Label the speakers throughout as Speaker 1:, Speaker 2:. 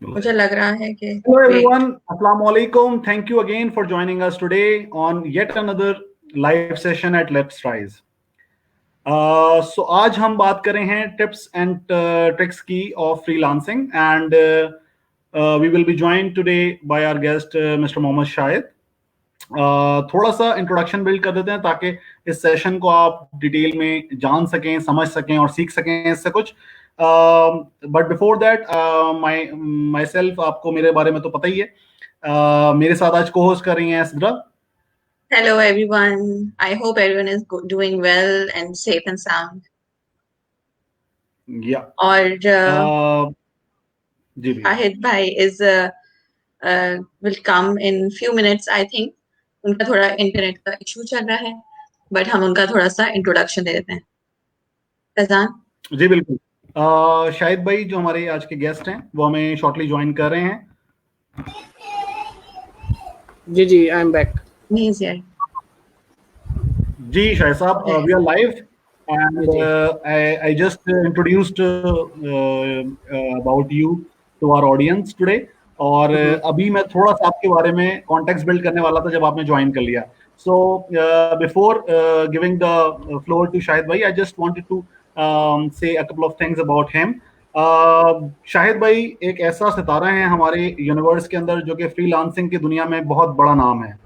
Speaker 1: मुझे लग रहा है कि
Speaker 2: Hello
Speaker 1: wait
Speaker 2: everyone, Assalamu alaikum. Thank you again for joining us today on yet another live session at Let's Rise. So आज हम बात कर रहे हैं टिप्स एंड ट्रिक्स की of freelancing and we will be joined today by our guest mister Mohammad Shahid. थोड़ा सा introduction build कर देते हैं ताकि इस सेशन को आप डिटेल में जान सकें, समझ सकें और सीख सकें इससे कुछ. But before that my self, आपको मेरे बारे में तो पता ही है. मेरे साथ आज को होस्ट कर रही हैं Sidra.
Speaker 1: Hello everyone, I hope everyone is doing well and safe and sound.
Speaker 2: या
Speaker 1: और
Speaker 2: जी भैया.
Speaker 1: शाहिद भाई is will come in few minutes I think. उनका थोड़ा इंटरनेट का इशू चल रहा है, बट हम उनका थोड़ा सा इंट्रोडक्शन दे देते हैं. फैजान.
Speaker 2: जी बिल्कुल. शाहिद भाई जो हमारे आज के गेस्ट हैं वो हमें शॉर्टली ज्वाइन कर रहे हैं.
Speaker 3: जी आई एम बैक.
Speaker 1: नहीं is here.
Speaker 2: जी शाहिद साहब, we are live and I just introduced about you to our audience today. और अभी मैं थोड़ा सा आपके बारे में कॉन्टेक्स्ट बिल्ड करने वाला था जब आपने ज्वाइन कर लिया. So before giving the floor to Shahid भाई, I just wanted to say a couple of things about him. Shahid भाई एक ऐसा सितारा है हमारे यूनिवर्स के अंदर जो कि फ्रीलांसिंग की दुनिया में बहुत बड़ा नाम है.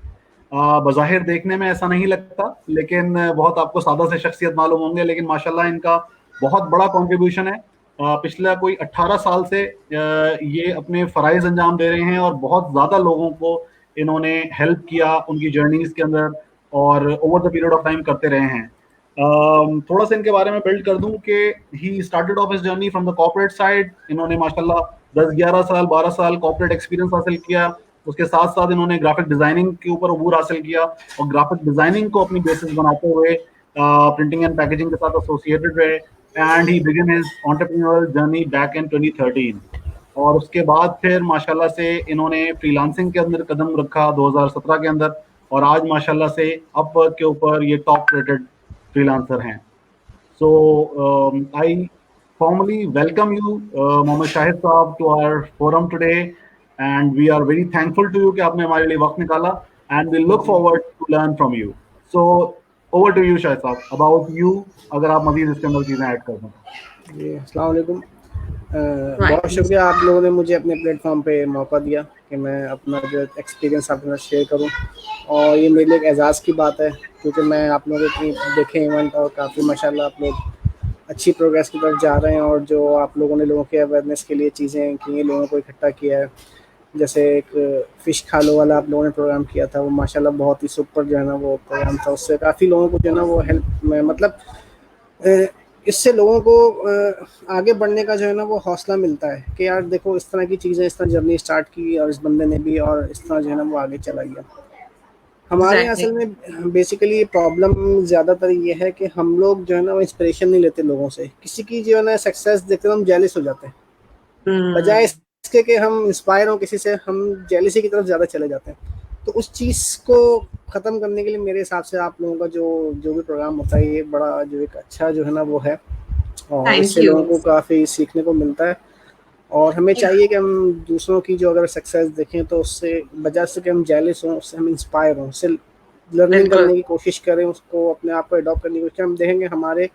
Speaker 2: बज़ाहिर देखने में ऐसा नहीं लगता, लेकिन बहुत आपको सादा से शख्सियत मालूम होंगे, लेकिन माशाल्लाह इनका बहुत बड़ा कंट्रीब्यूशन है. पिछला कोई 18 साल से ये अपने फ़राइज़ अंजाम दे रहे हैं और बहुत ज़्यादा लोगों को इन्होंने हेल्प किया उनकी जर्नीज़ के अंदर और over the period of time करते रहे हैं. थोड़ा सा इनके बारे में बिल्ड कर दूं कि he started off his journey from the corporate side. इन्होंने माशाल्लाह 10-11 साल 12 साल कॉर्पोरेट एक्सपीरियंस हासिल किया. उसके साथ साथ इन्होंने ग्राफिक डिजाइनिंग के ऊपर अबूर हासिल किया और ग्राफिक डिजाइनिंग को अपनी बेसिस बनाते हुए प्रिंटिंग एंड पैकेजिंग के साथ एसोसिएटेड रहे. And he begin his entrepreneurial journey back in 2013. और उसके बाद फिर माशाल्लाह से इन्होंने फ्रीलांसिंग के अंदर कदम रखा 2017 के अंदर, और आज माशाल्लाह से अपवर्क के ऊपर ये टॉप रेटेड फ्रीलांसर हैं. सो आई formally welcome you, Mohammad Shahid Saab, to our forum today, and we are very thankful to you कि आपने हमारे लिए वक्त निकाला, and we look forward to learn from you. So over to you Shahid Saab, about you, अगर आप मज़ीद इसके अंदर चीज़ें ऐड कर दें.
Speaker 3: जी अस्सलाम वालेकुम. बहुत शुक्रिया आप लोगों ने मुझे अपने प्लेटफॉर्म पे मौका दिया कि मैं अपना जो एक्सपीरियंस आपके साथ शेयर करूं, और ये मेरे लिए एक एजाज़ की बात है क्योंकि मैं आप लोगों के देखे इवेंट और काफ़ी माशाल्लाह आप लोग अच्छी प्रोग्रेस की तरफ जा रहे हैं, और जो आप लोगों ने लोगों के अवेयरनेस के लिए चीज़ें की हैं, लोगों को इकट्ठा किया है. जैसे एक फ़िश खालो वाला आप लोगों ने प्रोग्राम किया था, वो माशाल्लाह बहुत ही सुपर जो है ना वो प्रोग्राम था. उससे काफ़ी लोगों को जो है ना वो हेल्प में मतलब इससे लोगों को आगे बढ़ने का जो है ना वो हौसला मिलता है कि यार देखो इस तरह की चीज़ें, इस तरह जर्नी स्टार्ट की और इस बंदे ने भी, और इस तरह जो है ना वो आगे चला गया. हमारे असल में बेसिकली प्रॉब्लम ज़्यादातर ये है कि हम लोग जो है ना वो इंस्पिरेशन नहीं लेते लोगों से. किसी की जो है ना सक्सेस देखते तो हम जेलिस हो जाते हैं, बजाय इसके कि हम इंस्पायर हों किसी से, हम जेलिसी की तरफ ज़्यादा चले जाते हैं. तो उस चीज़ को ख़त्म करने के लिए मेरे हिसाब से आप लोगों का जो भी प्रोग्राम होता है, ये बड़ा जो एक अच्छा जो है ना वो है, और इससे लोगों को काफ़ी सीखने को मिलता है. और हमें चाहिए कि हम दूसरों की जो अगर सक्सेस देखें तो उससे बजाय से कि हम जेलिस हों, उससे हम इंस्पायर हों, उससे लर्निंग करने की कोशिश करें, उसको अपने आप को अडॉप्ट करने की कोशिश करें. हम देखेंगे हमारे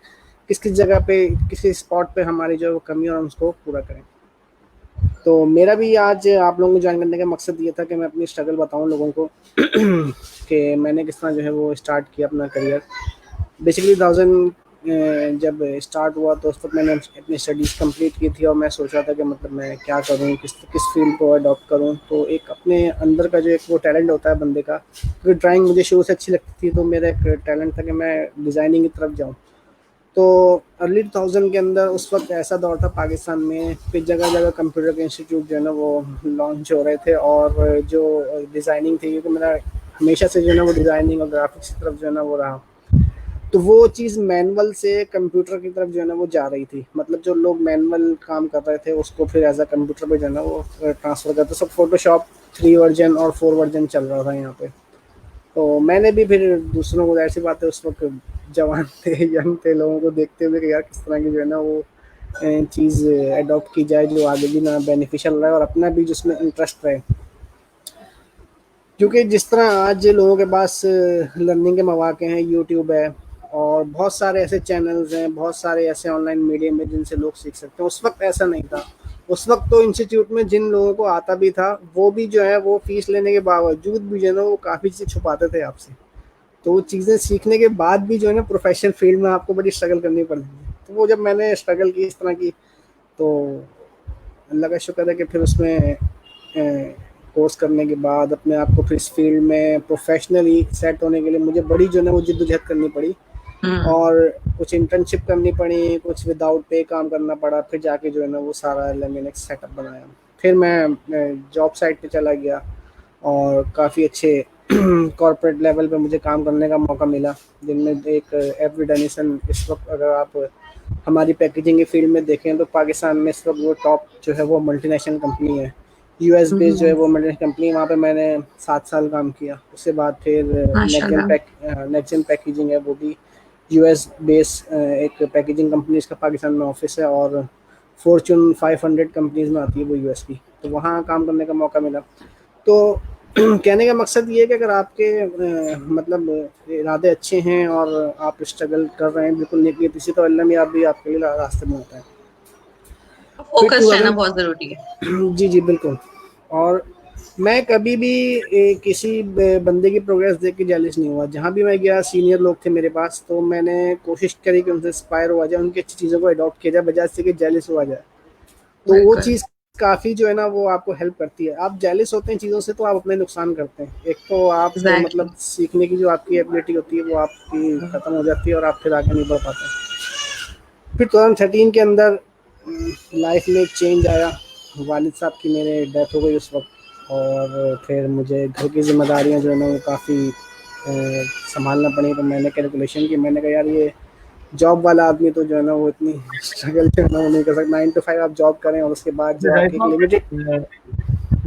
Speaker 3: किस किस जगह पे, किसी स्पॉट पे हमारी जो कमी है हम उसको पूरा करें. तो मेरा भी आज आप लोगों को ज्वाइन करने का मकसद ये था कि मैं अपनी स्ट्रगल बताऊं लोगों को कि मैंने किस तरह जो है वो स्टार्ट किया अपना करियर. बेसिकली 2000 जब स्टार्ट हुआ तो उस वक्त मैंने अपनी स्टडीज़ कंप्लीट की थी, और मैं सोच रहा था कि मतलब मैं क्या करूं, किस फील्ड को अडॉप्ट करूं. तो एक अपने अंदर का जो एक वो टैलेंट होता है बंदे का, क्योंकि ड्राइंग मुझे शुरू से अच्छी लगती थी, तो मेरा एक टैलेंट था कि मैं डिज़ाइनिंग की तरफ जाऊँ. तो अर्ली 2000 के अंदर उस वक्त ऐसा दौर था पाकिस्तान में कि जगह जगह कंप्यूटर के इंस्टीट्यूट जो है ना वो लॉन्च हो रहे थे, और जो डिज़ाइनिंग थी, क्योंकि मेरा हमेशा से जो है ना वो डिज़ाइनिंग और ग्राफिक्स की तरफ जो है ना वो रहा, तो वो चीज़ मैनुअल से कंप्यूटर की तरफ जो है ना वो जा रही थी. मतलब जो लोग मैनुअल काम कर रहे थे उसको फिर एज अ कंप्यूटर पे जो है ना वो ट्रांसफ़र करते. सब फोटोशॉप 3 वर्जन और 4 वर्जन चल रहा था यहाँ पे. तो मैंने भी फिर दूसरों को, ऐसी बात है उस वक्त जवान थे, यंग थे, लोगों को देखते हुए कि यार किस तरह की जो है ना वो चीज़ अडॉप्ट की जाए जो आगे भी ना बेनिफिशियल रहे और अपना भी जिसमें इंटरेस्ट रहे। क्योंकि जिस तरह आज लोगों के पास लर्निंग के मौके हैं, यूट्यूब है और बहुत सारे ऐसे चैनल्स हैं, बहुत सारे ऐसे ऑनलाइन मीडियम हैं जिनसे लोग सीख सकते हैं। उस वक्त ऐसा नहीं था। उस वक्त तो इंस्टीट्यूट में जिन लोगों को आता भी था वो भी जो है वो फीस लेने के बावजूद भी जो है ना वो काफ़ी चीज़ें छुपाते थे आपसे। तो वो चीज़ें सीखने के बाद भी जो है ना प्रोफेशनल फील्ड में आपको बड़ी स्ट्रगल करनी पड़ती है। तो वो जब मैंने स्ट्रगल की इस तरह की, तो अल्लाह का शुक्र है कि फिर उसमें कोर्स करने के बाद अपने आप को फिर इस फील्ड में प्रोफेशनली सेट होने के लिए मुझे बड़ी जो है वो जिद्दोजहद करनी पड़ी और कुछ इंटर्नशिप करनी पड़ी, कुछ विदाउट पे काम करना पड़ा, फिर जाके जो है ना वो सारा मैंने एक सेटअप बनाया। फिर मैं जॉब साइट पे चला गया और काफ़ी अच्छे कॉर्पोरेट लेवल पे मुझे काम करने का मौका मिला, जिनमें एक एवरी डेनिसन इस वक्त अगर आप हमारी पैकेजिंग के फील्ड में देखें तो पाकिस्तान में इस वक्त वो टॉप जो है वो मल्टीनेशनल कंपनी है, यूएस बेस्ड जो है वो मल्टीनेशनल कंपनी। वहाँ पे मैंने 7 साल काम किया। उसके बाद फिर नेक्स्ट जेन पैकेजिंग है, वो भी यूएस बेस एक पैकेजिंग कंपनी, इसका पाकिस्तान में ऑफिस है और फॉर्च्यून 500 कंपनीज में आती है वो यूएस की। तो वहाँ काम करने का मौका मिला। तो कहने का मकसद ये है कि अगर आपके मतलब इरादे अच्छे हैं और आप स्ट्रगल कर रहे हैं बिल्कुल नेक नीयत से, तो अल्लाह में आप भी आपके लिए रास्ते में होता है।
Speaker 1: फोकस रहना बहुत जरूरी है।
Speaker 3: जी जी बिल्कुल। और मैं कभी भी किसी बंदे की प्रोग्रेस देख के जेलस नहीं हुआ। जहाँ भी मैं गया सीनियर लोग थे मेरे पास, तो मैंने कोशिश करी कि उनसे इंस्पायर हुआ जाए, उनकी अच्छी चीज़ों को अडॉप्ट किया जाए बजाय से कि जेलस हुआ जाए। तो वो चीज़ काफ़ी जो है ना वो आपको हेल्प करती है। आप जेलस होते हैं चीज़ों से तो आप अपने नुकसान करते हैं। एक तो आप मतलब सीखने की जो आपकी एबिलिटी होती है वो आपकी ख़त्म हो जाती है और आप फिर आगे नहीं बढ़ पाते। फिर 2013 के अंदर लाइफ में एक चेंज आया। वालिद साहब की मेरे डेथ हो गई उस वक्त, और फिर मुझे घर की जिम्मेदारियां जो है ना वो काफ़ी संभालना पड़ी। तो मैंने कैलकुलेशन की, मैंने कहा यार ये जॉब वाला आदमी तो जो है ना वो इतनी स्ट्रगल जो है ना वो नहीं कर सकता। 9 to 5 आप जॉब करें और उसके बाद जो आपकी लिमिटेड।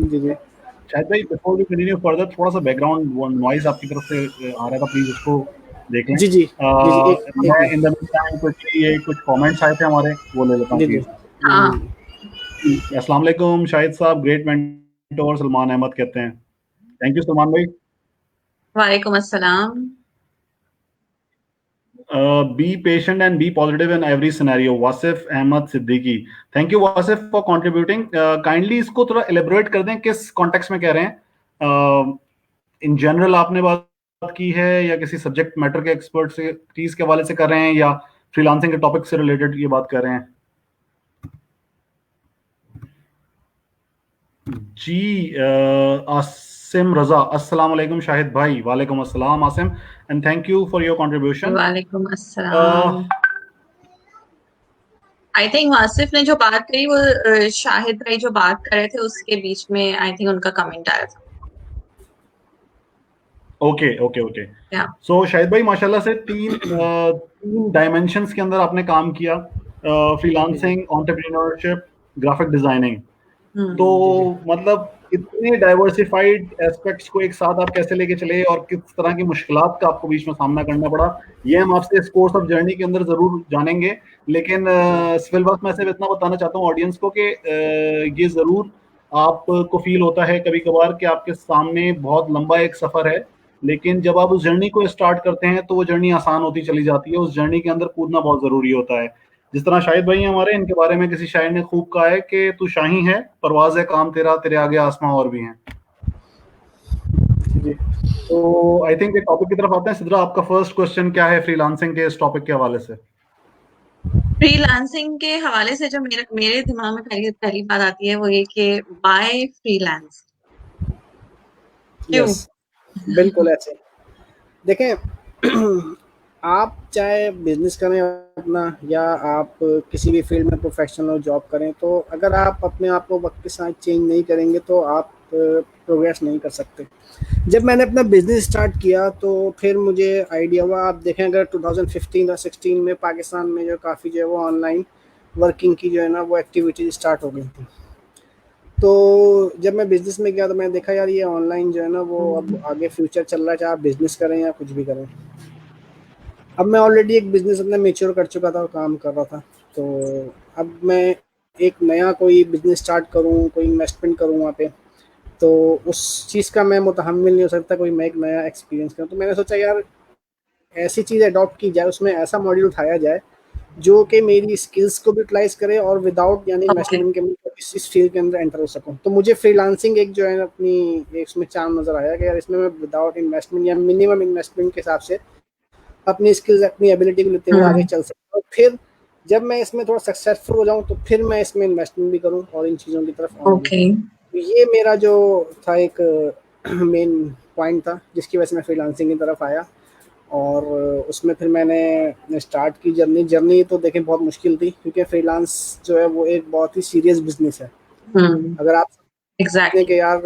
Speaker 3: जी जी
Speaker 2: शायद भाई बिफोर वी कंटिन्यू फर्दर, थोड़ा सा बैकग्राउंड नॉइज आपकी तरफ से आ रहा था, प्लीज उसको देख लें।
Speaker 3: जी जी जी जी एक
Speaker 2: मैं इन द मीनटाइम कुछ कमेंट्स आए थे हमारे, वो ले लेता हूँ
Speaker 3: जी जी
Speaker 2: प्लीज। अस्सलाम वालेकुम शाहिद साहब, ग्रेट मेंटोर सलमान अहमद कहते हैं। थैंक यू सलमान भाई।
Speaker 1: वालेकुम अस्सलाम।
Speaker 2: Be patient and be positive in every scenario. Wasif Ahmed Siddiqui, thank you Wasif for contributing. Kindly इसको थोड़ा एलेबोरेट कर दें, किस कॉन्टेक्स्ट में कह रहे हैं? इन जनरल आपने बात की है या किसी सब्जेक्ट मैटर के एक्सपर्ट से चीज के हवाले से कर रहे हैं या फ्रीलांसिंग के टॉपिक से रिलेटेड ये बात कर रहे हैं? जी आसिम रजा, अस्सलाम वालेकुम शाहिद भाई। वालेकुम अस्सलाम Asim, and thank you for your contribution.
Speaker 1: वालेकुम अस्सलाम। आई थिंक वासिफ ने जो बात करी वो शाहिद भाई जो बात कर रहे थे उसके बीच में आई थिंक उनका कमेंट आया था।
Speaker 2: Okay okay okay. So Shahid भाई माशाल्लाह से तीन डायमेंशंस के अंदर आपने काम किया, फ्रीलांसिंग, एंटरप्रेन्योरशिप, ग्राफिक डिजाइनिंग। तो मतलब इतने डाइवर्सिफाइड एस्पेक्ट्स को एक साथ आप कैसे लेके चले और किस तरह की मुश्किलात का आपको बीच में सामना करना पड़ा, ये हम आपसे इस कोर्स ऑफ जर्नी के अंदर जरूर जानेंगे। लेकिन सिविल वर्क में सिर्फ इतना बताना चाहता हूँ ऑडियंस को कि ये जरूर आपको फील होता है कभी कभार कि आपके सामने बहुत लंबा एक सफर है, लेकिन जब आप उस जर्नी को स्टार्ट करते हैं तो वो जर्नी आसान होती चली जाती है। उस जर्नी के अंदर कूदना बहुत जरूरी होता है। जिस तरह शाहिद भाई हमारे, इनके बारे में किसी शायर ने खूब कहा है कि तू शाही है, परवाज़ है काम तेरा, तेरे आगे आसमां और भी हैं।
Speaker 3: जी
Speaker 2: तो आई थिंक टॉपिक की तरफ आते हैं। सिद्रा, आपका फर्स्ट क्वेश्चन क्या है फ्रीलांसिंग के इस टॉपिक के हवाले से?
Speaker 1: फ्रीलांसिंग के हवाले से जो मेरे दिमाग में पहली बात आती है वो ये कि बाय फ्रीलांस क्यों?
Speaker 3: यस बिल्कुल ऐसे देखें। आप चाहे बिजनेस करें अपना या आप किसी भी फील्ड में प्रोफेशनल जॉब करें, तो अगर आप अपने आप को वक्त के साथ चेंज नहीं करेंगे तो आप प्रोग्रेस नहीं कर सकते। जब मैंने अपना बिजनेस स्टार्ट किया तो फिर मुझे आइडिया हुआ, आप देखें अगर 2015 और 16 में पाकिस्तान में जो काफ़ी जो है वो ऑनलाइन वर्किंग की जो है ना वो एक्टिविटीज स्टार्ट हो गई थी। तो जब मैं बिज़नेस में गया तो मैंने देखा यार ये ऑनलाइन जो है ना वो अब आगे फ्यूचर चल रहा है, चाहे आप बिज़नेस करें या कुछ भी करें। अब मैं ऑलरेडी एक बिज़नेस अपना मैच्योर कर चुका था और काम कर रहा था, तो अब मैं एक नया कोई बिजनेस स्टार्ट करूँ, कोई इन्वेस्टमेंट करूँ वहाँ पे, तो उस चीज़ का मैं मुतहम्मिल नहीं हो सकता, कोई मैं एक नया एक्सपीरियंस करूँ। तो मैंने सोचा यार ऐसी चीज़ अडॉप्ट की जाए, उसमें ऐसा मॉड्यूल उठाया जाए जो कि मेरी स्किल्स को भी यूटिलाइज करे और विदाउट यानी
Speaker 1: ओके।
Speaker 3: इन्वेस्टमेंट के मैं इस फील्ड के अंदर एंटर हो सकूं। तो मुझे फ्रीलांसिंग एक जो है अपनी एक इसमें चांस नज़र आया कि यार इसमें मैं विदाउट इन्वेस्टमेंट या मिनिमम इन्वेस्टमेंट के हिसाब से अपनी स्किल्स, अपनी एबिलिटी को लेते हुए आगे चल सकता हूँ। फिर जब मैं इसमें थोड़ा सक्सेसफुल हो जाऊँ तो फिर मैं इसमें इन्वेस्टमेंट भी करूँ और इन चीज़ों की तरफ आऊँ भी।
Speaker 1: ओके।
Speaker 3: तो ये मेरा जो था एक मेन पॉइंट था जिसकी वजह से मैं फ्रीलांसिंग की तरफ आया। और उसमें फिर मैंने स्टार्ट की जर्नी। जर्नी तो देखें बहुत मुश्किल थी क्योंकि फ्रीलांस जो है वो एक बहुत ही सीरियस बिजनेस है। अगर आप सोचते
Speaker 1: एग्जैक्टली।
Speaker 3: कि यार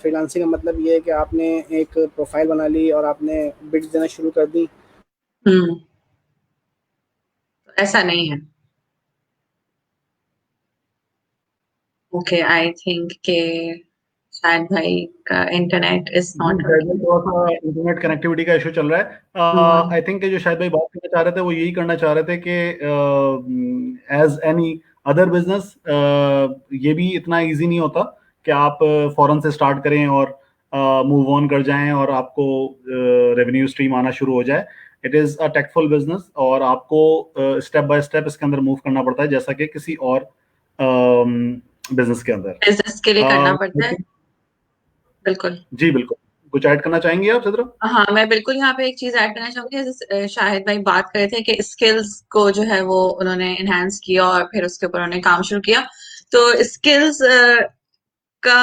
Speaker 3: फ्रीलांसिंग का मतलब ये है कि आपने एक प्रोफाइल बना ली और आपने बिड्स देना शुरू कर दी।
Speaker 1: हम्म। ऐसा नहीं है। ओके, आई थिंक के शायद भाई का इंटरनेट इज
Speaker 2: जी,
Speaker 1: नॉट
Speaker 2: शायद भाई
Speaker 1: वर्किंग।
Speaker 2: थोड़ा सा इंटरनेट कनेक्टिविटी का इशू चल रहा है। आई थिंक जो शायद भाई बात करना चाह रहे थे वो यही करना चाह रहे थे कि एज एनी अदर बिजनेस ये भी इतना इजी नहीं होता कि आप फौरन से स्टार्ट करें और मूव ऑन कर जाएं और आपको रेवेन्यू स्ट्रीम आना शुरू हो जाए। इट इज़ अ टेकफुल बिजनेस और आपको स्टेप बाय स्टेप इसके अंदर मूव करना पड़ता है जैसा कि किसी और बिजनेस के अंदर।
Speaker 1: बिजनेस के लिए करना पड़ता है। बिल्कुल।
Speaker 2: जी बिल्कुल। कुछ ऐड करना चाहेंगे आप चित्रा?
Speaker 1: हाँ, मैं बिल्कुल यहाँ पे एक चीज ऐड करना चाहूंगी। जैसे शाहिद भाई बात कर रहे थे कि स्किल्स को जो है वो उन्होंने एनहांस किया और फिर उसके ऊपर उन्होंने काम शुरू किया। तो स्किल्स का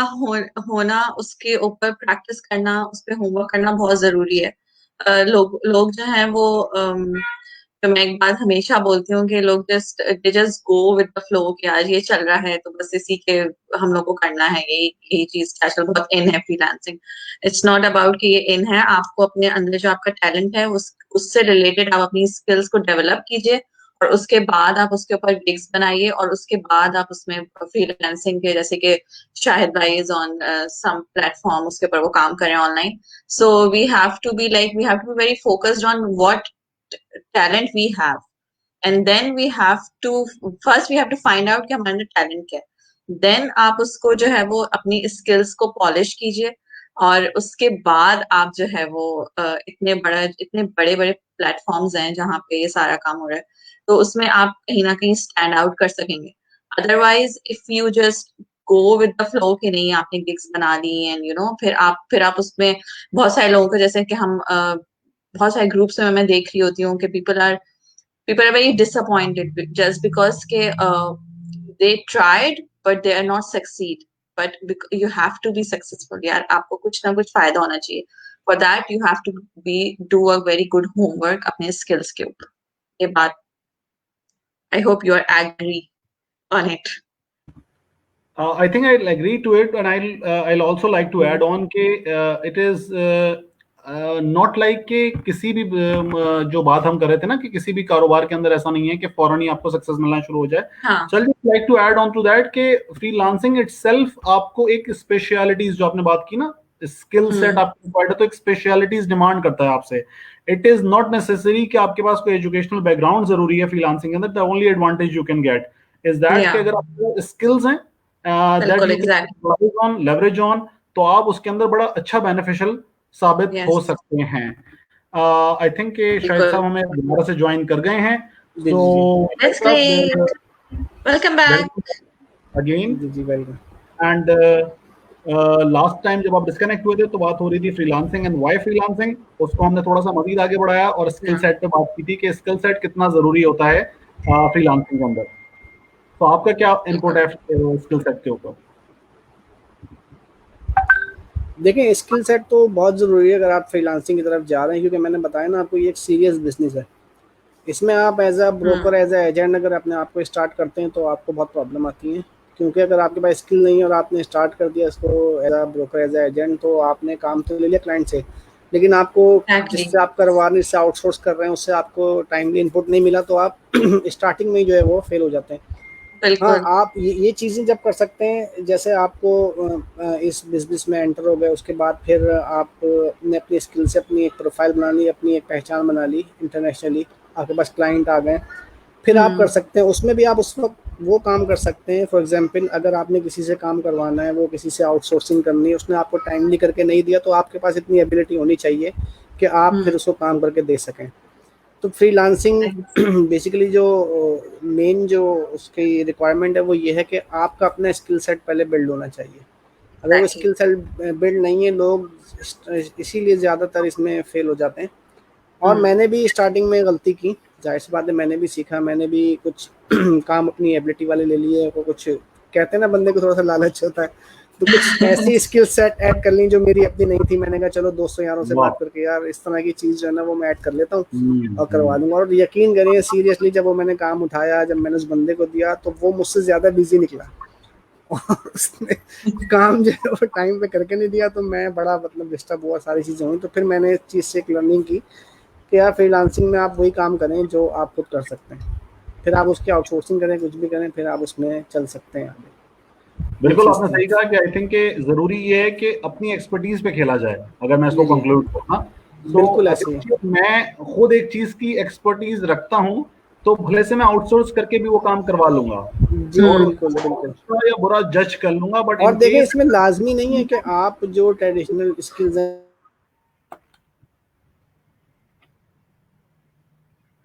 Speaker 1: होना, उसके ऊपर प्रैक्टिस करना, उस पे होमवर्क करना बहुत जरूरी है। लोग लोग जो हैं वो तो मैं एक बात हमेशा बोलती हूँ कि लोग just go with the flow कि आज ये चल रहा है तो बस इसी के हम लोग को करना है। यही चीज आजकल बहुत इन है फ्रीलांसिंग। इट्स नॉट अबाउट कि ये इन है। आपको अपने अंदर जो आपका टैलेंट है उससे रिलेटेड आप अपनी स्किल्स को डेवलप कीजिए और उसके बाद आप उसके ऊपर गिग्स बनाइए और उसके बाद आप उसमें फ्रीलांसिंग के जैसे कि शाहिद भाई इज ऑन सम प्लेटफॉर्म, उसके ऊपर वो काम करें online. So we have to be very focused on what talent we have, and then we have to find out कि हमारे अंदर टैलेंट क्या है। देन आप उसको जो है वो अपनी स्किल्स को पॉलिश कीजिए और उसके बाद आप जो है वो इतने बड़े बड़े प्लेटफॉर्म्स हैं जहाँ पे ये सारा काम हो रहा है, तो उसमें आप कहीं ना कहीं स्टैंड आउट कर सकेंगे। Otherwise if you just go with the flow कि नहीं आपने गिग्स बना ली एंड फिर आप उसमें बहुत सारे लोगों को, जैसे कि हम बहुत सारे ग्रुप्स में मैं देख रही होती हूँ कि people are very disappointed just because ke, they tried but they are not succeed, but you have to be successful यार, आपको कुछ ना कुछ फायदा होना चाहिए। For that you have to do a very good homework अपने skills के ऊपर। ये बात I hope you are agree on it।
Speaker 2: I think I'll agree to it, and I'll also like to add on कि it is not like कि किसी भी जो बात हम कर रहे थे ना कि किसी भी कारोबार के अंदर ऐसा नहीं है कि फौरन ही आपको सक्सेस मिलना शुरू हो जाए।
Speaker 1: हाँ।
Speaker 2: So I'll just like to add on to that कि फ्रीलांसिंग itself आपको एक स्पेशलिटीज जो आपने बात की ना, स्किल सेट आपको रिक्वायर्ड है, तो एक स्पेशलिटीज डिमांड करता है आपसे। इट इज नॉट नेसेसरी कि आपके पास कोई एजुकेशनल बैकग्राउंड जरूरी है फ्रीलांसिंग के अंदर। The only advantage you can get is that कि
Speaker 1: या
Speaker 2: अगर आपको स्किल्स हैं दैट
Speaker 1: बिल्कुल
Speaker 2: you
Speaker 1: exactly.
Speaker 2: Can leverage on, तो आप उसके अंदर बड़ा अच्छा बेनिफिशियल साबित हो
Speaker 1: यस
Speaker 2: सकते हैं। आई थिंक कि शायद
Speaker 1: बिल्कुल।
Speaker 2: साहब हमें दोबारा से ज्वाइन कर गए हैं।
Speaker 3: जी
Speaker 2: सो
Speaker 3: जी जी
Speaker 1: That's great। Welcome back।
Speaker 2: Welcome again.
Speaker 3: जी जी वेलकम।
Speaker 2: एंड लास्ट टाइम जब आप डिस्कनेक्ट हुए थे तो बात हो रही थी फ्रीलांसिंग एंड व्हाई फ्रीलांसिंग। उसको हमने थोड़ा सा मजीद आगे बढ़ाया और स्किल
Speaker 1: हाँ।
Speaker 2: सेट पे बात की थी कि स्किल सेट कितना जरूरी होता है फ्रीलांसिंग के अंदर। तो आपका क्या इनपुट
Speaker 1: बिल्कुल।
Speaker 2: है स्किल सेट के ऊपर?
Speaker 3: देखें स्किल सेट तो बहुत ज़रूरी है अगर आप फ्रीलांसिंग की तरफ जा रहे हैं, क्योंकि मैंने बताया ना आपको ये एक सीरियस बिजनेस है। इसमें आप as a broker, as a agent अगर अपने आप को स्टार्ट करते हैं तो आपको बहुत प्रॉब्लम आती है। क्योंकि अगर आपके पास स्किल नहीं है और आपने स्टार्ट कर दिया इसको as a broker, as a agent, तो आपने काम तो ले लिया क्लाइंट से, लेकिन आपको
Speaker 1: एग्जैक्टली।
Speaker 3: जिससे आप करवा रहे हैं, जिससे आउटसोर्स कर रहे हैं, उससे आपको टाइमली इनपुट नहीं मिला तो आप स्टार्टिंग में ही जो है वो फेल हो जाते हैं। हाँ,
Speaker 1: बिल्कुल।
Speaker 3: आप ये चीज़ें जब कर सकते हैं, जैसे आपको इस बिज़नेस में एंटर हो गए, उसके बाद फिर आपने अपनी स्किल से अपनी एक प्रोफ़ाइल बना ली, अपनी एक पहचान बना ली इंटरनेशनली, आपके पास क्लाइंट आ गए, फिर आप कर
Speaker 1: हम्म।
Speaker 3: सकते हैं, उसमें भी आप उस वक्त वो काम कर सकते हैं। फॉर एग्जांपल अगर आपने किसी से काम करवाना है, वो किसी से आउटसोर्सिंग करनी है, उसने आपको टाइमली करके नहीं दिया, तो आपके पास इतनी एबिलिटी होनी चाहिए कि आप फिर
Speaker 1: हम्म।
Speaker 3: उसको काम करके दे सकें। तो फ्रीलांसिंग बेसिकली जो मेन जो उसकी रिक्वायरमेंट है वो ये है कि आपका अपना स्किल सेट पहले बिल्ड होना चाहिए। अगर वो
Speaker 1: एग्जैक्टली।
Speaker 3: स्किल सेट बिल्ड नहीं है, लोग इसीलिए ज़्यादातर इसमें फेल हो जाते हैं। और
Speaker 1: हम्म।
Speaker 3: मैंने भी स्टार्टिंग में गलती की, जाहिर सी बात है, मैंने भी सीखा, मैंने भी कुछ काम अपनी एबिलिटी वाले ले लिए, वो कुछ कहते हैं ना बंदे को थोड़ा सा लालच होता है, तो कुछ ऐसी स्किल सेट ऐड कर ली जो मेरी अपनी नहीं थी। मैंने कहा चलो दोस्तों यारों से
Speaker 2: वाह।
Speaker 3: बात करके यार इस तरह की चीज़ जो है ना वो मैं ऐड कर लेता हूँ और करवा
Speaker 2: हम्म।
Speaker 3: दूंगा। और यकीन करिए सीरियसली, जब वो मैंने काम उठाया, जब मैंने उस बंदे को दिया, तो वो मुझसे ज़्यादा बिजी निकला और उसने काम जो है वो टाइम पे करके नहीं दिया, तो मैं बड़ा मतलब डिस्टर्ब हुआ, सारी चीज़ें हुई। तो फिर मैंने इस चीज़ से एक लर्निंग की कि यार फ्रीलांसिंग में आप वही काम करें जो आप खुद कर सकते हैं, फिर आप उसकी आउटसोर्सिंग करें, कुछ भी करें, फिर आप उसमें चल सकते हैं आगे। ये
Speaker 2: बिल्कुल
Speaker 3: चीज़
Speaker 2: आपने
Speaker 3: थी।
Speaker 2: सही कहा कि आई थिंक कि जरूरी ये है कि अपनी एक्सपर्टीज पे खेला जाए। अगर मैं
Speaker 3: जी
Speaker 2: इसको
Speaker 3: जी,
Speaker 2: कंक्लूड करूँ, सो
Speaker 3: बिल्कुल ऐसे ही।
Speaker 2: अगर मैं खुद एक चीज की एक्सपर्टीज रखता हूँ तो भले से मैं आउटसोर्स करके भी वो काम करवा लूंगा
Speaker 3: जी
Speaker 2: और
Speaker 1: हम्म।
Speaker 3: बिल्कुल
Speaker 2: उसको
Speaker 3: बिल्कुल।
Speaker 2: अच्छा या बुरा जज कर लूंगा, बट
Speaker 3: और
Speaker 2: इन
Speaker 3: देखें,
Speaker 2: केस
Speaker 3: इसमें लाजमी नहीं है कि आप जो ट्रेडिशनल स्किल्स हैं।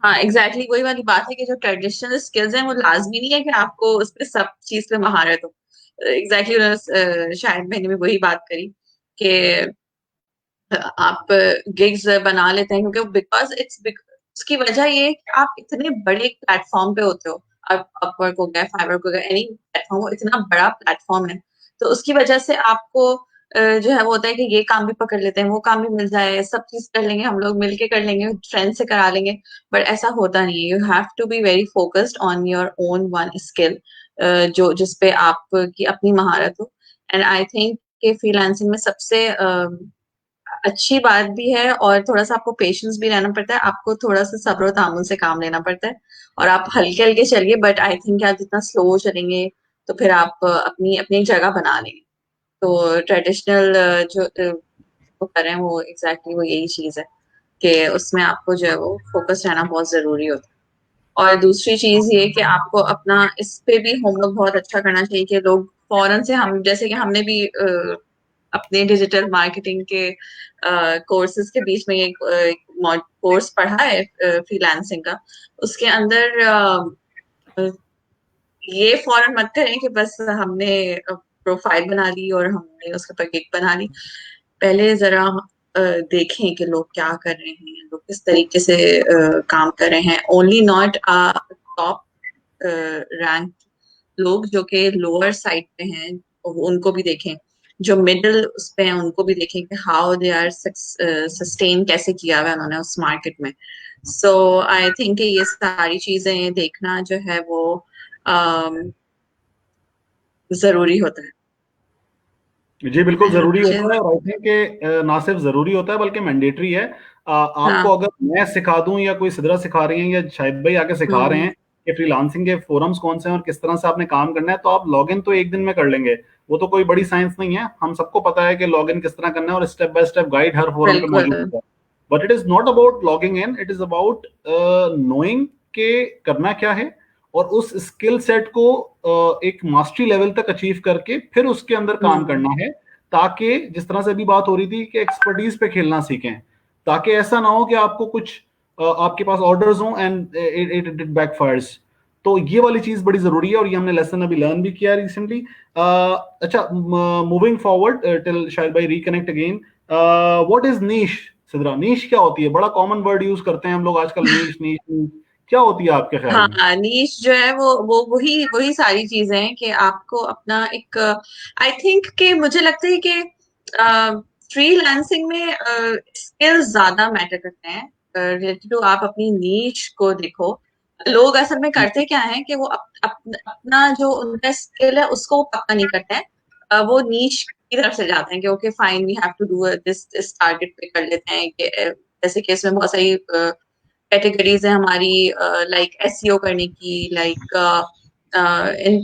Speaker 1: हाँ, एग्जैक्टली वही वाली बात है कि जो ट्रेडिशनल स्किल्स हैं वो लाजमी नहीं है कि आपको उस पे सब चीज पे महारत हो। एग्जैक्टली उन्होंने शायद मैंने भी वही बात करी कि आप गिग्स बना लेते हैं क्योंकि बिकॉज उसकी वजह ये है कि आप इतने बड़े प्लेटफॉर्म पे होते हो। अब अपवर्क हो गया, फाइवर हो गया, एनी प्लेटफॉर्म हो, इतना बड़ा प्लेटफॉर्म है। तो उसकी वजह से आपको जो है वो होता है कि ये काम भी पकड़ लेते हैं, वो काम भी मिल जाए, सब चीज कर लेंगे, हम लोग मिलके कर लेंगे, फ्रेंड से करा लेंगे। बट ऐसा होता नहीं है। You have to be very focused on your own one skill, जो जिसपे आपकी अपनी महारत हो। एंड आई थिंक कि फ्रीलांसिंग में सबसे अच्छी बात भी है और थोड़ा सा आपको पेशेंस भी रहना पड़ता है, आपको थोड़ा सा सब्र और तामुल से काम लेना पड़ता है। और आप हल्के हल्के चलिए, बट आई थिंक आप जितना स्लो चलेंगे तो फिर आप अपनी अपनी एक जगह बना लेंगे। तो ट्रेडिशनल जो वो कर रहे हैं वो एग्जैक्टली वो यही चीज है कि उसमें आपको जो है वो फोकस रहना बहुत जरूरी होता है। और दूसरी चीज ये कि आपको अपना इस पे भी होमवर्क बहुत अच्छा करना चाहिए कि लोग फौरन से, हम जैसे कि हमने भी अपने डिजिटल मार्केटिंग के कोर्सेज के बीच में एक कोर्स पढ़ा है फ्रीलांसिंग का। उसके अंदर ये फौरन मत करें कि बस हमने प्रोफाइल बना ली और हमने उसके ऊपर गिग बना ली। पहले जरा देखें कि लोग क्या कर रहे हैं, लोग किस तरीके से काम कर रहे हैं। ओनली नॉट टॉप रैंक लोग जो कि लोअर साइड पे हैं उनको भी देखें, जो मिडिल उस पे हैं उनको भी देखें कि हाउ दे आर सस्टेन कैसे किया हुआ है उन्होंने उस मार्केट में। सो आई थिंक ये सारी चीजें देखना जो है वो um, जरूरी होता है।
Speaker 2: जी बिल्कुल
Speaker 1: एंड
Speaker 2: जरूरी
Speaker 1: which is
Speaker 2: होता है, और आई थिंक कि ना सिर्फ जरूरी होता है बल्कि मैंडेटरी है। आपको
Speaker 1: हाँ।
Speaker 2: अगर मैं सिखा दूं या कोई सिदरा सिखा रही हैं या शाहिद भाई आके सिखा रहे
Speaker 1: हम्म।
Speaker 2: हैं कि फ्रीलांसिंग के फोरम्स कौन से हैं और किस तरह से आपने काम करना है, तो आप लॉगिन तो एक दिन में कर लेंगे। वो तो कोई बड़ी साइंस नहीं है, हम सबको पता है कि लॉगिन किस तरह करना है और step by step guide her forum पे मौजूद
Speaker 1: बिल्कुल।
Speaker 2: होता है। But it is not about logging in, it is about knowing के करना क्या है और उस स्किल सेट को एक मास्टरी लेवल तक अचीव करके फिर उसके अंदर काम
Speaker 1: हम्म।
Speaker 2: करना है, ताकि जिस तरह से अभी बात हो रही थी कि एक्सपर्टीज पे खेलना सीखें, ताकि ऐसा ना हो कि आपको कुछ आपके पास ऑर्डर्स हों एंड इट इट बैकफायर्स। तो ये वाली चीज बड़ी जरूरी है और ये हमने लेसन अभी लर्न भी किया रिसेंटली। अच्छा, मूविंग फॉरवर्ड टिल शायद भाई रिकनेक्ट अगेन, व्हाट इज नीश? सिद्रा, नीश क्या होती है? बड़ा कॉमन वर्ड यूज करते हैं हम लोग आजकल, नीश नीश नीश। क्या होती है आपके ख्याल में?
Speaker 1: हाँ, नीश जो है वो वही वही सारी चीजें हैं कि आपको अपना एक, आई थिंक कि मुझे लगता है कि फ्रीलांसिंग में स्किल्स ज्यादा मैटर करते हैं रिलेटेड टू आप अपनी नीश को देखो। लोग असल में करते क्या है कि वो अपना जो उनका स्किल है उसको वो पक्का नहीं करते हैं। वो नीश की तरफ से जाते हैं कि okay fine we have to do this, इस टारगेट पे कर लेते हैं कि जैसे कि इसमें बहुत सारी कैटेगरीज है हमारी, लाइक एसईओ करने की, लाइक इन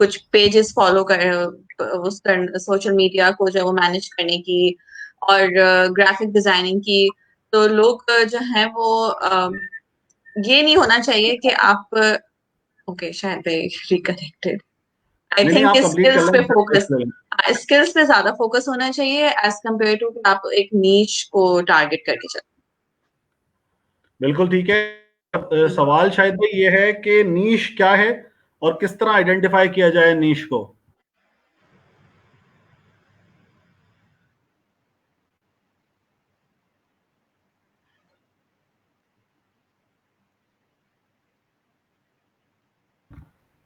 Speaker 1: कुछ पेजेस फॉलो कर उस सोशल मीडिया को जो है वो मैनेज करने की, और ग्राफिक डिजाइनिंग की। तो लोग जो है वो ये नहीं होना चाहिए कि आप ओके शायद रिकनेक्टेड आई
Speaker 2: नहीं नहीं,
Speaker 1: थिंक
Speaker 2: आप कंप्लीट कर
Speaker 1: स्किल्स पे फोकस
Speaker 2: लें।
Speaker 1: स्किल्स पे ज्यादा फोकस होना चाहिए एज कम्पेयर टू आप एक नीच को टारगेट करके चलें।
Speaker 2: बिल्कुल ठीक है। सवाल शायद भाई ये है कि नीश क्या है और किस तरह आइडेंटिफाई किया जाए नीश को।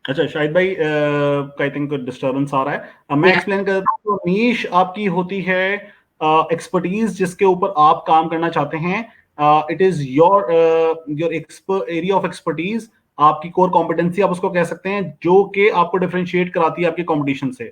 Speaker 2: अच्छा शाहिद भाई, आई थिंक डिस्टरबेंस आ रहा है। मैं
Speaker 1: या
Speaker 2: एक्सप्लेन कर देता हूँ। तो नीश आपकी होती है एक्सपर्टीज जिसके ऊपर आप काम करना चाहते हैं। It is your your area of expertise, आपकी कोर कॉम्पिटेंसी आप उसको कह सकते हैं, जो कि आपको डिफरेंशिएट कराती है आपके कंपटीशन से।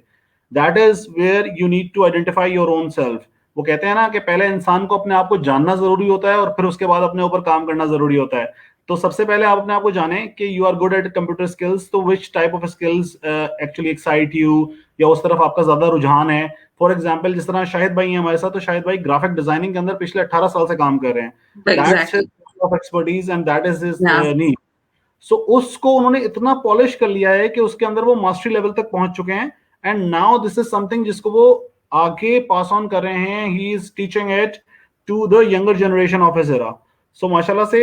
Speaker 2: That is where you need to identify your own self. वो कहते हैं ना कि पहले इंसान को अपने आप को जानना जरूरी होता है और फिर उसके बाद अपने ऊपर काम करना जरूरी होता है। तो सबसे पहले आप अपने आप को जानें कि you are good at computer skills, तो which type of skills actually excite you, या उस तरफ आपका ज्यादा रुझान है। फॉर एग्जाम्पल जिस तरह शाहिद भाई हैं हमारे साथ, तो शाहिद भाई ग्राफिक डिजाइनिंग के अंदर पिछले 18 साल से काम कर रहे हैं। That's
Speaker 1: exactly
Speaker 2: of expertise and that is his
Speaker 1: या
Speaker 2: नीड। सो उसको उन्होंने इतना पॉलिश कर लिया है कि उसके अंदर वो मास्टरी लेवल तक पहुंच चुके हैं। And now this is something जिसको वो आगे पास ऑन कर रहे हैं। He is teaching it to the younger generation of his era. So माशाल्लाह से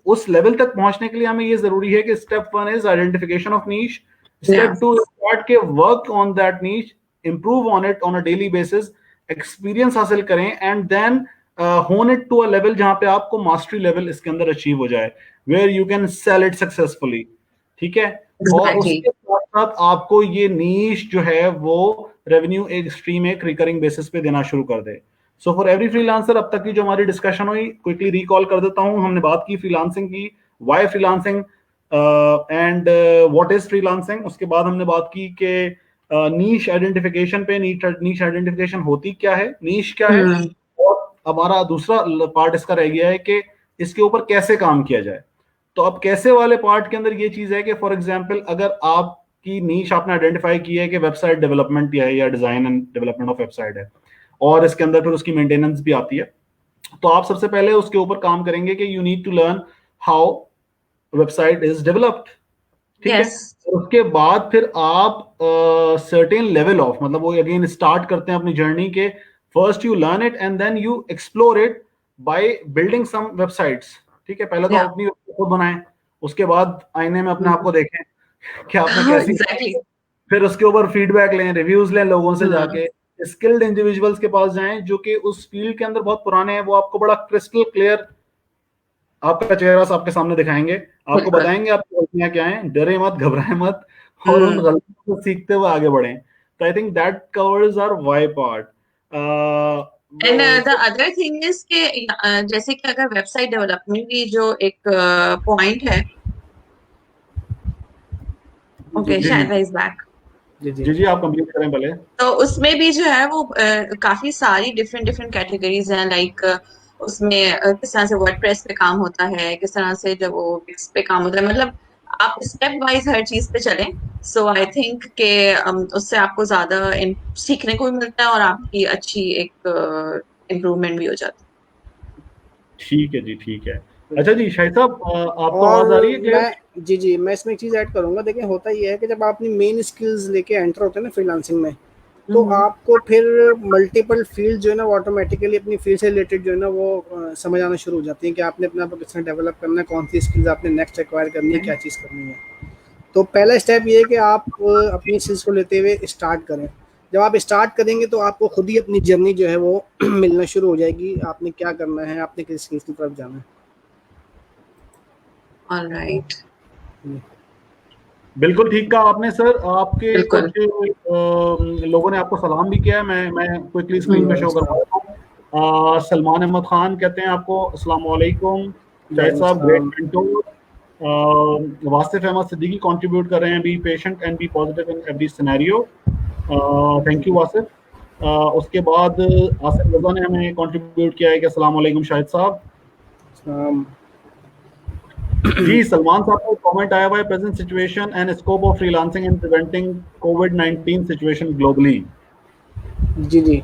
Speaker 2: उस लेवल तक पहुंचने के लिए हमें ये जरूरी है कि स्टेप 1 इज आइडेंटिफिकेशन ऑफ नीश,
Speaker 1: या
Speaker 2: स्टेप 2 स्टार्ट के work on that niche, improve on it on a daily basis, experience हासिल करें, एंड देन होन इट टू अ लेवल जहां पे आपको मास्टरी लेवल इसके अंदर अचीव हो जाए, where you can sell it successfully. ठीक है। और
Speaker 1: एग्जैक्टली
Speaker 2: उसके साथ साथ आपको ये नीश जो है वो रेवेन्यू एक स्ट्रीम एक रिकरिंग बेसिस पे देना शुरू कर दे। सो फॉर एवरी फ्रीलांसर, अब तक की जो हमारी डिस्कशन हुई क्विकली रिकॉल कर देता हूं। हमने बात की फ्रीलांसिंग की, why freelancing and what is freelancing. उसके बाद हमने बात की कि नीश आइडेंटिफिकेशन पे, नीश आइडेंटिफिकेशन होती क्या है, नीश क्या है, और हमारा दूसरा पार्ट इसका रह गया है कि इसके ऊपर कैसे काम किया जाए। तो अब कैसे वाले पार्ट के अंदर ये चीज है कि फॉर एग्जांपल अगर आपकी नीश आपने आइडेंटिफाई की है कि वेबसाइट डेवलपमेंट या design and development of website है, और इसके अंदर फिर उसकी मेंटेनेंस भी आती है, तो आप सबसे पहले उसके ऊपर काम करेंगे कि you need to learn how website is developed. ठीक है।
Speaker 1: यस
Speaker 2: और उसके बाद फिर आप सर्टेन लेवल ऑफ, मतलब वो अगेन स्टार्ट करते हैं अपनी जर्नी के, first you learn it and then you explore it by building some websites. ठीक है। पहले तो
Speaker 1: या
Speaker 2: आप अपनी वेबसाइट खुद बनाएं, उसके बाद आईने में अपने आप को देखें कि आपने कैसी,
Speaker 1: एग्जैक्टली
Speaker 2: फिर उसके ऊपर फीडबैक लें, रिव्यूज लें लोगों से जाके, स्किल्ड इंडिविजुअल्स के पास जाएं जो कि उस फील्ड के अंदर बहुत पुराने हैं। वो आपको बड़ा क्रिस्टल क्लियर आपका चेहरा आपके सामने दिखाएंगे, आपको
Speaker 1: बिल्कुल
Speaker 2: बताएंगे आपकी गलतियां क्या हैं। डरे मत, घबराए मत, और उन गलतियों को सीखते हुए आगे बढ़ें। तो I think that covers our why part.
Speaker 1: And the other thing is कि जैसे कि अगर वेबसाइट डेवलपमेंट की जो एक पॉइंट है ओके
Speaker 2: जी
Speaker 1: शायद
Speaker 2: जी
Speaker 1: इज बैक
Speaker 3: जी जी
Speaker 2: जी जी, आप कंप्लीट करें पहले।
Speaker 1: तो उसमें भी जो है वो काफी सारी डिफरेंट डिफरेंट कैटेगरीज हैं लाइक उसमें किस तरह से वर्डप्रेस पे काम होता है, किस तरह से जब वो Wix पे काम होता है, मतलब आप स्टेप वाइज हर चीज पे चलें। सो आई थिंक कि उससे आपको ज्यादा सीखने को भी मिलता है और आपकी अच्छी एक इम्प्रूवमेंट भी हो जाती
Speaker 2: ठीक है जी, ठीक है। अच्छा जी शाहिद साहब, आपको आवाज आ रही है
Speaker 3: और
Speaker 2: क्लियर?
Speaker 3: मैं इसमें एक चीज़ ऐड करूंगा। देखिए होता ये है कि जब आप अपनी मेन स्किल्स लेके एंटर होते हैं ना फ्रीलांसिंग में, तो
Speaker 1: है।
Speaker 3: आपको फिर मल्टीपल फील्ड जो है ना वो ऑटोमेटिकली अपनी फील्ड से रिलेटेड जो है ना वो समझ आना शुरू हो जाती है कि आपने अपने आप को किस तरह डेवलप करना है, कौन सी स्किल्स आपने नेक्स्ट एक्वायर करनी है, क्या चीज़ करनी है। तो पहला स्टेप ये है कि आप अपनी स्किल्स को लेते हुए स्टार्ट करें। जब आप स्टार्ट करेंगे तो आपको खुद ही अपनी जर्नी जो है वो मिलना शुरू हो जाएगी, आपने क्या करना है, आपने किस स्किल्स की तरफ जाना है।
Speaker 1: ऑलराइट
Speaker 2: बिल्कुल ठीक कहा आपने सर। आपके
Speaker 1: बिल्कुल
Speaker 2: कुछ लोगों ने आपको सलाम भी किया है, मैं क्विकली स्क्रीन पे शो कर रहा हूँ। सलमान अहमद खान कहते हैं आपको अस्सलाम वालेकुम शाहिद साहब, great mentor. Wasif Ahmed Siddiqui contribute कर रहे हैं, be patient and be positive in every scenario. Thank you Wasif. उसके बाद आसिफ रजा ने हमें कंट्रीब्यूट किया है कि अस्सलाम वालेकुम शाहिद साहब। जी सलमान साहब को कमेंट आया हुआ है, present situation and scope of freelancing in preventing कोविड-19 सिचुएशन ग्लोबली।
Speaker 3: जी जी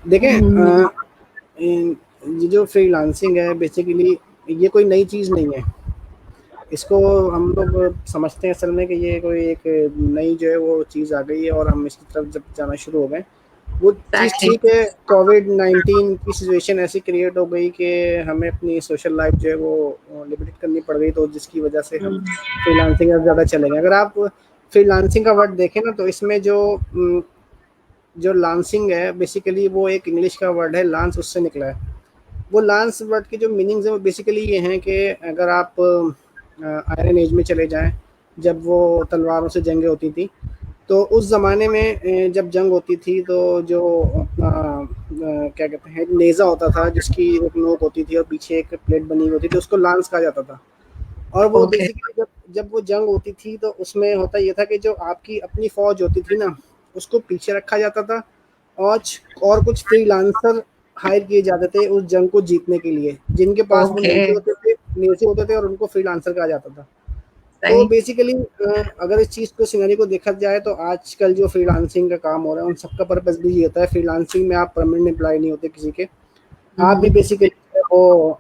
Speaker 3: देखें, ये जो फ्रीलांसिंग है बेसिकली ये कोई नई चीज़ नहीं है। इसको हम लोग समझते हैं असल में कि ये कोई एक नई जो है वो चीज़ आ गई है और हम इसकी तरफ जब जाना शुरू हो गए, वो चीज़
Speaker 1: एग्जैक्टली।
Speaker 3: ठीक है। कोविड-19 की सिचुएशन ऐसी क्रिएट हो गई कि हमें अपनी सोशल लाइफ जो है वो लिमिटेड करनी पड़ गई, तो जिसकी वजह से हम फ्रीलांसिंग में ज़्यादा चले गए। अगर आप फ्रीलांसिंग का वर्ड देखें ना, तो इसमें जो लांसिंग है बेसिकली वो एक इंग्लिश का वर्ड है, लांस उससे निकला है। वो लांस वर्ड की जो मीनिंग्स है वो बेसिकली ये हैं कि अगर आप आयरन एज में चले जाएं, जब वो तलवारों से जंगें होती थी, तो उस ज़माने में जब जंग होती थी तो जो अपना क्या कहते हैं, नेज़ा होता था जिसकी एक नोक होती थी और पीछे एक प्लेट बनी हुई होती थी, उसको लांस कहा जाता था। और वो
Speaker 1: ओके।
Speaker 3: बेसिकली जब जब वो जंग होती थी तो उसमें होता ये था कि जो आपकी अपनी फ़ौज होती थी ना, उसको पीछे रखा जाता था और कुछ फ्रीलांसर हायर किए जाते थे उस जंग को जीतने के लिए, जिनके पास वो
Speaker 1: ओके।
Speaker 3: नेज़े होते थे और उनको फ्रीलांसर कहा जाता था। तो
Speaker 1: सही।
Speaker 3: बेसिकली अगर इस चीज़ को सिनेरियो को देखा जाए तो आजकल जो फ्रीलांसिंग का काम हो रहा है उन सबका पर्पस भी ये होता है। फ्रीलांसिंग में आप परमानेंट एम्प्लॉय नहीं होते किसी के, आप भी बेसिकली वो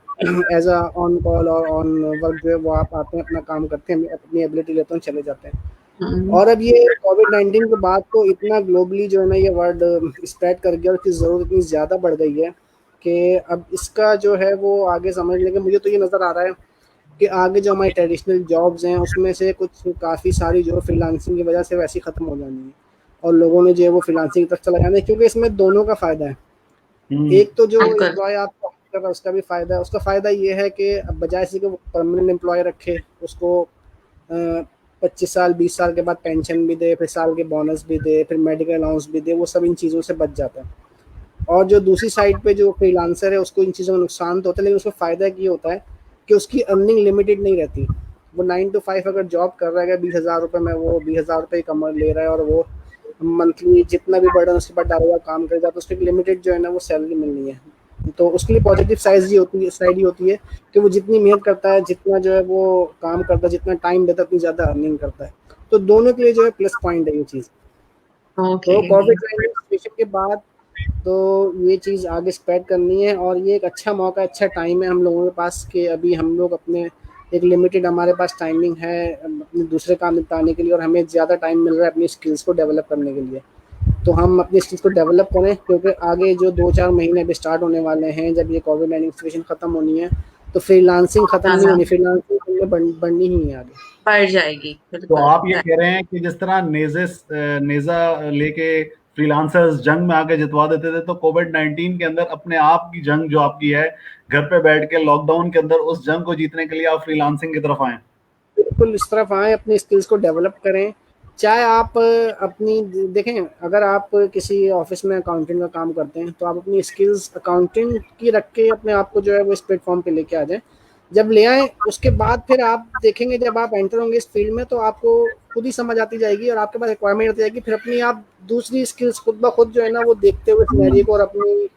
Speaker 3: एज अ ऑन कॉल और ऑन वर्क जो है वो आप आते हैं, अपना काम करते हैं, अपनी एबिलिटी लेते हैं, चले जाते हैं। और अब ये कोविड-19 के बाद तो इतना ग्लोबली जो है ना ये वर्ड स्प्रेड कर गया और इसकी ज़रूरत इतनी ज़्यादा बढ़ गई है कि अब इसका जो है वो आगे समझ लेंगे। मुझे तो ये नज़र आ रहा है कि आगे जो हमारी ट्रेडिशनल जॉब्स हैं उसमें से कुछ काफ़ी सारी जो फ्रीलांसिंग की वजह से वैसी ख़त्म हो जानी है और लोगों ने जो है वो फ्रीलांसिंग की तरफ चला जाना है, क्योंकि इसमें दोनों का फ़ायदा है। एक तो जो
Speaker 1: बिल्कुल।
Speaker 3: एम्प्लॉय आपको कर रहा है उसका भी फ़ायदा है। उसका फ़ायदा ये है कि अब बजाय से कि वो परमानेंट एम्प्लॉय रखे, उसको 25 साल 20 साल के बाद पेंशन भी दे, फिर साल के बोनस भी दे, फिर मेडिकल अलाउंस भी दे, वो सब इन चीज़ों से बच जाता है। और जो दूसरी साइड पे जो फ्रीलांसर है उसको इन चीज़ों का नुकसान तो होता है, लेकिन उसको फ़ायदा ये होता है कि उसकी अर्निंग लिमिटेड नहीं रहती। वो 9 टू 5 अगर जॉब कर रहा है 20,000 रुपये में, वो 20,000 रुपये कमा ले रहा है और वो मंथली जितना भी बर्डन उसके बाद डालेगा काम करेगा तो उसको एक लिमिटेड जो है ना वो सैलरी मिलनी है। तो उसके लिए पॉजिटिव साइड ये होती है कि वो जितनी मेहनत करता है, जितना जो है वो काम करता है, जितना टाइम देता है, उतनी ज़्यादा अर्निंग करता है। तो दोनों के लिए जो है प्लस पॉइंट है ये चीज़।
Speaker 1: ओके।
Speaker 3: तो कोविड-19 सिचुएशन के बाद तो ये चीज़ आगे स्प्रेड करनी है और ये एक अच्छा मौका, अच्छा टाइम है हम लोगों के पास कि अभी हम लोग अपने एक लिमिटेड हमारे पास टाइमिंग है अपने दूसरे काम निपटाने के लिए और हमें ज़्यादा टाइम मिल रहा है अपनी स्किल्स को डेवलप करने के लिए। तो हम अपनी स्किल्स को डेवलप करें, क्योंकि आगे जो 2-4 महीने अभी स्टार्ट होने वाले हैं, जब ये कोविड-19 सिचुएशन खत्म होनी है, तो फ्रीलांसिंग खत्म
Speaker 1: हाँ
Speaker 3: नहीं
Speaker 1: हाँ,
Speaker 3: होनी, फ्रीलांसिंग में बढ़नी ही है आगे।
Speaker 1: बढ़ जाएगी
Speaker 2: तो
Speaker 1: बिल्कुल।
Speaker 2: आप ये कह रहे हैं कि जिस तरह नेजा लेके फ्रीलांसर्स जंग में आके जितवा देते थे, तो कोविड-19 के अंदर अपने आप की जंग जो आपकी है, घर पे बैठ के लॉकडाउन के अंदर, उस जंग को जीतने के लिए आप फ्रीलांसिंग की तरफ आए।
Speaker 3: बिल्कुल इस तरफ आएँ, अपनी स्किल्स को डेवलप करें। चाहे आप अपनी देखें, अगर आप किसी ऑफ़िस में अकाउंटिंग का काम करते हैं, तो आप अपनी स्किल्स अकाउंटिंग की रख के अपने आप को जो है वो इस प्लेटफ़ॉर्म पे लेके आ जाएँ। जब ले आएँ, उसके बाद फिर आप देखेंगे जब आप एंटर होंगे इस फ़ील्ड में तो आपको खुद ही समझ आती जाएगी और आपके पास रिक्वायरमेंट आती जाएगी। फिर अपनी आप दूसरी स्किल्स खुद ब खुद जो है ना वो देखते हुए सिनेरियो को और अपनी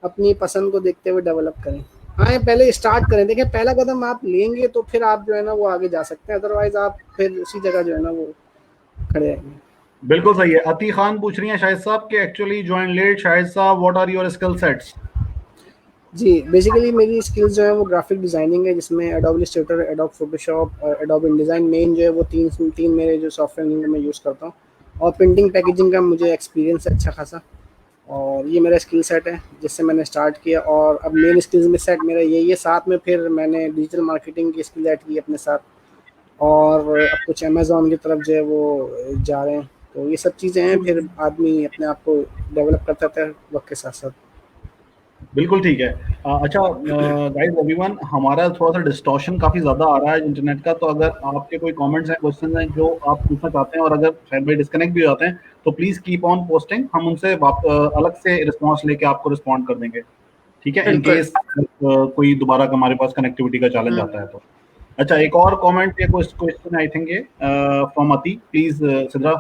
Speaker 3: अपनी पसंद को देखते हुए डेवलप करें। हाँ, पहले स्टार्ट करें। देखिए पहला कदम आप लेंगे तो फिर आप जो है ना वो आगे जा सकते हैं, अदरवाइज़ आप फिर उसी जगह जो है ना वो खड़े रहेंगे।
Speaker 2: बिल्कुल सही है। अती खान पूछ रही हैं शाहिद साहब कि एक्चुअली जॉइन लेट, शाहिद साहब what are your skill sets?
Speaker 3: जी, बेसिकली मेरी स्किल्स जो है वो ग्राफिक डिज़ाइनिंग है, जिसमें एडोब इलस्ट्रेटर, एडोब फ़ोटोशॉप और एडोब इंडिज़ाइन मेन जो है वो 3 मेरे जो सॉफ्टवेयर हैं मैं यूज़ करता हूँ। और प्रिंटिंग पैकेजिंग का मुझे एक्सपीरियंस है अच्छा खासा। और ये मेरा स्किल सेट है जिससे मैंने स्टार्ट किया और अब मेन स्किल्स में सेट मेरा यही है। साथ में फिर मैंने डिजिटल मार्केटिंग की स्किल ऐड की अपने साथ और अब कुछ अमेज़न की तरफ जो है वो जा रहे हैं। तो ये सब चीज़ें हैं, फिर आदमी अपने आप को डेवलप करता रहता है वक़्त के साथ-साथ।
Speaker 2: बिल्कुल ठीक है। अच्छा गाइस एवरीवन, हमारा थोड़ा-सा डिस्टॉर्शन काफ़ी ज़्यादा आ रहा है इंटरनेट का, तो अगर आपके कोई कमेंट्स हैं, क्वेश्चंस हैं जो आप पूछना चाहते हैं और अगर शायद भाई डिस्कनेक्ट भी हो जाते हैं, तो प्लीज़ कीप ऑन पोस्टिंग, हम उनसे अलग से रिस्पॉन्स लेके आपको रिस्पॉन्ड कर देंगे। ठीक है? इन
Speaker 1: बिल्कुल।
Speaker 2: केस कोई दोबारा हमारे पास कनेक्टिविटी का चैलेंज आता है तो। अच्छा, एक और कमेंट या क्वेश्चन आई थिंक ये फ्रॉम अति, please Sidra.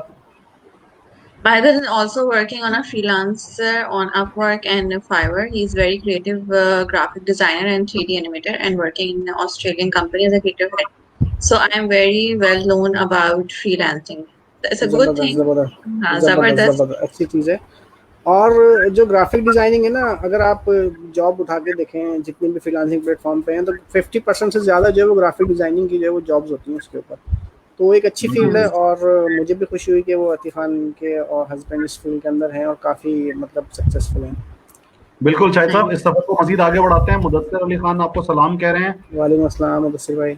Speaker 1: Baidir is also working on a freelancer on Upwork and Fiverr. He's very creative graphic designer and 3D animator and working in an Australian company as a creative head. So I am very well known about freelancing. It's a good
Speaker 3: ज़बरदस्त,
Speaker 1: thing.
Speaker 3: ज़बरदस्त,
Speaker 1: हाँ,
Speaker 3: ज़बरदस्त,
Speaker 1: जबरदस्त।
Speaker 3: ज़बरदस्त, अच्छी चीज़ है। और जो ग्राफिक डिजाइनिंग है ना, अगर आप जॉब उठा के देखें जितने भी फ्रीलांसिंग प्लेटफॉर्म पे हैं, तो 50% से ज़्यादा जो है वो ग्राफिक डिजाइनिंग की जो है वो जॉब्स होती हैं उसके ऊपर। तो एक अच्छी फील्ड है, और मुझे भी खुशी हुई कि वो अतीफ़ खान के और हस्बैंड इस फील्ड के अंदर हैं और काफ़ी मतलब सक्सेसफुल हैं।
Speaker 2: बिल्कुल शाहिद साहब,
Speaker 1: नाइस।
Speaker 2: इस सफर को मजीद आगे बढ़ाते हैं। मुदस्सिर अली खान आपको सलाम कह रहे हैं,
Speaker 3: वालेकुम अस्सलाम मुदस्सिर भाई।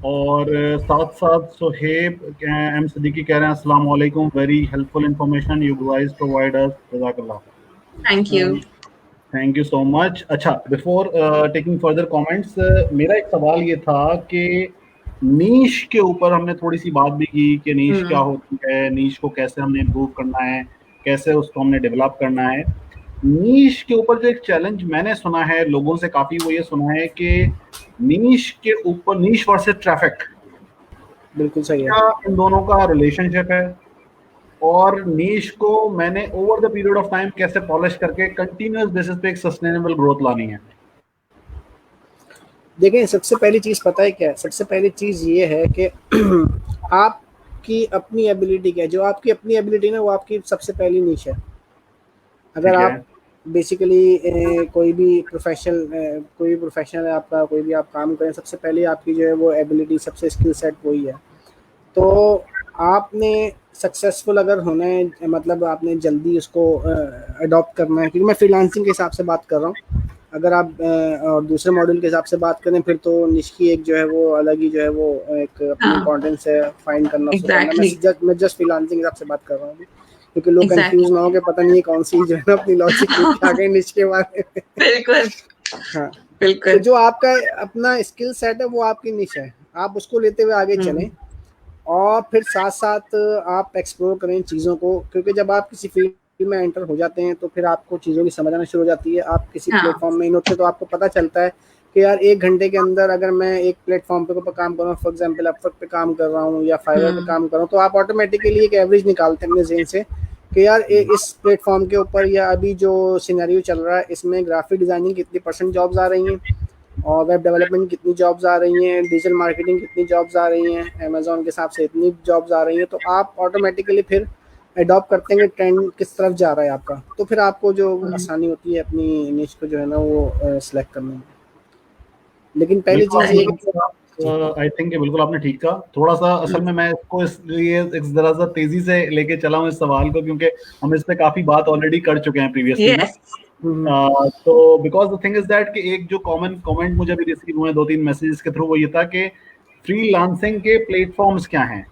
Speaker 2: और साथ साथ सुहेब एम सिद्दीकी कह रहे हैं अस्सलाम वालेकुम, very helpful information you guys provide us, जज़ाकल्लाह,
Speaker 1: thank you.
Speaker 2: Thank you so much. अच्छा, बिफोर टेकिंग फर्दर कमेंट्स, मेरा एक सवाल ये था कि नीश के ऊपर हमने थोड़ी सी बात भी की कि नीश क्या होती है, नीश को कैसे हमने इम्प्रूव करना है, कैसे उसको हमने डेवलप करना है। नीश के ऊपर जो एक चैलेंज मैंने सुना है लोगों से काफ़ी, वो ये सुना है कि नीश के ऊपर, नीश वर्सेस ट्रैफिक,
Speaker 3: बिल्कुल सही है।
Speaker 2: क्या इन दोनों का रिलेशनशिप है, और नीश को मैंने over the period of time कैसे पॉलिश करके कंटिन्यूअस बेसिस पे एक सस्टेनेबल ग्रोथ लानी है।
Speaker 3: देखें, सबसे पहली चीज़ पता है क्या है? सबसे पहली चीज़ ये है कि आपकी अपनी एबिलिटी क्या है। जो आपकी अपनी एबिलिटी ना, वो आपकी सबसे पहली नीश है। अगर
Speaker 2: ठीक है।
Speaker 3: आप बेसिकली कोई भी प्रोफेशनल है आपका, कोई भी आप काम करें, सबसे पहले आपकी जो है वो एबिलिटी, सबसे स्किल सेट वही है। तो आपने सक्सेसफुल अगर होना है, मतलब आपने जल्दी उसको अडॉप्ट करना है, क्योंकि मैं फ्रीलांसिंग के हिसाब से बात कर रहा हूँ। अगर आप और दूसरे मॉड्यूल के हिसाब से बात करें, फिर तो निश की एक जो है वो अलग ही जो है वो एक अपनी
Speaker 1: हाँ,
Speaker 3: इम्पोर्टेंस है, फाइंड करना, उसको करना।
Speaker 1: एग्जैक्टली,
Speaker 3: मैं जस्ट फ्रीलांसिंग के हिसाब से बात कर रहा हूँ अभी, क्योंकि लोग कंफ्यूज
Speaker 1: एग्जैक्टली।
Speaker 3: ना हो कि पता नहीं कौन सी जो है ना अपनी लॉजिक लेके आ गए निश के बारे में।
Speaker 1: बिल्कुल,
Speaker 3: हाँ, तो
Speaker 1: बिल्कुल।
Speaker 3: जो आपका अपना स्किल सेट है वो आपकी निश है, आप उसको लेते हुए आगे चलें, और फिर साथ साथ आप एक्सप्लोर करें चीज़ों को, क्योंकि जब आप किसी फील्ड में एंटर हो जाते हैं तो फिर आपको चीज़ों की समझ आना शुरू हो जाती है। आप किसी
Speaker 1: हाँ।
Speaker 3: प्लेटफॉर्म में इन होते तो आपको पता चलता है कि यार 1 घंटे के अंदर अगर मैं एक प्लेटफॉर्म पे काम कर रहा हूँ, फॉर एग्जांपल अपवर्क पे काम कर रहा हूँ या फाइवर पे काम कर रहा हूँ, तो आप ऑटोमेटिकली एक एवरेज निकालते हैं अपने जेन से कि यार इस प्लेटफॉर्म के ऊपर या अभी जो सिनेरियो चल रहा है इसमें ग्राफिक डिज़ाइनिंग कितनी % जॉब्स आ रही हैं, और वेब डेवलपमेंट कितनी जॉब्स आ रही हैं, डिजिटल मार्केटिंग कितनी जॉब्स आ रही हैं, अमेजोन के हिसाब से इतनी जॉब्स आ रही हैं। तो आप ऑटोमेटिकली फिर अडॉप्ट करते हैं कि ट्रेंड किस तरफ जा रहा है आपका, तो फिर आपको जो आसानी होती है अपनी निश को जो है ना वो सिलेक्ट करने में। लेकिन पहली
Speaker 2: बिल्कुल
Speaker 3: चीज़
Speaker 2: आपने
Speaker 3: ये
Speaker 2: सही कहा, आई थिंक बिल्कुल आपने ठीक कहा। थोड़ा सा असल में मैं इसको इसलिए इस जरा सा तेजी से लेके चला हूँ इस सवाल को, क्योंकि हम इस पे काफी बात ऑलरेडी कर चुके हैं प्रीवियसली ना।
Speaker 1: यस।
Speaker 2: तो because the thing is that कि एक जो कॉमन कमेंट मुझे भी रिसीव हुए 2-3 मैसेजेस के थ्रू, वो ये था कि फ्रीलांसिंग के प्लेटफॉर्म्स क्या हैं।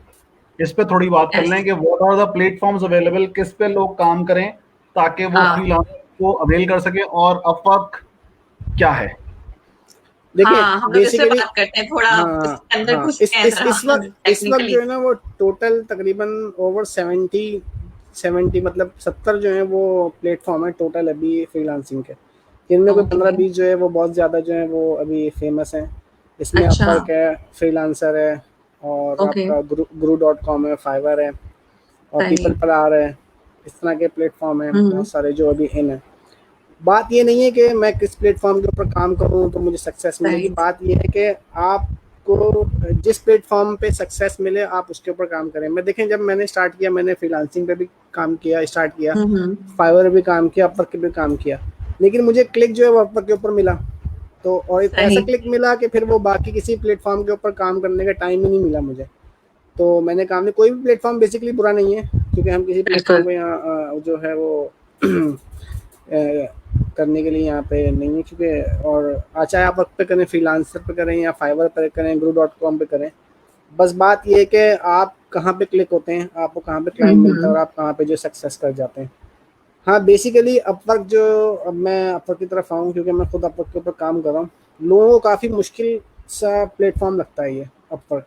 Speaker 2: इस पे थोड़ी बात कर
Speaker 1: यस।
Speaker 2: लें कि what are the platforms available, किस पे लोग काम करें ताकि वो
Speaker 1: हाँ,
Speaker 2: फ्रीलांसिंग को अवेल कर सके, और अपवर्क क्या है।
Speaker 3: देखिए
Speaker 1: हाँ, हम लोग इस पे
Speaker 3: बेसिकली,
Speaker 1: बात करते हैं, थोड़ा
Speaker 3: हाँ
Speaker 1: इसके अंदर
Speaker 3: हाँ,
Speaker 1: घुसते हैं जरा
Speaker 3: इस वक्त
Speaker 1: टेक्निकली।
Speaker 3: जो है ना वो टोटल तकरीबन ओवर 70 मतलब 70 जो है वो प्लेटफॉर्म है टोटल अभी फ्रीलांसिंग के, जिनमें कोई
Speaker 1: ओके।
Speaker 3: 15-20 जो है वो बहुत ज़्यादा जो है वो अभी फेमस हैं। इसमें
Speaker 1: अच्छा।
Speaker 3: अपवर्क है, फ्रीलांसर है, और
Speaker 1: ओके।
Speaker 3: आपका guru.com है, फाइवर है, और
Speaker 1: सही।
Speaker 3: पीपल पर आ रहे हैं। इस तरह के प्लेटफॉर्म हैं
Speaker 1: हम्म।
Speaker 3: बहुत सारे जो अभी इन है। बात ये नहीं है कि मैं किस प्लेटफॉर्म के ऊपर काम करूं तो मुझे सक्सेस मिलेगी,
Speaker 1: सही।
Speaker 3: बात ये है कि आपको जिस प्लेटफॉर्म पे सक्सेस मिले आप उसके ऊपर काम करें। मैं देखें, जब मैंने स्टार्ट किया, मैंने फ्रीलांसिंग पे भी काम किया, स्टार्ट किया,
Speaker 1: हम्म।
Speaker 3: फाइवर पे भी काम किया, अपवर्क पे भी काम किया, लेकिन मुझे क्लिक जो है वो अपवर्क के ऊपर मिला। तो और एक ऐसा
Speaker 1: सही।
Speaker 3: क्लिक मिला कि फिर वो बाकी किसी प्लेटफॉर्म के ऊपर काम करने का टाइम ही नहीं मिला मुझे। तो मैंने काम नहीं, कोई भी प्लेटफॉर्म बेसिकली बुरा नहीं है, क्योंकि हम किसी प्लेटफॉर्म
Speaker 1: बिल्कुल।
Speaker 3: पे यहाँ जो है वो करने के लिए यहाँ पे नहीं है, क्योंकि और चाहे आप वक्त पे करें, फ्रीलांसर पे करें या फाइवर पे करें, guru.com पे करें, बस बात ये है कि आप कहाँ पे क्लिक होते हैं, आपको कहाँ पे क्लाइंट मिलता है, और आप कहाँ पे जो सक्सेस कर जाते हैं। हाँ, बेसिकली अपवर्क जो, अब मैं अपवर्क की तरफ आऊँ क्योंकि मैं खुद अपवर्क के ऊपर काम कर रहा हूँ, लोगों को काफ़ी मुश्किल सा प्लेटफॉर्म लगता है ये अपवर्क।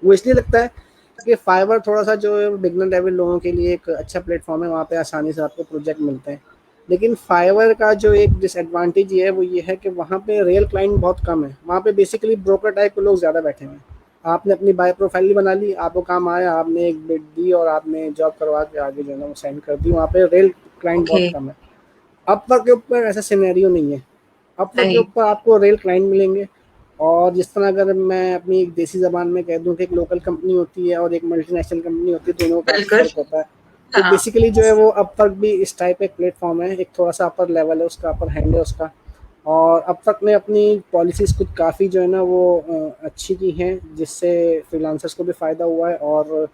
Speaker 3: वो इसलिए लगता है कि फाइवर थोड़ा सा जो बिगनर लेवल लोगों के लिए एक अच्छा प्लेटफॉर्म है, वहाँ पे आसानी से आपको प्रोजेक्ट मिलते हैं। लेकिन फाइवर का जो एक डिसएडवांटेज ये है वो ये है कि वहाँ पे रियल क्लाइंट बहुत कम है। वहाँ पे बेसिकली ब्रोकर टाइप के लोग ज़्यादा बैठे हुए हैं। आपने अपनी बायो प्रोफाइल बना ली, आपको काम आया, आपने एक बिड दी और आपने जॉब करवा के आगे जो है ना वो साइन कर दी। वहाँ पे रियल क्लाइंट
Speaker 1: ओके।
Speaker 3: बहुत कम है। अपवर्क के ऊपर ऐसा सिनेरियो नहीं है। अपवर्क के
Speaker 1: सही।
Speaker 3: ऊपर आपको रियल क्लाइंट मिलेंगे, और जिस तरह अगर मैं अपनी एक देसी ज़बान में कह दूँ कि एक लोकल कंपनी होती है और एक मल्टीनेशनल कंपनी होती है, दोनों का काफ़ी
Speaker 1: बिल्कुल।
Speaker 3: फ़र्क होता है। तो
Speaker 1: हाँ
Speaker 3: बेसिकली जो है वो अब तक भी इस टाइप एक प्लेटफॉर्म है, एक थोड़ा सा अपर लेवल है उसका, अपर हैंड है उसका। और अब तक ने अपनी पॉलिसीज़ कुछ काफ़ी जो है ना वो अच्छी की हैं, जिससे फ्रीलांसर्स को भी फ़ायदा हुआ है, और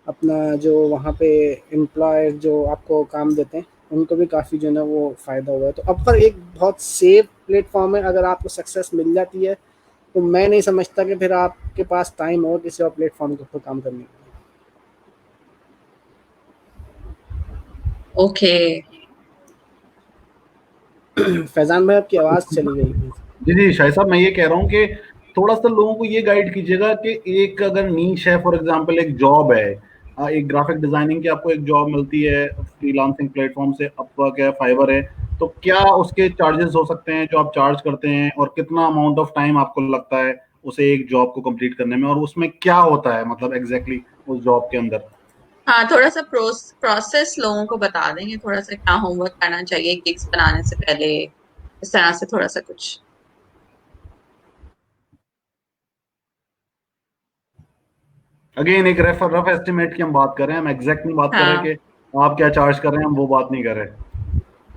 Speaker 3: अपना जो वहाँ पे एम्प्लॉयर जो आपको काम देते हैं उनको भी काफ़ी जो है ना वो फ़ायदा हुआ है। तो अब पर एक बहुत सेफ प्लेटफॉर्म है, अगर आपको सक्सेस मिल जाती है तो मैं नहीं समझता कि फिर आपके पास टाइम हो किसी और प्लेटफॉर्म के ऊपर काम करने के
Speaker 1: ओके।
Speaker 3: लिए। फैज़ान भाई आपकी आवाज़ चली गई।
Speaker 2: जी जी शाहिद साहब, मैं ये कह रहा हूँ कि थोड़ा सा लोगों को ये गाइड कीजिएगा कि एक अगर नीश है, फॉर एग्जांपल एक जॉब है, एक ग्राफिक डिजाइनिंग की आपको एक जॉब मिलती है फ्रीलांसिंग प्लेटफॉर्म से, अपवर्क है, फाइवर है, तो क्या उसके चार्जेस हो सकते हैं जो आप चार्ज करते हैं, और कितना अमाउंट ऑफ टाइम आपको लगता है उसे एक जॉब को कंप्लीट करने में, और उसमें क्या होता है मतलब एग्जैक्टली उस जॉब के अंदर?
Speaker 1: हाँ, थोड़ा सा प्रोसेस लोगों को बता देंगे, थोड़ा सा क्या होमवर्क करना चाहिए गिग्स बनाने से पहले, इस तरह से थोड़ा सा कुछ।
Speaker 2: अगेन एक रफ एस्टिमेट की हम बात कर रहे हैं, हम एग्जैक्ट नहीं बात कर रहे
Speaker 1: हाँ
Speaker 2: कि आप क्या चार्ज कर रहे हैं, हम वो बात नहीं कर रहे।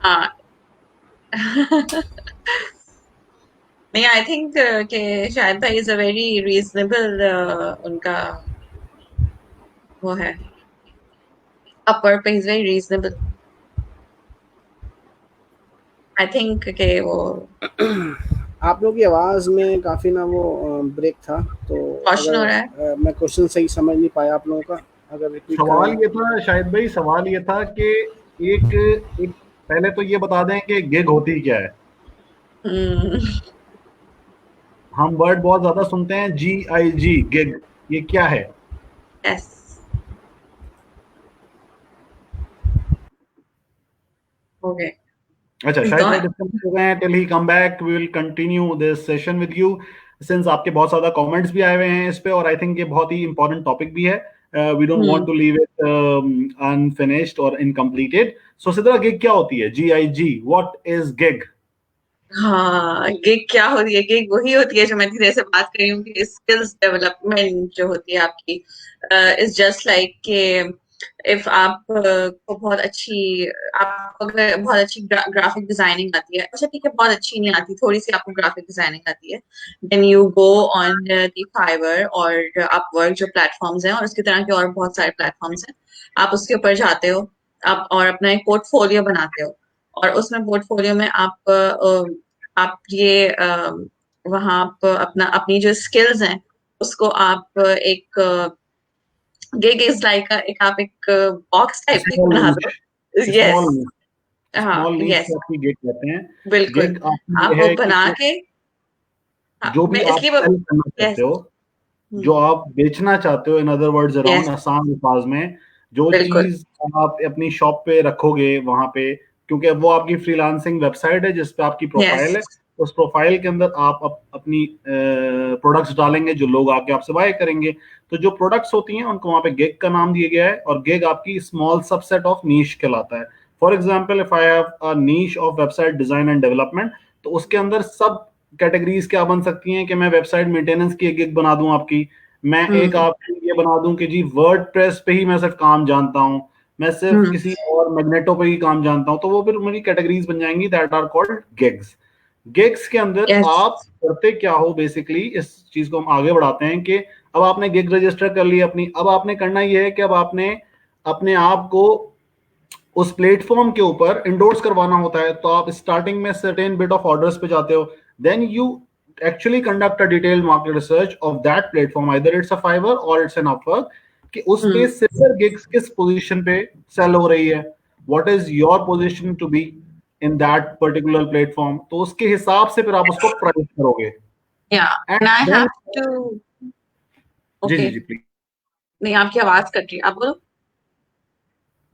Speaker 1: हाँ। नहीं, आई थिंक कि शायद भाई इज अ वेरी रीजनेबल, उनका वो है, अपर पे is very reasonable. I think कि वो
Speaker 3: आप लोगों की आवाज़ में काफ़ी ना वो ब्रेक था, तो
Speaker 1: कॉशन
Speaker 3: अगर
Speaker 1: हो रहा है।
Speaker 3: मैं क्वेश्चन सही समझ नहीं पाया आप लोगों का, अगर रिपीट
Speaker 2: सवाल
Speaker 3: करें।
Speaker 2: ये था शायद भाई, सवाल ये था कि एक एक पहले तो ये बता दें कि गिग होती क्या है।
Speaker 1: हम्म।
Speaker 2: हम वर्ड बहुत ज्यादा सुनते हैं, GIG, गिग, ये क्या है?
Speaker 1: यस। ओके।
Speaker 2: अच्छा, शायद भाई
Speaker 1: गॉन।
Speaker 2: डिस्कनेक्ट हो गए हैं, till he come back we will continue this session with you, since आपके बहुत ज्यादा कमेंट्स भी आए हुए हैं इस पे, और आई थिंक ये बहुत ही इंपॉर्टेंट टॉपिक भी है, we don't want
Speaker 1: hmm.
Speaker 2: To leave it unfinished और इनकम्प्लीटेड। सो सिद्रा, गिग क्या होती है? GIG, what is gig?
Speaker 1: हाँ, गिग क्या होती है? गिग वही होती है जो मैं धीरे से बात कर रही हूँ कि स्किल्स डेवलपमेंट जो होती है आपकी, इज जस्ट लाइक कि इफ आप को बहुत अच्छी, आपको अगर बहुत अच्छी ग्राफिक डिजाइनिंग आती है, अच्छा ठीक है बहुत अच्छी नहीं आती, थोड़ी सी आपको ग्राफिक डिजाइनिंग आती है, then you go on the Fiverr और अपवर्क जो प्लेटफॉर्म्स हैं, और उसकी तरह के और बहुत सारे प्लेटफॉर्म्स हैं, आप उसके ऊपर जाते हो, आप और अपना एक पोर्टफोलियो बनाते हो, और उसमें पोर्टफोलियो में आप ये वहाँ आप अपना अपनी जो स्किल्स हैं उसको आप एक गिग इज लाइक एक आप एक बॉक्स टाइप की
Speaker 2: स्मॉल
Speaker 1: बना दो।
Speaker 2: नीश,
Speaker 1: यस।
Speaker 2: स्मॉल नीश,
Speaker 1: हाँ
Speaker 2: स्मॉल नीश
Speaker 1: यस।
Speaker 2: को आपकी गिग कहते हैं।
Speaker 1: बिल्कुल।
Speaker 2: गिग आपकी
Speaker 1: आप
Speaker 2: ये
Speaker 1: वो
Speaker 2: है कि
Speaker 1: बना के, हाँ
Speaker 2: जो भी
Speaker 1: मैं
Speaker 2: आप
Speaker 1: इसलिए वो,
Speaker 2: सेल करना चाहते
Speaker 1: यस।
Speaker 2: हो, जो आप बेचना चाहते हो, in other words, around
Speaker 1: yes.
Speaker 2: आसान अल्फाज में, जो
Speaker 1: बिल्कुल।
Speaker 2: चीज आप अपनी शॉप पे रखोगे वहां पे, क्योंकि वो आपकी फ्रीलांसिंग वेबसाइट है जिस पे आपकी
Speaker 1: यस।
Speaker 2: प्रोफाइल है, उस प्रोफाइल के अंदर आप अपनी प्रोडक्ट्स डालेंगे जो लोग आके आपसे बाय करेंगे। तो जो प्रोडक्ट्स होती हैं उनको वहां पे गिग का नाम दिया गया है, और गिग आपकी स्मॉल सबसेट ऑफ नीश कहलाता है। For example, if I have a niche of website design and development, तो उसके अंदर सब कैटेगरीज क्या बन सकती हैं कि मैं वेबसाइट मेंटेनेंस की एक गिग बना दूं आपकी, मैं एक
Speaker 1: हम्म।
Speaker 2: आपके लिए बना दूं कि जी वर्डप्रेस पे ही मैं सिर्फ काम जानता हूं, मैं सिर्फ
Speaker 1: हम्म।
Speaker 2: किसी और मैग्नेटो पे ही काम जानता हूं, तो वो फिर मेरी कैटेगरीज बन जाएंगी, that are called gigs. Gigs के अंदर
Speaker 1: यस।
Speaker 2: आप करते क्या हो बेसिकली, इस चीज को हम आगे बढ़ाते हैं कि अब आपने गिग रजिस्टर कर ली अपनी, अब आपने करना यह है कि अब आपने अपने आप को उस प्लेटफॉर्म के ऊपर इंडोर्स करवाना होता है। तो आप स्टार्टिंग में सर्टेन बिट ऑफ ऑर्डर्स पे जाते हो, then you actually conduct a detailed market research of that platform, either it's a Fiverr or it's an Upwork, कि उस पे
Speaker 1: हम्म।
Speaker 2: सिमिलर गिग्स किस पोजीशन पे सेल हो रही है, what is your position to be in that particular platform, तो उसके हिसाब से फिर आप उसको प्राइस करोगे।
Speaker 1: या
Speaker 2: and
Speaker 1: and I have
Speaker 2: then,
Speaker 1: to.
Speaker 2: जी
Speaker 1: ओके।
Speaker 2: जी जी प्लीज।
Speaker 1: नहीं, आपकी आवाज कट रही है, आप बोलो।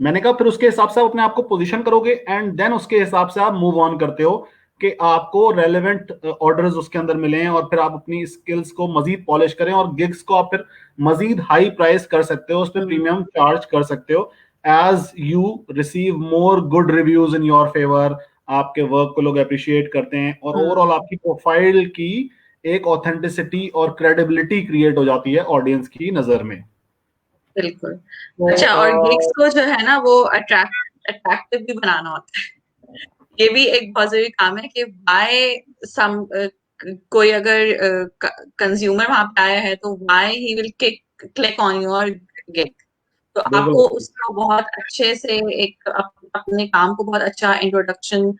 Speaker 2: मैंने कहा फिर उसके हिसाब से आप अपने आप को पोजीशन करोगे, एंड देन उसके हिसाब से आप मूव ऑन करते हो कि आपको रेलेवेंट ऑर्डर्स उसके अंदर मिले हैं, और फिर आप अपनी स्किल्स को मजीद पॉलिश करें, और गिग्स को आप फिर मजीद हाई प्राइस कर सकते हो, उस पर
Speaker 1: हम्म।
Speaker 2: प्रीमियम चार्ज कर सकते हो, as you receive more good reviews in your favour, आपके वर्क को लोग अप्रिशिएट करते हैं, और
Speaker 1: हम्म।
Speaker 2: ओवरऑल आपकी प्रोफाइल की एक ऑथेंटिसिटी और क्रेडिबिलिटी क्रिएट हो जाती है ऑडियंस की नजर में।
Speaker 1: बिल्कुल।
Speaker 2: तो
Speaker 1: अच्छा, और गिग्स को जो है ना वो अट्रैक्टिव भी बनाना होता है। ये भी एक बहुत जरूरी काम है कि बाय सम कोई अगर कंज्यूमर वहां पे आया है तो why he will click on your gig. तो
Speaker 2: बिल्कुल
Speaker 1: आपको उसका बहुत अच्छे से एक अपने काम को बहुत अच्छा इंट्रोडक्शन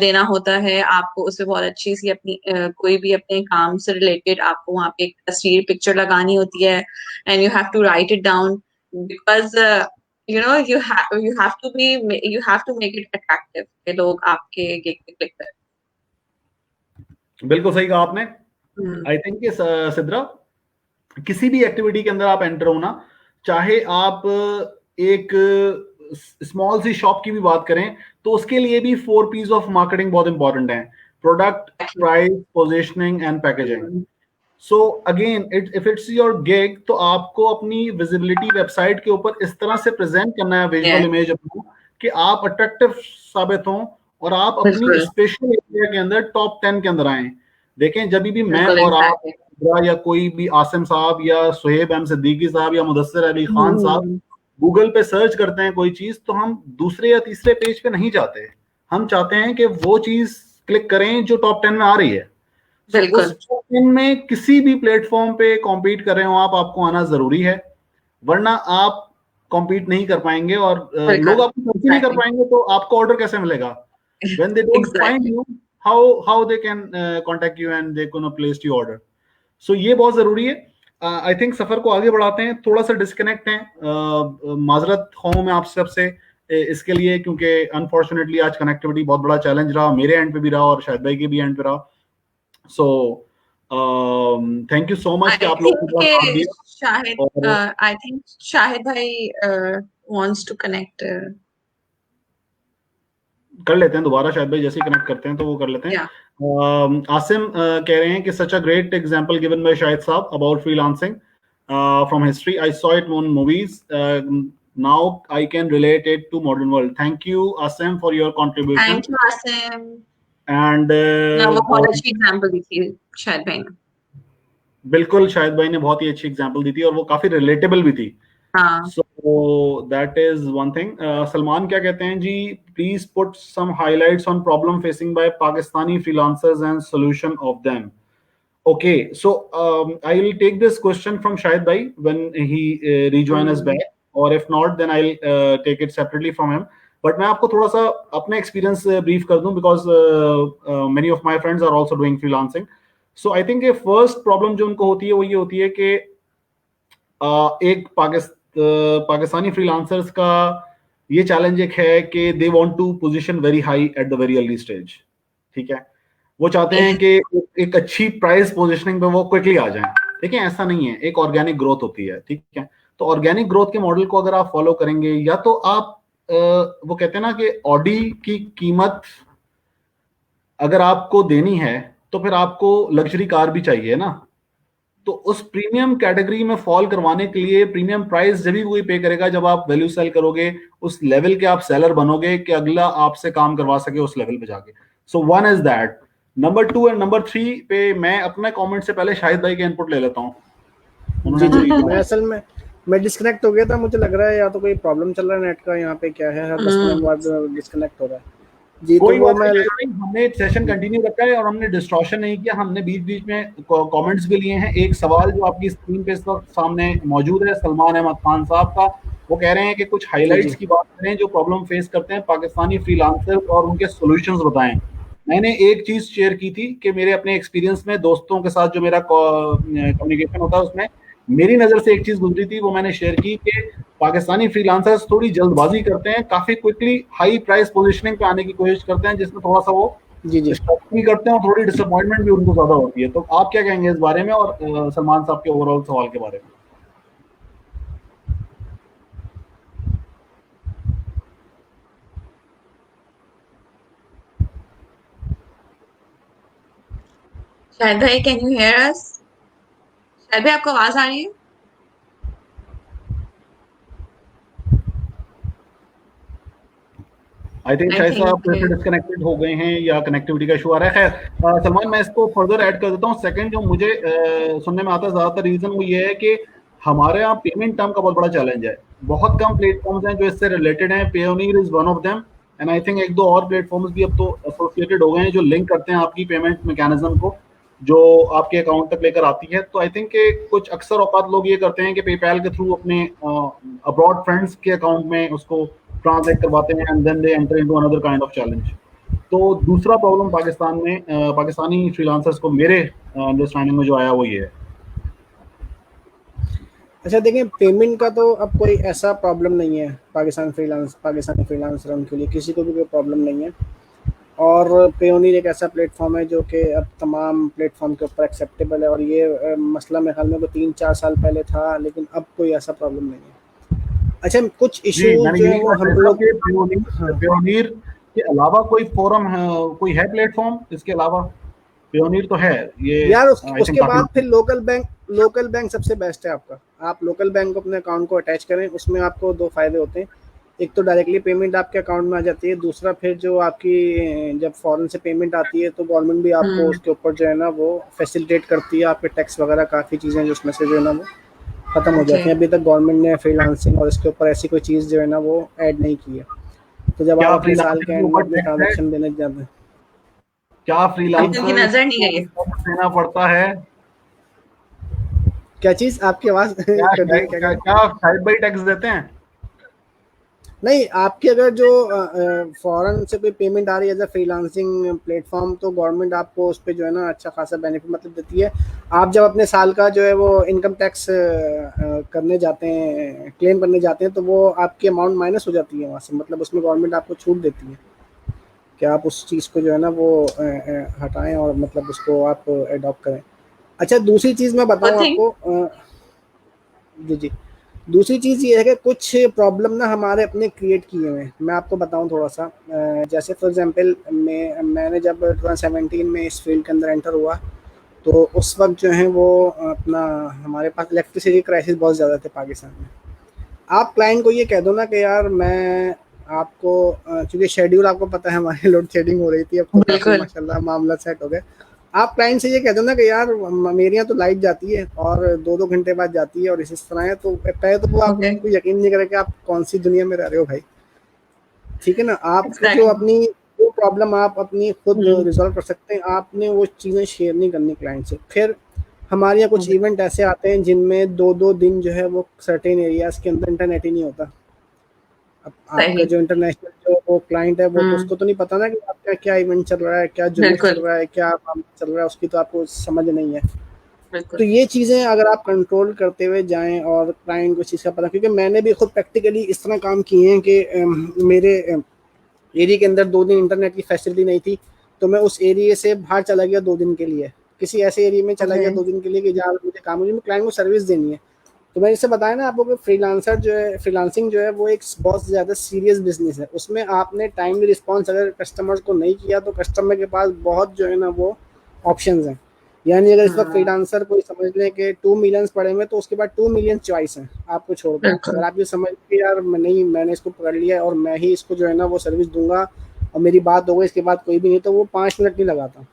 Speaker 1: देना होता है। आपको उसमें बहुत अच्छी सी अपनी कोई भी अपने काम से रिलेटेड आपको वहाँ पे एक तस्वीर पिक्चर लगानी होती है and you have to write it down because you have to make it attractive कि लोग आपके गिग पे क्लिक करें।
Speaker 2: बिल्कुल सही कहा आपने।
Speaker 1: हम्म,
Speaker 2: आई थिंक सिद्रा, किसी भी एक्टिविटी के अंदर आप एंटर हो ना, चाहे आप एक स्मॉल सी शॉप की भी बात करें, तो उसके लिए भी 4 P's ऑफ मार्केटिंग बहुत इंपॉर्टेंट है: product, price, positioning and packaging. So again if it's your gig, तो आपको अपनी विजिबिलिटी वेबसाइट के ऊपर इस तरह से प्रेजेंट करना है विजुअल
Speaker 1: yeah,
Speaker 2: इमेज अपना, कि आप अट्रैक्टिव साबित हों और आप अपनी
Speaker 1: बिल्कुल
Speaker 2: स्पेशल एरिया के अंदर टॉप 10 के अंदर आए। देखें, जब भी मैं
Speaker 1: बिल्कुल
Speaker 2: और आप
Speaker 1: एग्जैक्टली।
Speaker 2: या कोई भी आसिम साहब या सुहेब एम सिद्दीकी साहब या मुदस्सिर अली खान साहब
Speaker 1: हम्म,
Speaker 2: गूगल पे सर्च करते हैं कोई चीज, तो हम दूसरे या तीसरे पेज पे नहीं जाते। हम चाहते हैं कि वो चीज क्लिक करें जो टॉप 10 में आ रही है। सो उस
Speaker 1: बिल्कुल
Speaker 2: टॉप 10 में किसी भी प्लेटफॉर्म पे कॉम्पीट कर रहे हो आप, आपको आना जरूरी है, वरना आप कॉम्पीट नहीं कर पाएंगे और लोग
Speaker 1: बिल्कुल
Speaker 2: आपको सर्च ही नहीं कर
Speaker 1: एग्जैक्टली
Speaker 2: पाएंगे, तो आपको ऑर्डर कैसे मिलेगा? when they don't find
Speaker 1: exactly.
Speaker 2: you, how they can contact you and they gonna place your order? सो ये बहुत जरूरी है। आई थिंक सफर को आगे बढ़ाते हैं, थोड़ा सा डिस्कनेक्ट है, माजरत हूँ मैं आप सबसे इसके लिए, क्योंकि अनफॉर्चुनेटली आज कनेक्टिविटी बहुत बड़ा चैलेंज रहा, मेरे एंड पे भी रहा और शायद भाई के भी एंड पे रहा। So thank you so much कि
Speaker 1: आई
Speaker 2: आप लोगों
Speaker 1: थिंक
Speaker 2: ने थोड़ा साथ दिया।
Speaker 1: शाहिद
Speaker 2: और
Speaker 1: आई थिंक शाहिद भाई wants to connect
Speaker 2: कर लेते हैं दोबारा, शायद भाई जैसे ही कनेक्ट करते हैं तो वो कर लेते हैं।
Speaker 1: yeah
Speaker 2: आसिम कह रहे हैं कि such a great example given by Shahid साहब about freelancing from history, I saw it on movies, now I can relate it to modern world. Thank you Asim for your contribution.
Speaker 1: Thank you Asim.
Speaker 2: And
Speaker 1: ना वो बहुत अच्छी example दी थी शाहिद भाई ने।
Speaker 2: बिल्कुल, शाहिद भाई ने बहुत ही अच्छी एग्जांपल दी थी और वो काफी रिलेटेबल भी थी।
Speaker 1: हाँ
Speaker 2: So that is one thing. Salman क्या कहते हैं जी? Please put some highlights on problem facing by Pakistani freelancers and solution of them. Okay, so I will take this question from Shahid bhai when he rejoin us back, or if not, then I'll take it separately from him. But मैं आपको थोड़ा सा अपने experience brief कर दूं, because many of my friends are also doing freelancing. So I think a first problem जो उनको होती है वो ये होती है कि एक पाकिस्तानी फ्रीलांसर्स का ये चैलेंज एक है कि they want to position very high at the very early stage. ठीक है, वो चाहते हैं कि एक अच्छी प्राइस पोजीशनिंग पे वो क्विकली आ जाएं। देखिए, ऐसा नहीं है, एक ऑर्गेनिक ग्रोथ होती है। ठीक है, तो ऑर्गेनिक ग्रोथ के मॉडल को अगर आप फॉलो करेंगे, या तो आप वो कहते हैं ना कि ऑडी की कीमत अगर आपको देनी है तो फिर आपको लग्जरी कार भी चाहिए ना। तो उस प्रीमियम कैटेगरी में फॉल करवाने के लिए प्रीमियम प्राइस जब भी कोई पे करेगा, जब आप वैल्यू सेल करोगे, उस लेवल के आप सेलर बनोगे कि अगला आपसे काम करवा सके उस लेवल पे जाके। So one is that. Number 2 and number 3 पे मैं अपने कमेंट से पहले शाहिद भाई के इनपुट ले लेता हूँ।
Speaker 3: जी जी, मैं असल में डिस्कनेक्ट हो गया था, मुझे लग रहा है या तो कोई प्रॉब्लम चल रहा है नेट का, यहाँ पे क्या है, हर 10 मिनट बाद डिस्कनेक्ट हो रहा है। जी, तो
Speaker 2: कोई
Speaker 3: वो
Speaker 2: बात
Speaker 3: मैं
Speaker 2: नहीं, हमने सेशन कंटिन्यू रखा है और हमने डिस्ट्रॉशन नहीं किया। हमने बीच बीच में कमेंट्स भी लिए हैं। एक सवाल जो आपकी स्क्रीन पे इस वक्त सामने मौजूद है सलमान अहमद खान साहब का, वो कह रहे हैं कि कुछ हाइलाइट्स की बात करें जो प्रॉब्लम फेस करते हैं पाकिस्तानी फ्रीलांसर्स और उनके सॉल्यूशंस बताएं। मैंने एक चीज शेयर की थी कि मेरे अपने एक्सपीरियंस में दोस्तों के साथ जो मेरा कम्युनिकेशन होता है उसमें मेरी नजर से एक चीज गुजरी थी, वो मैंने शेयर की कि पाकिस्तानी फ्रीलांसर्स थोड़ी जल्दबाजी करते हैं, काफी क्विकली हाई प्राइस पोजीशनिंग पे आने की कोशिश करते हैं, जिसमें थोड़ा सा वो
Speaker 3: जी जी
Speaker 2: स्ट्रगल भी करते हैं और थोड़ी डिसअपॉइंटमेंट भी उनको ज्यादा होती है। तो आप क्या कहेंगे इस बारे में और सलमान साहब के ओवरऑल सवाल के बारे में?
Speaker 1: शाहिद भाई कैन यू हियर अस? शाहिद भाई आपको आवाज आ रही है?
Speaker 2: आई थिंक
Speaker 1: आई
Speaker 2: शायद साहब
Speaker 1: थिंक
Speaker 2: फिर से डिस्कनेक्टेड हो गए हैं या कनेक्टिविटी का इशू आ रहा है। खैर सलमान, मैं इसको फर्दर ऐड कर देता हूँ। सेकंड जो मुझे सुनने में आता है ज्यादातर रीजन वो ये है कि हमारे यहाँ पेमेंट टर्म का बहुत बड़ा चैलेंज है। बहुत कम प्लेटफॉर्म्स हैं जो इससे रिलेटेड हैं, Payoneer is one of them, and I think एक दो और प्लेटफॉर्म्स भी अब तो एसोसिएटेड हो गए हैं जो लिंक करते हैं आपकी पेमेंट मैकेनिज्म को, जो आपके अकाउंट तक लेकर आती है। तो आई थिंक कि कुछ अक्सर औकात लोग ये करते हैं कि पेपैल के थ्रू अपने अब्रॉड फ्रेंड्स के अकाउंट में उसको ट्रांसलेट करवाते हैं and then they enter into another kind of challenge. तो दूसरा प्रॉब्लम पाकिस्तान में पाकिस्तानी फ्रीलांसर्स को मेरे अंडरस्टैंडिंग में जो आया वो ये है।
Speaker 3: अच्छा देखिए, पेमेंट का तो अब कोई ऐसा प्रॉब्लम नहीं है पाकिस्तानी फ्रीलांसर उनके लिए किसी को भी कोई प्रॉब्लम नहीं है। और पेयोनियर एक ऐसा प्लेटफॉर्म है जो कि अब तमाम प्लेटफॉर्म के ऊपर एक्सेप्टेबल है, और ये मसला मेरे ख्याल में को 3-4 साल पहले था, लेकिन अब कोई ऐसा प्रॉब्लम नहीं है। अच्छा, कुछ इशूज जो है वो हम लोग
Speaker 2: पेयोनियर के अलावा कोई फोरम है, कोई है प्लेटफॉर्म इसके अलावा? पेयोनियर तो है ये
Speaker 3: यार, उसके बाद फिर लोकल बैंक सबसे बेस्ट है आपका। आप लोकल बैंक को अपने अकाउंट को अटैच करें, उसमें आपको 2 फायदे होते हैं। एक तो डायरेक्टली पेमेंट आपके अकाउंट में आ जाती है, दूसरा फिर जो आपकी जब फॉरेन से पेमेंट आती है तो गवर्नमेंट भी आपको उसके ऊपर जो है ना वो फैसिलिटेट करती है। आपके टैक्स वगैरह काफ़ी चीज़ें जो उसमें से जो है ना वो ख़त्म हो जाती हैं। अभी तक गवर्नमेंट ने फ्रीलांसिंग और इसके ऊपर ऐसी कोई चीज़ जो है ना वो ऐड नहीं की है। तो जब आप अपने साल के एंड में अपने ट्रांजेक्शन देने जाते हैं,
Speaker 2: क्या फ्रीलांसर
Speaker 1: की नजर नहीं गई
Speaker 2: देना पड़ता है?
Speaker 3: क्या चीज़? आपकी आवाज़
Speaker 2: क्या साइड बाई टैक्स देते हैं?
Speaker 3: नहीं, आपकी अगर जो फॉरेन से कोई पेमेंट आ रही है एज अ फ्रीलांसिंग प्लेटफॉर्म, तो गवर्नमेंट आपको उस पर जो है ना अच्छा खासा बेनिफिट मतलब देती है। आप जब अपने साल का जो है वो इनकम टैक्स करने जाते हैं, क्लेम करने जाते हैं, तो वो आपकी अमाउंट माइनस हो जाती है वहाँ से, मतलब उसमें गवर्नमेंट आपको छूट देती है कि आप उस चीज़ को जो है ना वो हटाएं और मतलब उसको आप एडॉप्ट करें। अच्छा, दूसरी चीज़ मैं बताऊँ आपको, जी, दूसरी चीज़ ये है कि कुछ प्रॉब्लम ना हमारे अपने क्रिएट किए हुए हैं। मैं आपको बताऊं थोड़ा सा, जैसे फॉर एग्जांपल मैंने जब 2017 में इस फील्ड के अंदर एंटर हुआ, तो उस वक्त जो है वो अपना हमारे पास इलेक्ट्रिसिटी क्राइसिस बहुत ज़्यादा थे पाकिस्तान में। आप क्लाइंट को ये कह दो ना कि यार मैं आपको, चूँकि शेड्यूल आपको पता है हमारी लोड शेडिंग हो रही थी, अब तो काफ़ी माशाल्लाह मामला सेट हो गया। आप क्लाइंट से ये कह दो ना कि यार मेरे यहाँ तो लाइट जाती है और 2-2 घंटे बाद जाती है और इस तरह है, तो पहले तो वो आपको यकीन नहीं करे कि आप कौन सी दुनिया में रह रहे हो भाई। ठीक है ना, आप जो अपनी वो प्रॉब्लम आप अपनी खुद रिजॉल्व कर सकते हैं, आपने वो चीज़ें शेयर नहीं करनी क्लाइंट से। फिर हमारे यहाँ कुछ इवेंट ऐसे आते हैं जिनमें 2-2 दिन जो है वो सर्टेन एरियाज के अंदर इंटरनेट ही नहीं होता। अब आपका जो इंटरनेशनल जो वो क्लाइंट है वो तो उसको तो नहीं पता ना कि आपका क्या इवेंट चल रहा है, क्या जुलूस चल रहा है, क्या मामला चल रहा है, उसकी तो आपको समझ नहीं है। तो ये चीज़ें अगर आप कंट्रोल करते हुए जाएं और क्लाइंट को चीज़ का पता, क्योंकि मैंने भी खुद प्रैक्टिकली इस तरह काम किए हैं कि मेरे एरिया के अंदर 2 दिन इंटरनेट की फैसिलिटी नहीं थी, तो मैं उस एरिया से बाहर चला गया 2 दिन के लिए, किसी ऐसे एरिया में चला गया 2 दिन के लिए कि जहाँ मुझे काम, मुझे क्लाइंट को सर्विस देनी है। तो मैंने इससे बताया ना आपको कि फ्रीलांसिंग जो है वो एक बहुत ज़्यादा सीरियस बिजनेस है। उसमें आपने टाइमली रिस्पॉन्स अगर कस्टमर्स को नहीं किया तो कस्टमर के पास बहुत जो है ना वो ऑप्शंस हैं। यानी अगर इस वक्त फ्रीलांसर कोई समझ लें कि 2 मिलियंस पड़े हुए, तो उसके बाद 2 मिलियन चॉइस हैं आपको छोड़ कर। अगर आप ये समझ के यार नहीं मैंने इसको पकड़ लिया है और मैं ही इसको जो है ना वो सर्विस दूंगा और मेरी बात हो गई, इसके बाद कोई भी नहीं, तो वो 5 मिनट नहीं लगाता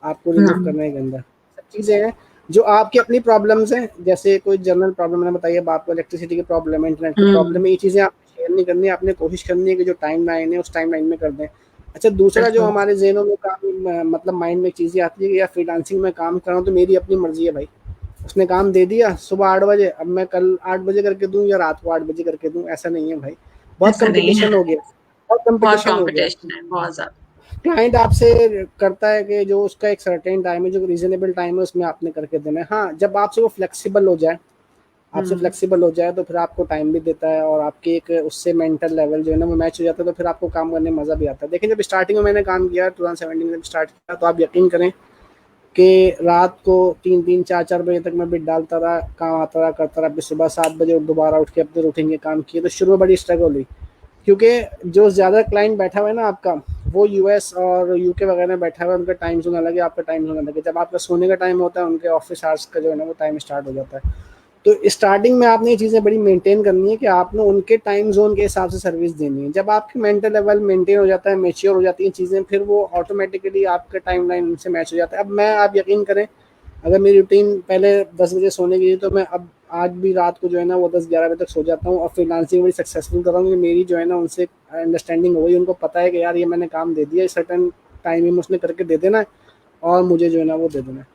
Speaker 3: आपको रिलीव करने के अंदर। सब चीज़ें हैं जो आपकी अपनी प्रॉब्लम्स हैं, जैसे कोई जनरल प्रॉब्लम मैंने बताइए, आपको इलेक्ट्रिसिटी की प्रॉब्लम है, इंटरनेट की प्रॉब्लम है, ये चीज़ें आपको शेयर नहीं करनी है। आपने कोशिश करनी है कि जो टाइम लाइन है उस टाइम लाइन में कर दें। अच्छा, दूसरा जो हमारे ज़हनों में काम मतलब माइंड में चीज़ें आती है कि यार फ्रीलांसिंग में काम कर रहा हूँ तो मेरी अपनी मर्जी है भाई। उसने काम दे दिया सुबह 8 बजे, अब मैं कल 8 बजे करके दूँ या रात को 8 बजे करके दूँ, ऐसा नहीं है भाई। बहुत कंपटीशन हो गया, बहुत कंपटीशन हो गया,
Speaker 1: बहुत ज़्यादा।
Speaker 3: क्लाइंट आपसे करता है कि जो उसका एक सर्टेन टाइम है, जो रीजनेबल टाइम है, उसमें आपने करके देना है। हाँ, जब आपसे वो फ्लेक्सिबल हो जाए, तो फिर आपको टाइम भी देता है और आपकी एक उससे मेंटल लेवल जो है ना वो मैच हो जाता है, तो फिर आपको काम करने में मज़ा भी आता है। देखिए, जब स्टार्टिंग में मैंने काम किया 2017 में स्टार्ट किया, तो आप यकीन करें कि रात को 3-3, 4-4 बजे तक मैं बिट डालता रहा, काम आता रहा, करता रहा, फिर सुबह 7 बजे दोबारा उठ के अपने रूटीन के काम किए। तो शुरू में बड़ी स्ट्रगल हुई, क्योंकि जो ज़्यादा क्लाइंट बैठा हुआ है ना आपका, वो यूएस और यूके वगैरह में बैठा हुआ है, उनका टाइम जोन अलग है, आपका टाइम जोन अलग है। जब आपका सोने का टाइम होता है, उनके ऑफिस आवर्स का जो है ना वो टाइम स्टार्ट हो जाता है। तो स्टार्टिंग में आपने ये चीज़ें बड़ी मेंटेन करनी है कि आपने उनके टाइम जोन के हिसाब से सर्विस देनी है। जब आपकी मेंटल लेवल मेंटेन हो जाता है, मेच्योर हो जाती हैं चीज़ें, फिर वो ऑटोमेटिकली आपका टाइम लाइन से मैच हो जाता है। अब मैं, आप यकीन करें, अगर मेरी रूटीन पहले 10 बजे सोने की थी, तो मैं अब आज भी रात को जो है ना वो 10-11 बजे तक सो जाता हूँ और फ्रीलांसिंग बड़ी सक्सेसफुल कर रहा हूँ। मेरी जो है ना उनसे अंडरस्टैंडिंग हो गई, उनको पता है कि यार ये मैंने काम दे दिया, सर्टेन टाइम में उसने करके दे देना है और मुझे जो है ना वो दे देना है।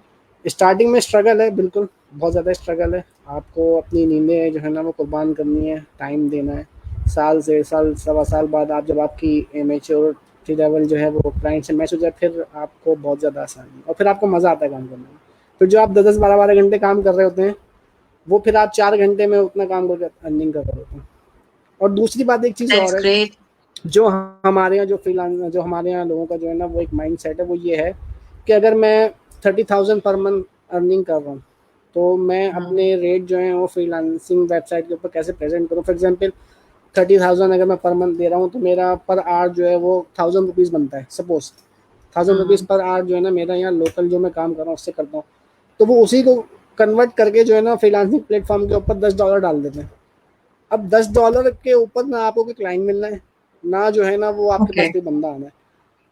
Speaker 3: स्टार्टिंग में स्ट्रगल है, बिल्कुल बहुत ज़्यादा स्ट्रगल है। आपको अपनी नींदें जो है ना वो कुर्बान करनी है, टाइम देना है। साल 1.5 साल, सवा साल बाद आप जब आपकी मैच्योरिटी लेवल जो है वो क्लाइंट से मैच हो जाए, फिर आपको बहुत ज़्यादा आसानी है और फिर आपको मज़ा आता है काम करने में। फिर जो आप 10-10, 12-12 घंटे काम कर रहे होते हैं, वो फिर आप 4 घंटे में उतना काम करके अर्निंग कर रहे होते हैं। और दूसरी बात एक चीज़
Speaker 1: दैट्स
Speaker 3: और है,
Speaker 1: ग्रेट।
Speaker 3: जो हमारे यहाँ जो हमारे यहाँ लोगों का जो है ना वो एक माइंडसेट है, वो ये है कि अगर मैं 30,000 पर मंथ अर्निंग कर रहा हूँ, तो मैं अपने रेट जो है वो फ्रीलांसिंग वेबसाइट के ऊपर कैसे प्रेजेंट करूँ। फॉर एग्जांपल 30,000 अगर मैं पर मंथ दे रहा हूँ, तो मेरा पर आवर जो है वो 1,000 रुपीज़ बनता है। सपोज 1,000 रुपीज़ पर आवर जो है ना मेरा यहाँ लोकल जो मैं काम कर रहा हूँ उससे करता हूँ, तो वो उसी को कन्वर्ट करके जो है ना फ्रीलांसिंग प्लेटफॉर्म के ऊपर $10 डाल देते हैं। अब $10 के ऊपर ना आपको कोई क्लाइंट मिलना है, ना जो है ना वो आपके
Speaker 1: ओके
Speaker 3: पास कोई बंदा आना है,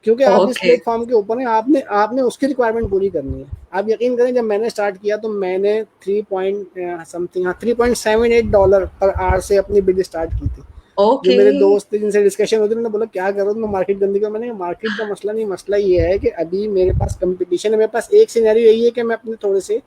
Speaker 3: क्योंकि आप जिस
Speaker 1: ओके।
Speaker 3: प्लेटफॉर्म के ऊपर हैं आपने आपने उसकी रिक्वायरमेंट पूरी करनी है। आप यकीन करें, जब मैंने स्टार्ट किया तो मैंने 3 पॉइंट समथिंग, हाँ, $3.78 पर आवर से अपनी बिड स्टार्ट की थी। जो
Speaker 1: ओके।
Speaker 3: मेरे दोस्त थे जिनसे डिस्कशन होती थी, उन्होंने बोला क्या करो तुम, मार्केट गंदी करो। मैंने कहा मार्केट का मसला नहीं, मसला ये है कि अभी मेरे पास कंपटीशन है। मेरे पास एक सिनेरियो यही है कि मैं अपने थोड़े से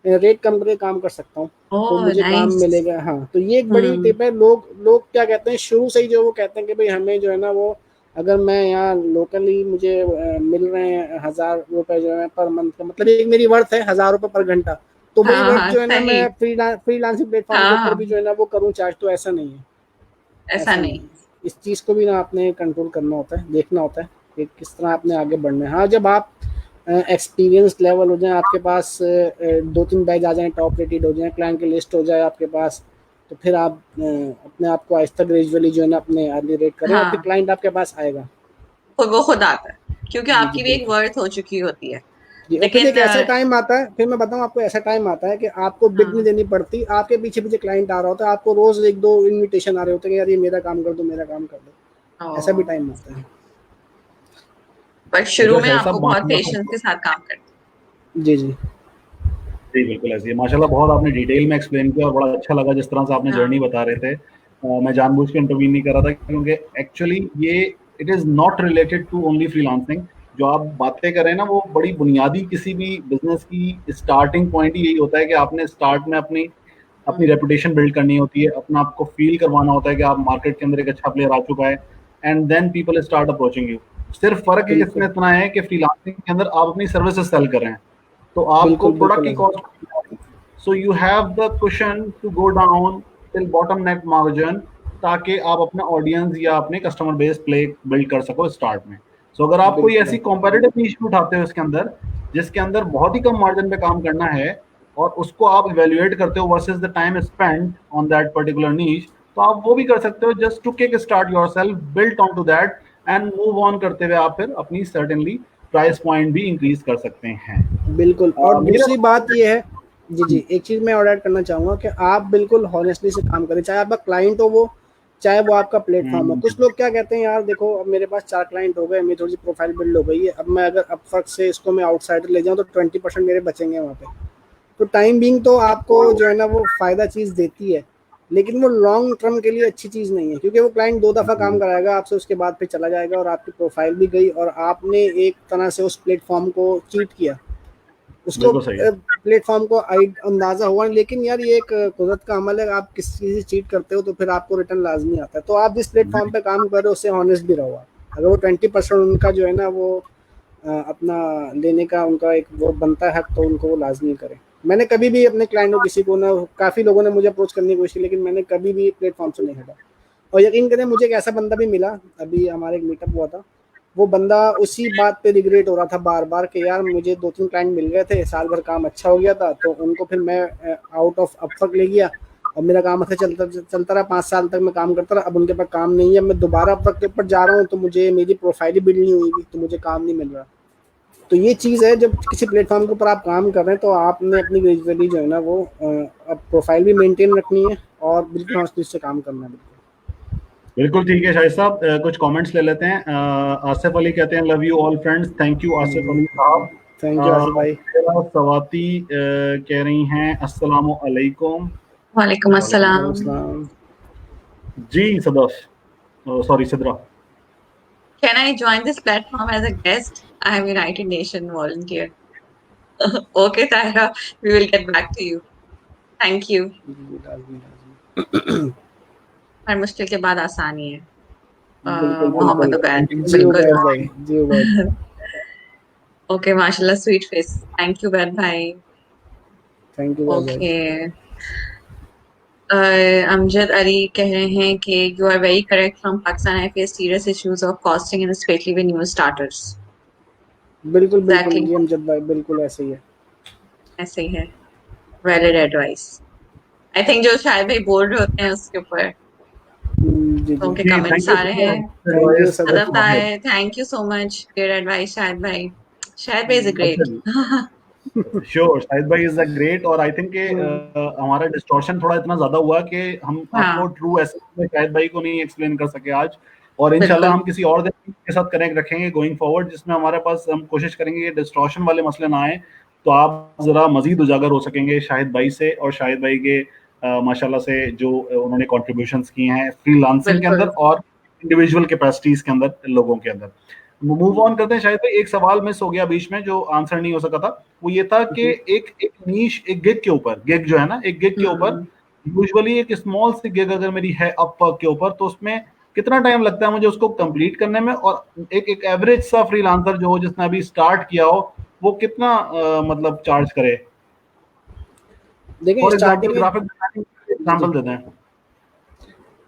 Speaker 3: रेट कम करके काम कर सकता हूँ, तो
Speaker 1: ओह
Speaker 3: मुझे काम
Speaker 1: नाइस।
Speaker 3: मिलेगा। हाँ, तो ये एक बड़ी
Speaker 1: हम्म।
Speaker 3: टिप है। लोग लोग क्या कहते हैं शुरू से ही, जो वो कहते हैं कि भाई हमें जो है ना वो, अगर मैं यहाँ लोकली मुझे मिल रहे हैं $1,000 जो है पर मंथ का, मतलब एक मेरी वर्थ है $1,000 पर घंटा, तो वही
Speaker 1: हाँ
Speaker 3: वर्थ
Speaker 1: हाँ
Speaker 3: जो है ना
Speaker 1: सही।
Speaker 3: मैं फ्रीलांसिंग प्लेटफॉर्म के
Speaker 1: हाँ
Speaker 3: ऊपर भी
Speaker 1: हाँ,
Speaker 3: जो है ना वो करूँ चार्ज। तो ऐसा नहीं है,
Speaker 1: ऐसा
Speaker 3: ऐसा नहीं
Speaker 1: नहीं।
Speaker 3: है। इस चीज़ को भी ना आपने कंट्रोल करना होता है, देखना होता है कि किस तरह आपने आगे बढ़ना है। हाँ, जब आप एक्सपीरियंस लेवल हो जाए, आपके पास 2-3 बैच आ जाएं, टॉप रेटेड हो जाए, क्लाइंट की लिस्ट हो जाए आपके पास, तो फिर आप अपने आप को आहिस्ता ग्रेजुअली जो है ना अपने अर्ली रेट करें और फिर
Speaker 1: हाँ,
Speaker 3: क्लाइंट आपके पास आएगा।
Speaker 1: वो खुद आता है, क्योंकि
Speaker 3: जी, जी,
Speaker 1: आपकी भी एक
Speaker 3: बिल्कुल।
Speaker 1: वर्थ हो चुकी होती है।
Speaker 3: जी, और फिर एक
Speaker 1: लेकिन
Speaker 3: ऐसा टाइम आता है, फिर मैं बताऊँ आपको, ऐसा टाइम आता है कि आपको बिड नहीं
Speaker 1: हाँ,
Speaker 3: देनी पड़ती, आपके पीछे-पीछे क्लाइंट आ रहा होता है, आपको रोज़ 1-2 इन्विटेशन आ रहे होते हैं कि यार ये मेरा काम कर दो, मेरा काम कर दो। ऐसा भी टाइम आता है।
Speaker 1: बट शुरू
Speaker 2: अच्छा
Speaker 1: में
Speaker 2: शाहिद
Speaker 1: आपको
Speaker 2: साहब,
Speaker 1: बहुत
Speaker 2: माशाल्लाह।
Speaker 1: पेशेंस के साथ काम करना
Speaker 3: जी, जी।
Speaker 2: जी बिल्कुल ऐसी है। माशाल्लाह बहुत आपने डिटेल में एक्सप्लेन किया और बड़ा अच्छा लगा जिस तरह से आपने
Speaker 1: है।
Speaker 2: जर्नी
Speaker 1: हाँ।
Speaker 2: बता रहे थे। मैं जानबूझ के इंटरवीन नहीं कर रहा था, क्योंकि एक्चुअली ये it is not related to only freelancing. जो आप बातें कर रहे हैं ना, वो बड़ी बुनियादी किसी भी बिजनेस की स्टार्टिंग पॉइंट ही यही होता है कि आपने स्टार्ट में अपनी अपनी
Speaker 1: हम्म,
Speaker 2: रेपुटेशन बिल्ड करनी होती है, अपना आपको फील करवाना होता है कि आप मार्केट के अंदर एक अच्छा प्लेयर आ चुका है, and then people start approaching you. सिर्फ फर्क है इसमें
Speaker 3: बिल्कुल,
Speaker 2: इतना है कि फ्रीलांसिंग के अंदर आप अपनी सर्विसेज सेल कर रहे हैं, तो आपको
Speaker 3: बिल्कुल,
Speaker 2: प्रोडक्ट
Speaker 3: बिल्कुल
Speaker 2: की
Speaker 3: ऐसा।
Speaker 2: Cost, so you have the cushion to go down till bottom net margin, ताकि आप अपना ऑडियंस या अपने कस्टमर बेस प्ले बिल्ड कर सको स्टार्ट में। सो अगर आप कोई
Speaker 3: बिल्कुल
Speaker 2: ऐसी
Speaker 3: है।
Speaker 2: कॉम्पिटिटिव नीश उठाते हो इसके अंदर, जिसके अंदर बहुत ही कम मार्जिन पे काम करना है, और उसको आप इवेल्युएट करते हो versus the time spent on that particular niche, तो आप वो भी कर सकते हो just to kick start yourself, built on to that, and move on करते हुए आप फिर अपनी सर्टेनली प्राइस पॉइंट भी इंक्रीज कर सकते हैं।
Speaker 3: बिल्कुल, और
Speaker 2: मेरा
Speaker 3: दूसरी बात ये है, जी, जी, एक चीज़ मैं और ऐड करना चाहूँगा कि आप बिल्कुल हॉनेस्टली से काम करें, चाहे आपका क्लाइंट हो वो, चाहे वो आपका प्लेटफ़ॉर्म हो। कुछ लोग क्या कहते हैं, यार देखो अब मेरे पास 4 क्लाइंट हो गए, मेरी थोड़ी-सी प्रोफ़ाइल बिल्ड हो गई है, अब मैं अगर अपवर्क से इसको मैं आउटसाइडर ले जाऊँ तो 20% मेरे बचेंगे वहाँ पे। तो टाइम बीइंग तो आपको जो है ना वो फ़ायदा चीज़ देती है, लेकिन वो लॉन्ग टर्म के लिए अच्छी चीज़ नहीं है, क्योंकि वो क्लाइंट 2 दफ़ा काम कराएगा आपसे, उसके बाद फिर चला जाएगा और आपकी प्रोफ़ाइल भी गई और आपने एक तरह से उस प्लेटफ़ॉर्म को चीट किया। उसको
Speaker 2: बिल्कुल सही है।
Speaker 3: प्लेटफ़ॉर्म को अंदाज़ा हुआ, लेकिन यार ये एक कुदरत का अमल है, आप किसी चीज़ से चीट करते हो तो फिर आपको रिटर्न लाज़मी आता है। तो आप जिस प्लेटफ़ॉर्म पे काम कर रहे हो उससे हॉनेस्ट भी रहो आप। अगर वो 20% उनका जो है ना वो अपना लेने का उनका एक वो बनता है हक, तो उनको वो लाज़मी करें। मैंने कभी भी अपने क्लाइंट को, किसी को ना, काफ़ी लोगों ने मुझे अप्रोच करने की कोशिश की, लेकिन मैंने कभी भी प्लेटफ़ॉर्म से नहीं हटा। और यकीन करें, मुझे एक ऐसा बंदा भी मिला, अभी हमारे एक मीटअप हुआ था, वो बंदा उसी बात पे रिग्रेट हो रहा था बार-बार कि यार मुझे 2-3 क्लाइंट मिल गए थे, साल भर काम अच्छा हो गया था, तो उनको फिर मैं आउट ऑफ अपवर्क ले गया और मेरा काम अच्छा चलता चलता रहा, 5 साल तक मैं काम करता रहा। अब उनके पास काम नहीं है, मैं दोबारा अपवर्क के ऊपर जा रहा हूँ, तो मुझे मेरी प्रोफाइल ही बिल्ड नहीं हुई थी, तो मुझे काम नहीं मिल रहा। तो ये चीज़ है, जब किसी प्लेटफ़ॉर्म के ऊपर आप काम कर रहे हैं, तो आपने अपनी ग्रेजुअली जो है ना वो प्रोफाइल भी मेंटेन रखनी है और बिल्कुल हॉनेस्टी से काम करना है। बिल्कुल।
Speaker 2: बिल्कुल ठीक है शाहिद साहब। कुछ कमेंट्स ले लेते हैं। आसिफ अली कहते हैं love you all friends, thank you Asif
Speaker 3: ji,
Speaker 2: Ali साहब।
Speaker 3: थैंक यू आसिफ भाई।
Speaker 2: मेरा सवाती कह रही हैं अस्सलामु अलैकुम।
Speaker 1: वालेकुम अस्सलाम।
Speaker 3: अस्सलाम।
Speaker 2: जी Sadaf, sorry Sidra.
Speaker 1: Can I join this platform as a guest? I am United Nation volunteer. Okay, Tyra, we will get back to you. Thank you.
Speaker 3: जी, लाज़मी।
Speaker 1: हर मुश्किल के बाद आसानी है।
Speaker 3: बिल्कुल,
Speaker 1: मोहम्मद
Speaker 3: बिल्कुल।
Speaker 1: उबैद,
Speaker 3: जी
Speaker 1: बिल्कुल।
Speaker 3: उबैद भाई, जी उबैद।
Speaker 1: ओके, माशाल्लाह, sweet face. Thank you Ubaid भाई।
Speaker 3: थैंक यू उबैद भाई।
Speaker 1: ओके, अमजद अली कह रहे हैं कि you are very correct. From Pakistan I face serious issues of costing and specially with new starters.
Speaker 3: बिल्कुल, बिल्कुल
Speaker 1: एग्जैक्टली,
Speaker 3: जी अमजद भाई, बिल्कुल ऐसे ही है।
Speaker 1: ऐसे ही है। Valid advice. आई थिंक जो शायद भाई बोल रहे होते हैं उसके ऊपर
Speaker 3: जी,
Speaker 1: तो
Speaker 3: जी।
Speaker 1: उनके
Speaker 2: जी
Speaker 1: कमेंट्स
Speaker 2: थैंक यू
Speaker 1: आ रहे हैं।
Speaker 3: थैंक यू सदफ
Speaker 1: अदब
Speaker 3: भाई।
Speaker 1: ताहे, thank you so much your advice Shahid भाई। शाहिद भाई इज अ
Speaker 2: अच्छा
Speaker 1: ग्रेट।
Speaker 2: जी, श्योर शाहिद भाई इज अ ग्रेट। और आई थिंक कि हमारा डिस्टॉर्शन थोड़ा इतना ज्यादा हुआ कि हम आपको
Speaker 1: हाँ,
Speaker 2: ट्रू एसेंस में शाहिद भाई को नहीं एक्सप्लेन कर सके आज। और इंशाल्लाह
Speaker 1: बिल्कुल
Speaker 2: हम किसी और दिन के साथ कनेक्ट रखेंगे गोइंग फॉरवर्ड, जिसमें हमारे पास हम कोशिश करेंगे ये डिस्टॉर्शन वाले मसले ना आए, तो आप जरा मजीद उजागर हो सकेंगे शाहिद भाई से और शाहिद भाई के माशाल्लाह से जो उन्होंने कॉन्ट्रीब्यूशंस किए हैं फ्रीलांसिंग के अंदर
Speaker 1: बिल्कुल।
Speaker 2: और इंडिविजुअल कैपेसिटीज के अंदर, लोगों के अंदर। मूव ऑन करते हैं। शायद भाई एक सवाल मिस हो गया बीच में जो आंसर नहीं हो सका था, वो ये था कि
Speaker 3: जी।
Speaker 2: एक एक नीश, एक गिग के ऊपर, गिग जो है ना, एक गिग के ऊपर
Speaker 1: हम्म।
Speaker 2: यूजुअली एक स्मॉल सी गिग अगर मेरी है अपवर्क के ऊपर, तो उसमें कितना टाइम लगता है मुझे उसको कंप्लीट करने में? और एक एक एवरेज सा फ्रीलांसर जो हो जिसने अभी स्टार्ट किया हो, वो कितना मतलब चार्ज करे?
Speaker 3: देखिए
Speaker 2: फॉर एग्जाम्पल
Speaker 3: स्टार्टिंग में
Speaker 2: ग्राफिक डिजाइनिंग
Speaker 3: जी, जी।
Speaker 2: एग्जाम्पल देते हैं।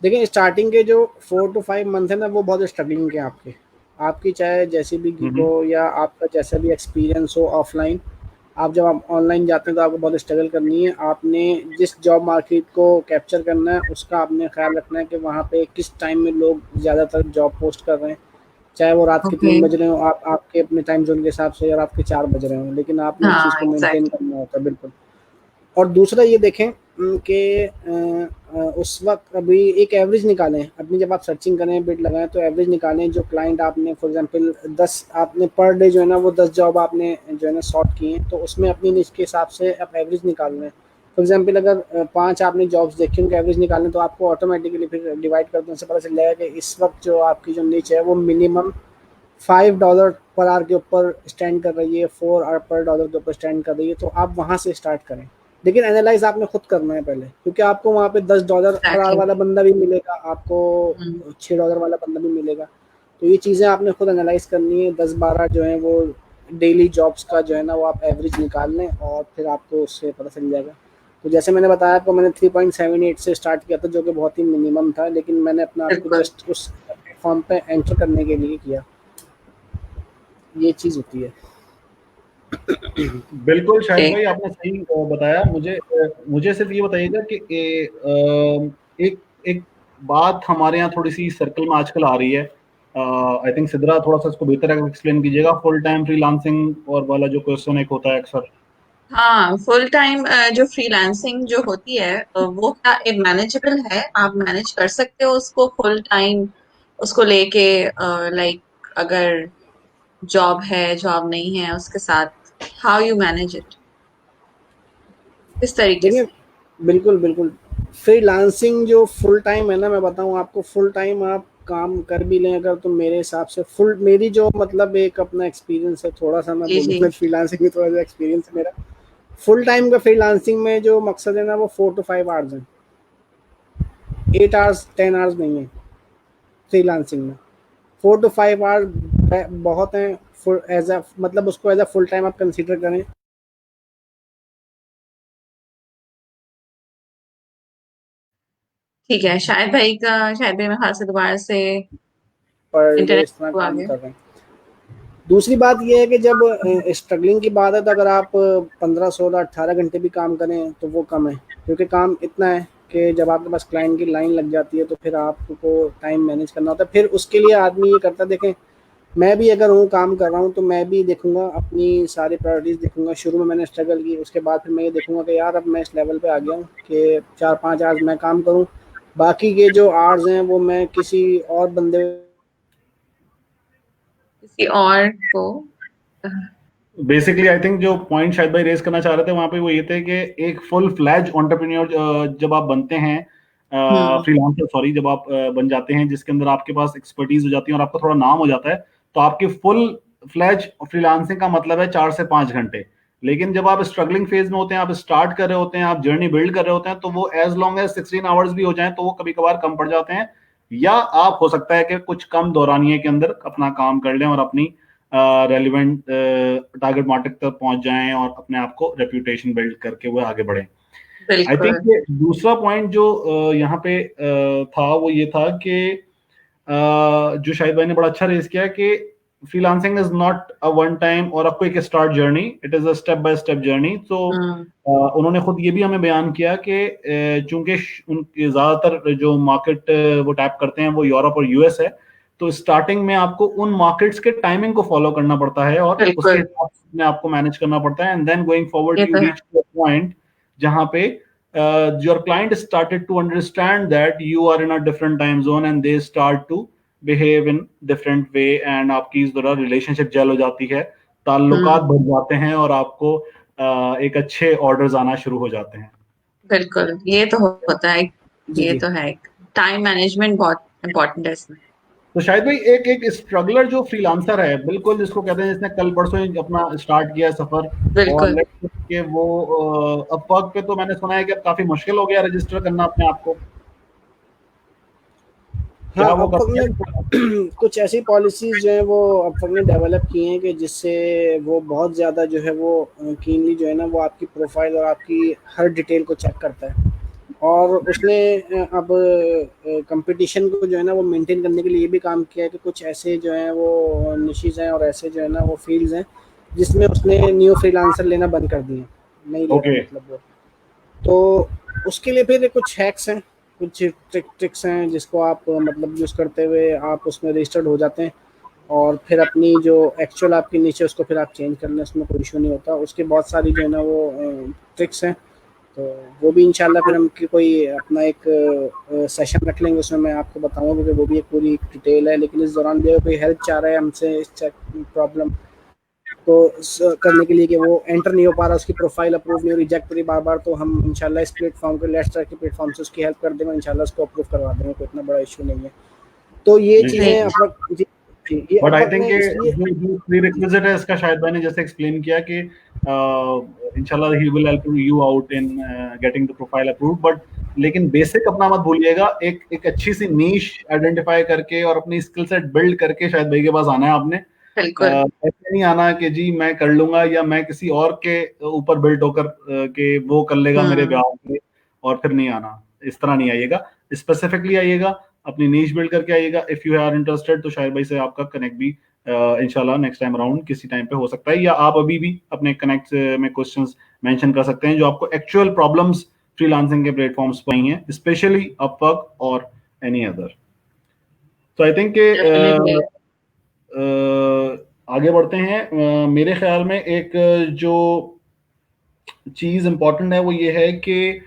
Speaker 3: देखिए स्टार्टिंग के जो 4 टू 5 मंथ है ना, वो बहुत स्ट्रगलिंग के हैं आपके। आपकी चाहे जैसी भी गिग
Speaker 2: हम्म,
Speaker 3: हो या आपका जैसा भी एक्सपीरियंस हो ऑफ़लाइन, आप जब आप ऑनलाइन जाते हैं तो आपको बहुत स्ट्रगल करनी है। आपने जिस जॉब मार्केट को कैप्चर करना है, उसका आपने ख़्याल रखना है कि वहाँ पे किस टाइम में लोग ज़्यादातर जॉब पोस्ट कर रहे हैं। चाहे वो रात के
Speaker 1: ओके।
Speaker 3: 3 बज रहे हों, आप आपके अपने टाइम ज़ोन के हिसाब से, या रात के 4 बज रहे हों, लेकिन आपने उस चीज़
Speaker 1: हाँ,
Speaker 3: को मेंटेन
Speaker 1: एग्जैक्टली।
Speaker 3: करना होता है, बिल्कुल। और दूसरा ये देखें कि उस वक़्त अभी एक एवरेज निकालें, अपनी जब आप सर्चिंग करें, बिड लगाएँ तो एवरेज निकालें जो क्लाइंट आपने फॉर एग्ज़ाम्पल 10 आपने पर डे जो है ना वो 10 जॉब आपने जो है ना सॉर्ट की हैं, तो उसमें अपनी निश के हिसाब से आप एवरेज निकाल लें। फॉर एग्ज़ाम्पल अगर 5 आपने जॉब्स देखी, उनका एवरेज निकालें तो आपको ऑटोमेटिकली फिर डिवाइड कर देने से पता चल जाएगा कि इस वक़्त जो आपकी जो निच है वो मिनिमम $5 पर आवर के ऊपर स्टैंड कर रही है, 4 आवर पर डॉलर के ऊपर स्टैंड कर रही है, तो आप वहाँ से स्टार्ट करें। लेकिन एनालाइज़ आपने खुद करना है पहले, क्योंकि आपको वहाँ पे $10 पर आवर
Speaker 1: एग्जैक्टली।
Speaker 3: वाला बंदा भी मिलेगा, आपको $6 वाला बंदा भी मिलेगा। तो ये चीज़ें आपने खुद एनालाइज़ करनी है। 10-12 जो है वो डेली जॉब्स का जो है ना वो आप एवरेज निकाल लें और फिर आपको उससे पता चल जाएगा। तो जैसे मैंने बताया आपको, मैंने 3.78 से स्टार्ट किया था, जो कि बहुत ही मिनिमम था, लेकिन मैंने अपने आप को
Speaker 1: बिल्कुल।
Speaker 3: जस्ट उस प्लेटफ़ॉर्म पे एंटर करने के लिए किया। ये चीज़ होती है।
Speaker 2: बिल्कुल शाहिद
Speaker 1: ओके।
Speaker 2: भाई आपने सही बताया। मुझे सिर्फ ये बताइएगा कि एक एक बात हमारे यहाँ थोड़ी सी सर्कल में आजकल आ रही है। आई थिंक सिद्रा थोड़ा सा इसको बेहतर एक्सप्लेन कीजिएगा। फुल टाइम फ्रीलांसिंग और वाला जो क्वेश्चन एक होता है अक्सर।
Speaker 1: हाँ, फुल टाइम जो फ्रीलांसिंग जो होती है वो क्या मैनेजेबल है? आप मैनेज कर सकते हो उसको फुल टाइम, उसको लेके लाइक अगर जॉब है जॉब नहीं है उसके साथ, हाउ यू मैनेज इट, किस तरीके
Speaker 3: देखिए
Speaker 1: से?
Speaker 3: बिल्कुल, बिल्कुल। फ्रीलांसिंग जो फुल टाइम है ना, मैं बताऊँ आपको, फुल टाइम आप काम कर भी लें अगर, तो मेरे हिसाब से फुल, मेरी जो मतलब एक अपना एक्सपीरियंस है, थोड़ा-सा मैं
Speaker 1: जी जी।
Speaker 3: बोलूँगा फ्रीलांसिंग में थोड़ा-सा एक्सपीरियंस है मेरा। फुल टाइम का फ्रीलांसिंग में जो मकसद है ना वो 4 टू 5 आवर्स है। 8 आवर्स 10 आवर्स नहीं है फ्रीलांसिंग में। 4 टू 5 आवर्स बहुत हैं फुल एज़ अ, मतलब उसको एज़ अ फुल टाइम आप कंसीडर करें।
Speaker 1: ठीक है, शायद भाई मेरे ख्याल से दोबारा से
Speaker 3: पर डे
Speaker 1: इंटरनेट
Speaker 3: इस तरह
Speaker 1: आ
Speaker 3: काम
Speaker 1: गया।
Speaker 3: कर रहे हैं। दूसरी बात ये है कि जब स्ट्रगलिंग की बात है, तो अगर आप 15 16 18 घंटे भी काम करें तो वो कम है, क्योंकि काम इतना है कि जब आपके पास क्लाइंट की लाइन लग जाती है तो फिर आपको टाइम मैनेज करना होता है। फिर उसके लिए आदमी ये करता है, देखें मैं भी अगर हूँ काम कर रहा हूँ तो मैं भी देखूंगा अपनी सारी प्रायोरिटीज़ देखूंगा। शुरू में मैंने स्ट्रगल की, उसके बाद फिर मैं ये देखूंगा कि यार अब मैं इस लेवल पे आ गया हूँ कि 4-5 आवर्स मैं काम करूँ, बाकी के जो आवर्स हैं वो मैं किसी और बंदे
Speaker 1: किसी और को
Speaker 2: बेसिकली आई थिंक जो पॉइंट शायद भाई रेस करना चाह रहे थे वहां पे वो ये थे कि एक फुल फ्लैज एंटरप्रेन्योर जब आप बनते हैं,
Speaker 1: हम्म।
Speaker 2: फ्रीलांसर सॉरी, जब आप बन जाते हैं जिसके अंदर आपके पास एक्सपर्टीज हो जाती है और आपका थोड़ा नाम हो जाता है, तो आपके फुल फ्लैज फ्रीलांसिंग का मतलब है 4 से 5 घंटे। लेकिन जब आप स्ट्रगलिंग फेज में होते हैं, आप स्टार्ट कर रहे होते हैं, आप जर्नी बिल्ड कर रहे होते हैं, तो वो एज लॉन्ग एज 16 आवर्स भी हो जाए तो वो कभी कभार कम पड़ जाते हैं। या आप हो सकता है कि कुछ कम दौरानिए के अंदर अपना काम कर लें और अपनी रेलिवेंट टारगेट मार्केट तक पहुंच जाएं और अपने आप को रेप्यूटेशन बिल्ड करके वो आगे बढ़े। आई थिंक
Speaker 1: बिल्कुल।
Speaker 2: ये दूसरा पॉइंट जो यहाँ पे था वो ये था कि जो शाहिद भाई ने बड़ा अच्छा रेस किया कि freelancing is not a one time और a quick start journey, it is a step by step journey. तो
Speaker 1: हम्म।
Speaker 2: उन्होंने खुद ये भी हमें बयान किया कि चूंकि उनके ज्यादातर जो मार्केट वो टैप करते हैं वो यूरोप और यूएस है, तो स्टार्टिंग में आपको उन मार्केट्स के टाइमिंग को फॉलो करना पड़ता है और उसके
Speaker 1: बिल्कुल।
Speaker 2: हिसाब से अपने आपको मैनेज करना पड़ता है, एंड देन गोइंग फॉरवर्ड
Speaker 1: ये
Speaker 2: यू
Speaker 1: तो है।
Speaker 2: रीच टू अ पॉइंट जहां पे your client started to understand that you are in a different time zone and they start to behave in different way, and आपकी इस तरह relationship jail हो जाती है, ताल्लुकात
Speaker 1: हम्म।
Speaker 2: बढ़ जाते हैं और आपको एक अच्छे ऑर्डर्स आना शुरू हो जाते हैं।
Speaker 1: बिल्कुल, ये तो होता है।
Speaker 3: जी
Speaker 1: ये
Speaker 3: जी।
Speaker 1: तो है। टाइम मैनेजमेंट बहुत इम्पोर्टेंट है इसमें।
Speaker 2: तो शायद भाई एक एक स्ट्रगलर जो फ्रीलांसर है, बिल्कुल जिसको कहते हैं जिसने कल परसों ही अपना स्टार्ट किया है सफर, और
Speaker 1: बिल्कुल।
Speaker 2: लेट्स से कि वो अपवर्क पे तो मैंने सुना है कि अब काफी मुश्किल हो गया रजिस्टर करना अपने आप को,
Speaker 3: हाँ,
Speaker 2: क्या वो
Speaker 3: अपवर्क
Speaker 2: करते हैं?
Speaker 3: में कुछ ऐसी पॉलिसीज जो है वो अपवर्क ने डेवलप की हैं कि जिससे वो बहुत ज़्यादा जो है वो कीनली जो है ना वो आपकी प्रोफाइल और आपकी हर डिटेल को चेक करता है। और उसने अब कंपटीशन को जो है ना वो मेंटेन करने के लिए ये भी काम किया है कि कुछ ऐसे जो हैं वो निशीज हैं और ऐसे जो है ना वो फील्ड्स हैं जिसमें उसने न्यू फ्रीलांसर लेना बंद कर दिए, नहीं ले रहा
Speaker 2: ओके।
Speaker 3: मतलब वो। तो उसके लिए फिर कुछ हैक्स हैं, कुछ ट्रिक्स हैं जिसको आप मतलब यूज़ करते हुए आप उसमें रजिस्टर्ड हो जाते हैं और फिर अपनी जो एक्चुअल आपकी नीचे उसको फिर आप चेंज कर लें, उसमें कोई इशू नहीं होता। उसकी बहुत सारी जो है ना वो ट्रिक्स हैं, तो वो भी इंशाल्लाह फिर हम कोई अपना एक सेशन रख लेंगे, उसमें मैं आपको बताऊंगा क्योंकि वो भी एक पूरी डिटेल है। लेकिन इस दौरान भी अगर कोई हेल्प चाह रहा है हमसे इस प्रॉब्लम को करने के लिए कि वो एंटर नहीं हो पा रहा, उसकी प्रोफाइल अप्रूव नहीं हो, रिजेक्ट हो रही बार बार, तो हम इंशाल्लाह इस प्लेटफॉर्म को लेट्स ट्रैक के प्लेटफॉर्म से उसकी हेल्प कर देंगे, इंशाल्लाह उसको अप्रूव करवा देंगे, कोई इतना बड़ा इशू नहीं है। तो ये
Speaker 2: जी जी।
Speaker 3: चीज़ें
Speaker 1: ग्रेट।
Speaker 3: अपवर्क जी जी, ये
Speaker 2: बट आई
Speaker 3: अपवर्क
Speaker 2: थिंक
Speaker 3: ने इसलिए
Speaker 2: जो जो प्रीरिक्विजिट है इसका शायद भाई ने जैसे एक्सप्लेन किया कि इंशाल्लाह he will help you out in getting the profile approved, but लेकिन बेसिक अपना मत भूलिएगा, एक एक अच्छी सी नीश आइडेंटिफाई करके और अपनी स्किल सेट बिल्ड करके शायद भाई के पास आना है आपने।
Speaker 1: बिल्कुल।
Speaker 2: ऐसे नहीं आना कि जी मैं कर लूंगा या मैं किसी और के ऊपर बिल्ड होकर कि वो कर लेगा मेरे
Speaker 1: हम्म।
Speaker 2: ब्याह पे, और फिर नहीं आना। इस तरह नहीं आइएगा, स्पेसिफिकली आइएगा, अपनी नीश बिल्ड करके आइएगा। इफ यू आर इंटरेस्टेड तो शायद भाई से आपका कनेक्ट भी इंशाल्लाह नेक्स्ट टाइम अराउंड किसी टाइम पे हो सकता है, या आप अभी भी अपने कनेक्ट में क्वेश्चंस मेंशन कर सकते हैं जो आपको एक्चुअल प्रॉब्लम्स फ्रीलांसिंग के प्लेटफॉर्म्स पर आई हैं, स्पेशली अपवर्क और एनी अदर। तो आई थिंक
Speaker 1: डेफिनेटली।
Speaker 2: आगे बढ़ते हैं। मेरे ख्याल में एक जो चीज इंपॉर्टेंट है वो ये है कि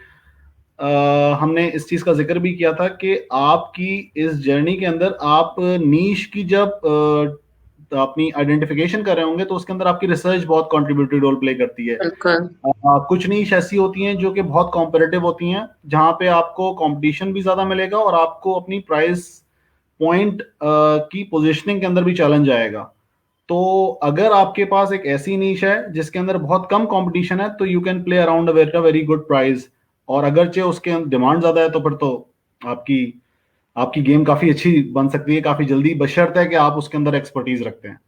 Speaker 2: हमने इस चीज का जिक्र भी किया था कि आपकी इस जर्नी के अंदर आप नीश की जब अपनी आइडेंटिफिकेशन कर रहे होंगे तो उसके अंदर आपकी रिसर्च बहुत कंट्रीब्यूटरी रोल प्ले करती है।
Speaker 1: बिल्कुल।
Speaker 2: कुछ नीश ऐसी होती हैं जो कि बहुत कॉम्पिटिटिव होती हैं, जहां पे आपको कंपटीशन भी ज्यादा मिलेगा और आपको अपनी प्राइस पॉइंट की पोजीशनिंग के अंदर भी चैलेंज आएगा। तो अगर आपके पास एक ऐसी नीश है जिसके अंदर बहुत कम कंपटीशन है, तो you can play around a very good price, और अगरचे उसके डिमांड ज्यादा है तो फिर तो आपकी आपकी गेम काफी अच्छी बन सकती है काफी जल्दी, बशर्ते है कि आप उसके अंदर एक्सपर्टीज रखते हैं।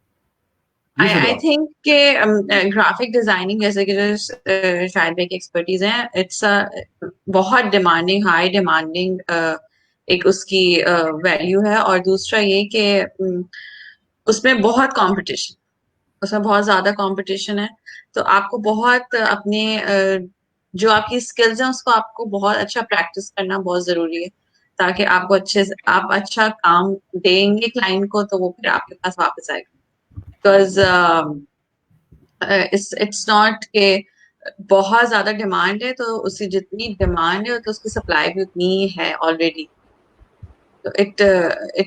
Speaker 2: जी
Speaker 1: आई आई
Speaker 2: शुजात।
Speaker 1: थिंक कि ग्राफिक डिजाइनिंग जैसे कि जो शायद भाई की एक्सपर्टीज है, इट्स बहुत डिमांडिंग, हाई डिमांडिंग एक उसकी वैल्यू है। और दूसरा ये कि उसमें बहुत कंपटीशन, उसमें बहुत ज्यादा कंपटीशन है। तो आपको बहुत अपने जो आपकी स्किल्स हैं उसको आपको बहुत अच्छा प्रैक्टिस करना बहुत जरूरी है, ताकि आपको अच्छे से आप अच्छा काम देंगे क्लाइंट को तो वो फिर आपके पास वापस आएगा। बिकॉज इट्स नॉट के बहुत ज्यादा डिमांड है तो उसकी जितनी डिमांड है तो उसकी सप्लाई भी उतनी ही है ऑलरेडी। तो इट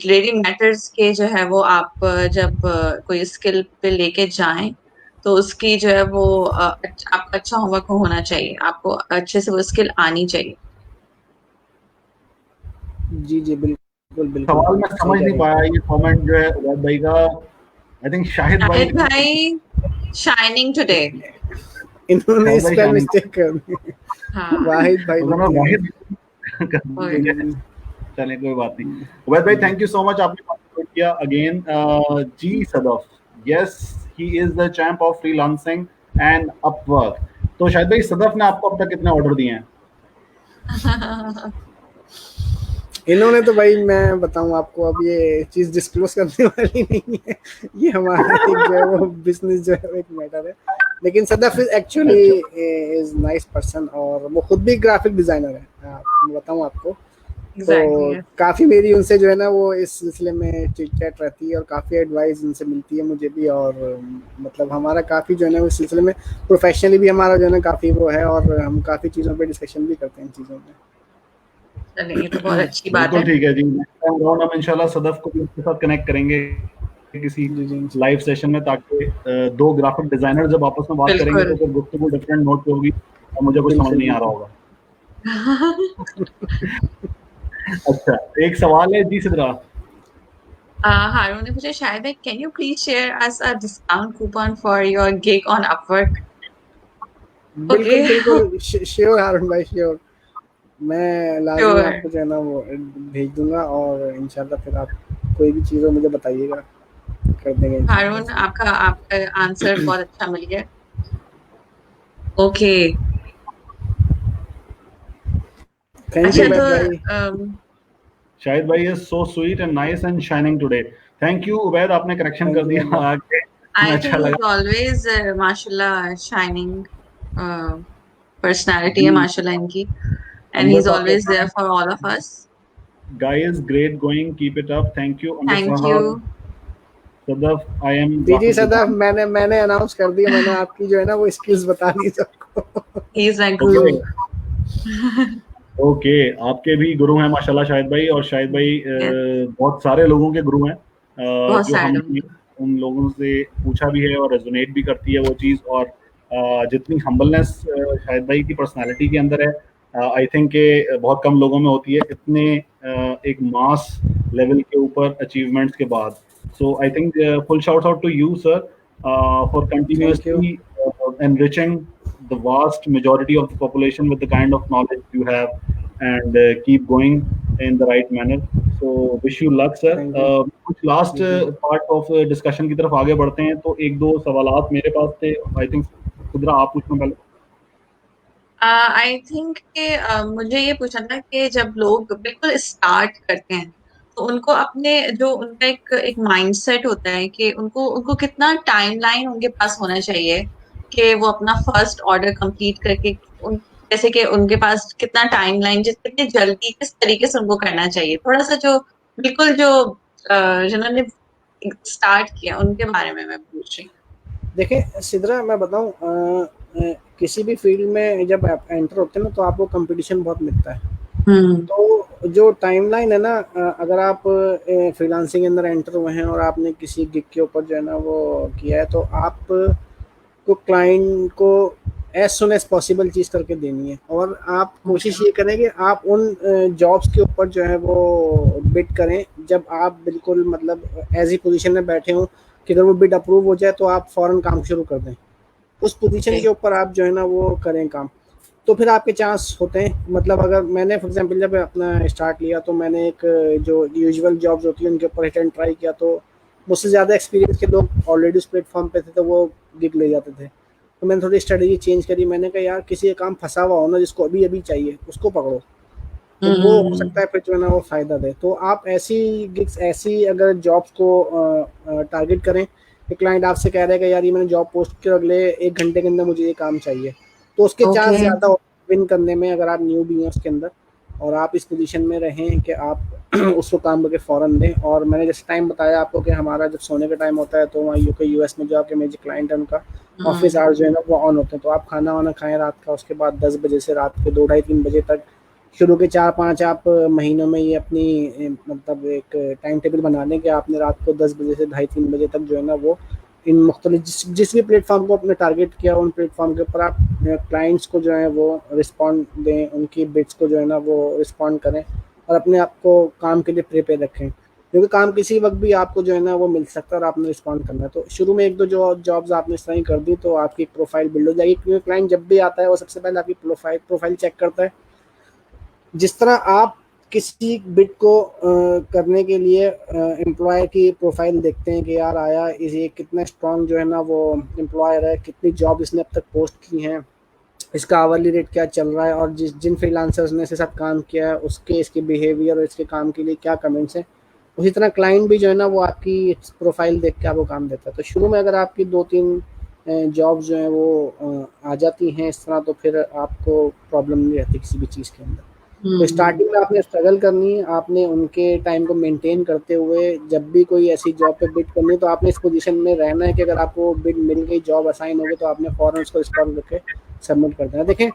Speaker 1: रियली मैटर्स के जो है वो आप जब कोई स्किल पे लेके जाएं तो उसकी जो है वो आपका अच्छा होमवर्क होना चाहिए, आपको अच्छे से वो स्किल आनी चाहिए।
Speaker 3: जी जी बिल्कुल बिल्कुल
Speaker 2: सवाल मैं
Speaker 3: सही
Speaker 2: समझ
Speaker 3: कह
Speaker 2: नहीं
Speaker 3: रहे हैं।
Speaker 2: पाया, ये कमेंट जो है उबैद भाई का, आई थिंक शाहिद भाई।
Speaker 1: शाहिद भाई शाइनिंग टुडे।
Speaker 3: इन्होंने
Speaker 2: शाहिद भाई
Speaker 3: स्पेल
Speaker 2: शाइनिंग,
Speaker 3: मिस्टेक कर दी।
Speaker 1: हाँ।
Speaker 3: वाहिद भाई
Speaker 2: उन्होंने
Speaker 3: लिखते हैं।
Speaker 2: वाहिद कर
Speaker 1: ओके।
Speaker 3: जी
Speaker 2: दिया है।
Speaker 3: जी
Speaker 2: चलिए कोई बात नहीं। उबैद भाई थैंक यू सो मच, आपने पार्टिसिपेट किया अगेन। जी Sadaf, yes he is the champ of freelancing and Upwork. तो शायद भाई सदफ ने आपको अब तक कितने ऑर्डर दिए हैं?
Speaker 3: इन्होंने तो भाई मैं बताऊं आपको, अब ये चीज डिस्क्लोज करने वाली नहीं है। ये हमारा एक जो है वो बिजनेस जो है एक मैटर है। लेकिन सदफ इज एक्चुअली
Speaker 2: अच्छा,
Speaker 3: इज नाइस पर्सन, और वो खुद भी ग्राफिक डिजाइनर है। मैं बताऊं आपको, तो
Speaker 1: एग्जैक्टली।
Speaker 3: काफ़ी मेरी उनसे जो है ना वो इस सिलसिले में चिट चैट रहती है, और काफ़ी एडवाइस उनसे मिलती है मुझे भी। और मतलब हमारा काफ़ी जो है ना उस सिलसिले में प्रोफेशनली भी हमारा जो है ना काफ़ी वो है, और हम काफ़ी चीज़ों पे डिस्कशन भी करते हैं इन चीज़ों में।
Speaker 1: चलिए, ये तो बहुत अच्छी बात
Speaker 2: बिल्कुल
Speaker 1: है।
Speaker 2: ठीक है जी। नेक्स्ट टाइम राउंड हम इंशाल्लाह सदफ को भी उसके साथ कनेक्ट करेंगे किसी
Speaker 3: जी जी
Speaker 2: लाइव सेशन में, ताकि दो ग्राफिक डिजाइनर जब आपस में बात करेंगे
Speaker 1: बिल्कुल।
Speaker 2: तो फिर गुफ्तगू डिफरेंट नोट पे होगी और मुझे कुछ समझ
Speaker 3: बिल्कुल
Speaker 2: नहीं आ रहा
Speaker 3: बिल्कुल।
Speaker 2: होगा। अच्छा, एक सवाल है जी सिद्रा।
Speaker 1: हारून ने पूछा, शायद है, can you please share us a discount coupon for your gig on Upwork? Okay.
Speaker 3: बिल्कुल बिल्कुल श्योर हारून भाई श्योर। मैं लाजमी
Speaker 1: श्योर।
Speaker 3: आपको जो है ना वो भेज दूंगा, और इंशाल्लाह फिर आप कोई भी चीज़ हो मुझे बताइएगा, कर देंगे इंशाल्लाह
Speaker 1: हारून,
Speaker 3: इसमें।
Speaker 1: आपका आपका आंसर बहुत अच्छा मिल गया। ओके।
Speaker 3: थैंक यू
Speaker 1: अच्छा, तो
Speaker 3: बैद भाई।
Speaker 2: शाहिद भाई is so sweet and nice and shining today. Thank you Ubaid, आपने करेक्शन कर
Speaker 3: थैंक यू
Speaker 2: दिया
Speaker 3: बैद भाई।
Speaker 2: आके,
Speaker 1: आई
Speaker 2: अच्छा
Speaker 1: थिंक
Speaker 2: लगा।
Speaker 1: इज ऑलवेज माशाल्लाह शाइनिंग पर्सनालिटी है
Speaker 2: जी,
Speaker 1: माशाल्लाह इनकी, एंड ही
Speaker 2: अंदर
Speaker 1: इज
Speaker 2: साहब
Speaker 1: ऑलवेज
Speaker 2: कहते
Speaker 1: देयर
Speaker 2: हैं
Speaker 1: for all of us.
Speaker 2: Guys great going, keep it up, thank you अंदर
Speaker 1: थैंक यू।
Speaker 2: साहब। सदफ, आई एम
Speaker 3: जी जी
Speaker 2: ग्राफिक
Speaker 3: सदाफ,
Speaker 2: डिजाइनर।
Speaker 3: मैंने अनाउंस कर दिया, मैंने आपकी जो है ना वो स्किल्स बता दी सबको।
Speaker 1: He is my Guru.
Speaker 2: Okay, okay, आपके भी गुरु हैं माशाल्लाह शाहिद भाई, और शाहिद भाई बहुत सारे लोगों के गुरु हैं,
Speaker 1: बहुत
Speaker 2: जो
Speaker 1: सारे
Speaker 2: हमने
Speaker 1: लोग।
Speaker 2: उन लोगों से पूछा भी है और रेजोनेट भी करती है वो चीज़। और जितनी हम्बलनेस शाहिद भाई की पर्सनालिटी के अंदर है, आई थिंक के बहुत कम लोगों में होती है इतने एक मास लेवल के ऊपर अचीवमेंट्स के बाद। So I think full shout out to you sir for
Speaker 3: thank you.
Speaker 2: continuously enriching the vast majority of the population with the kind of knowledge you have, and keep going in the right manner. So wish you luck sir.
Speaker 3: Thank you.
Speaker 2: कुछ last
Speaker 3: जी जी
Speaker 2: part of discussion की तरफ आगे बढ़ते हैं, तो एक दो सवालात मेरे पास थे, आई थिंक खुदरा आप पूछना पहले।
Speaker 1: आई थिंक कि मुझे ये पूछना था कि जब लोग बिल्कुल स्टार्ट करते हैं, तो उनको अपने जो उनका एक एक माइंडसेट होता है कि उनको उनको कितना टाइमलाइन उनके पास होना चाहिए कि वो अपना फर्स्ट ऑर्डर कंप्लीट करके उन जैसे कि उनके पास कितना टाइमलाइन, जिस कितनी जल्दी किस तरीके से उनको करना चाहिए, थोड़ा सा जो बिल्कुल जो जिन्होंने स्टार्ट किया उनके बारे में मैं पूछ रही
Speaker 3: देखिए सिद्रा, मैं बताऊं, किसी भी फील्ड में जब आप एंटर होते हैं ना तो आपको कंपटीशन बहुत मिलता है।
Speaker 1: हूँ।
Speaker 3: तो जो टाइमलाइन है ना, अगर आप फ्रीलांसिंग के अंदर एंटर हुए हैं और आपने किसी गिग के ऊपर जो है ना वो किया है, तो आप को क्लाइंट को एज सुन एज पॉसिबल चीज़ करके देनी है, और आप
Speaker 1: ओके।
Speaker 3: कोशिश ये करें कि आप उन जॉब्स के ऊपर जो है वो बिड करें जब आप बिल्कुल मतलब ऐसी पोजीशन में बैठे हों कि अगर वो बिड अप्रूव हो जाए तो आप फौरन काम शुरू कर दें। उस पोजीशन
Speaker 1: ओके।
Speaker 3: के ऊपर आप जो है ना वो करें काम, तो फिर आपके चांस होते हैं। मतलब अगर मैंने फॉर एग्जांपल जब अपना स्टार्ट लिया तो मैंने एक जो यूजुअल जॉब्स होती है उनके ऊपर हिट एंड ट्राई किया, तो मुझसे ज़्यादा एक्सपीरियंस के लोग ऑलरेडी उस प्लेटफॉर्म पे थे तो वो गिग ले जाते थे। तो मैंने थोड़ी स्ट्रेटजी चेंज करी, मैंने कहा यार किसी का काम फंसा हुआ हो ना जिसको अभी अभी चाहिए उसको पकड़ो, तो वो हो
Speaker 1: हम्म।
Speaker 3: सकता है फिर जो है ना वो फ़ायदा दे। तो आप ऐसी गिग्स, ऐसी अगर जॉब्स को टारगेट करें कि क्लाइंट आपसे कह रहा है कि यार ये मैंने जॉब पोस्ट की और अगले 1 घंटे के अंदर मुझे ये काम चाहिए, तो उसके चांस
Speaker 1: ओके।
Speaker 3: ज़्यादा विन करने में, अगर आप न्यू भी हैं उसके अंदर और आप इस पोजीशन में रहें कि आप उसको काम करके फ़ौरन दें। और मैंने जैसे टाइम बताया आपको कि हमारा जब सोने का टाइम होता है तो वहाँ यूके यूएस में जो आपके मेजर क्लाइंट है उनका ऑफिस
Speaker 1: हम्म।
Speaker 3: आवर्स जो है ना वो ऑन होते हैं, तो आप खाना वाना खाएं रात का, उसके बाद 10 बजे से रात के 2 ढाई 3 बजे तक, शुरू के 4 5 आप महीनों में ये अपनी मतलब एक टाइम टेबल बना लें कि आपने रात को 10 बजे से 2 ढाई 3 बजे तक जो है ना वो इन मुख्तलिफ जिस भी प्लेटफॉर्म को आपने टारगेट किया उन प्लेटफॉर्म के ऊपर आप क्लाइंट्स को जो है वो रिस्पॉन्ड दें, उनकी बिड्स को जो है ना वो रिस्पॉन्ड करें और अपने आप को काम के लिए प्रिपेयर रखें, क्योंकि काम किसी वक्त भी आपको जो है ना वो मिल सकता है और आपने रिस्पॉन्ड करना है। तो शुरू में एक दो जो जॉब्स आपने इस तरह ही कर दी तो आपकी एक प्रोफाइल बिल्ड हो जाएगी, क्योंकि क्लाइंट जब भी आता है वो सबसे पहले आपकी प्रोफाइल चेक करता है। जिस तरह आप किसी बिट को करने के लिए एम्प्लॉयर की प्रोफाइल देखते हैं कि यार आया ये कितना स्ट्रांग जो है ना वो एम्प्लॉयर है, कितनी जॉब इसने अब तक पोस्ट की हैं, इसका आवरली रेट क्या चल रहा है और जिन फ्रीलांसर्स ने इसके साथ काम किया है उसके इसके बिहेवियर और इसके काम के लिए क्या कमेंट्स हैं, उसी तरह क्लाइंट भी जो है ना वो आपकी प्रोफाइल देख के आपको काम देता है। तो शुरू में अगर आपकी 2-3 जॉब्स जो हैं वो आ जाती हैं इस तरह, तो फिर आपको प्रॉब्लम नहीं रहती किसी भी चीज़ के अंदर। तो स्टार्टिंग में आपने स्ट्रगल करनी है, आपने उनके टाइम को मेंटेन करते हुए जब भी कोई ऐसी जॉब पे बिड करनी है तो आपने इस पोजीशन में रहना है कि अगर आपको बिड मिल गई, जॉब असाइन हो गई, तो आपने फौरन उसको रिस्पॉन्ड करके सबमिट कर देना। देखें,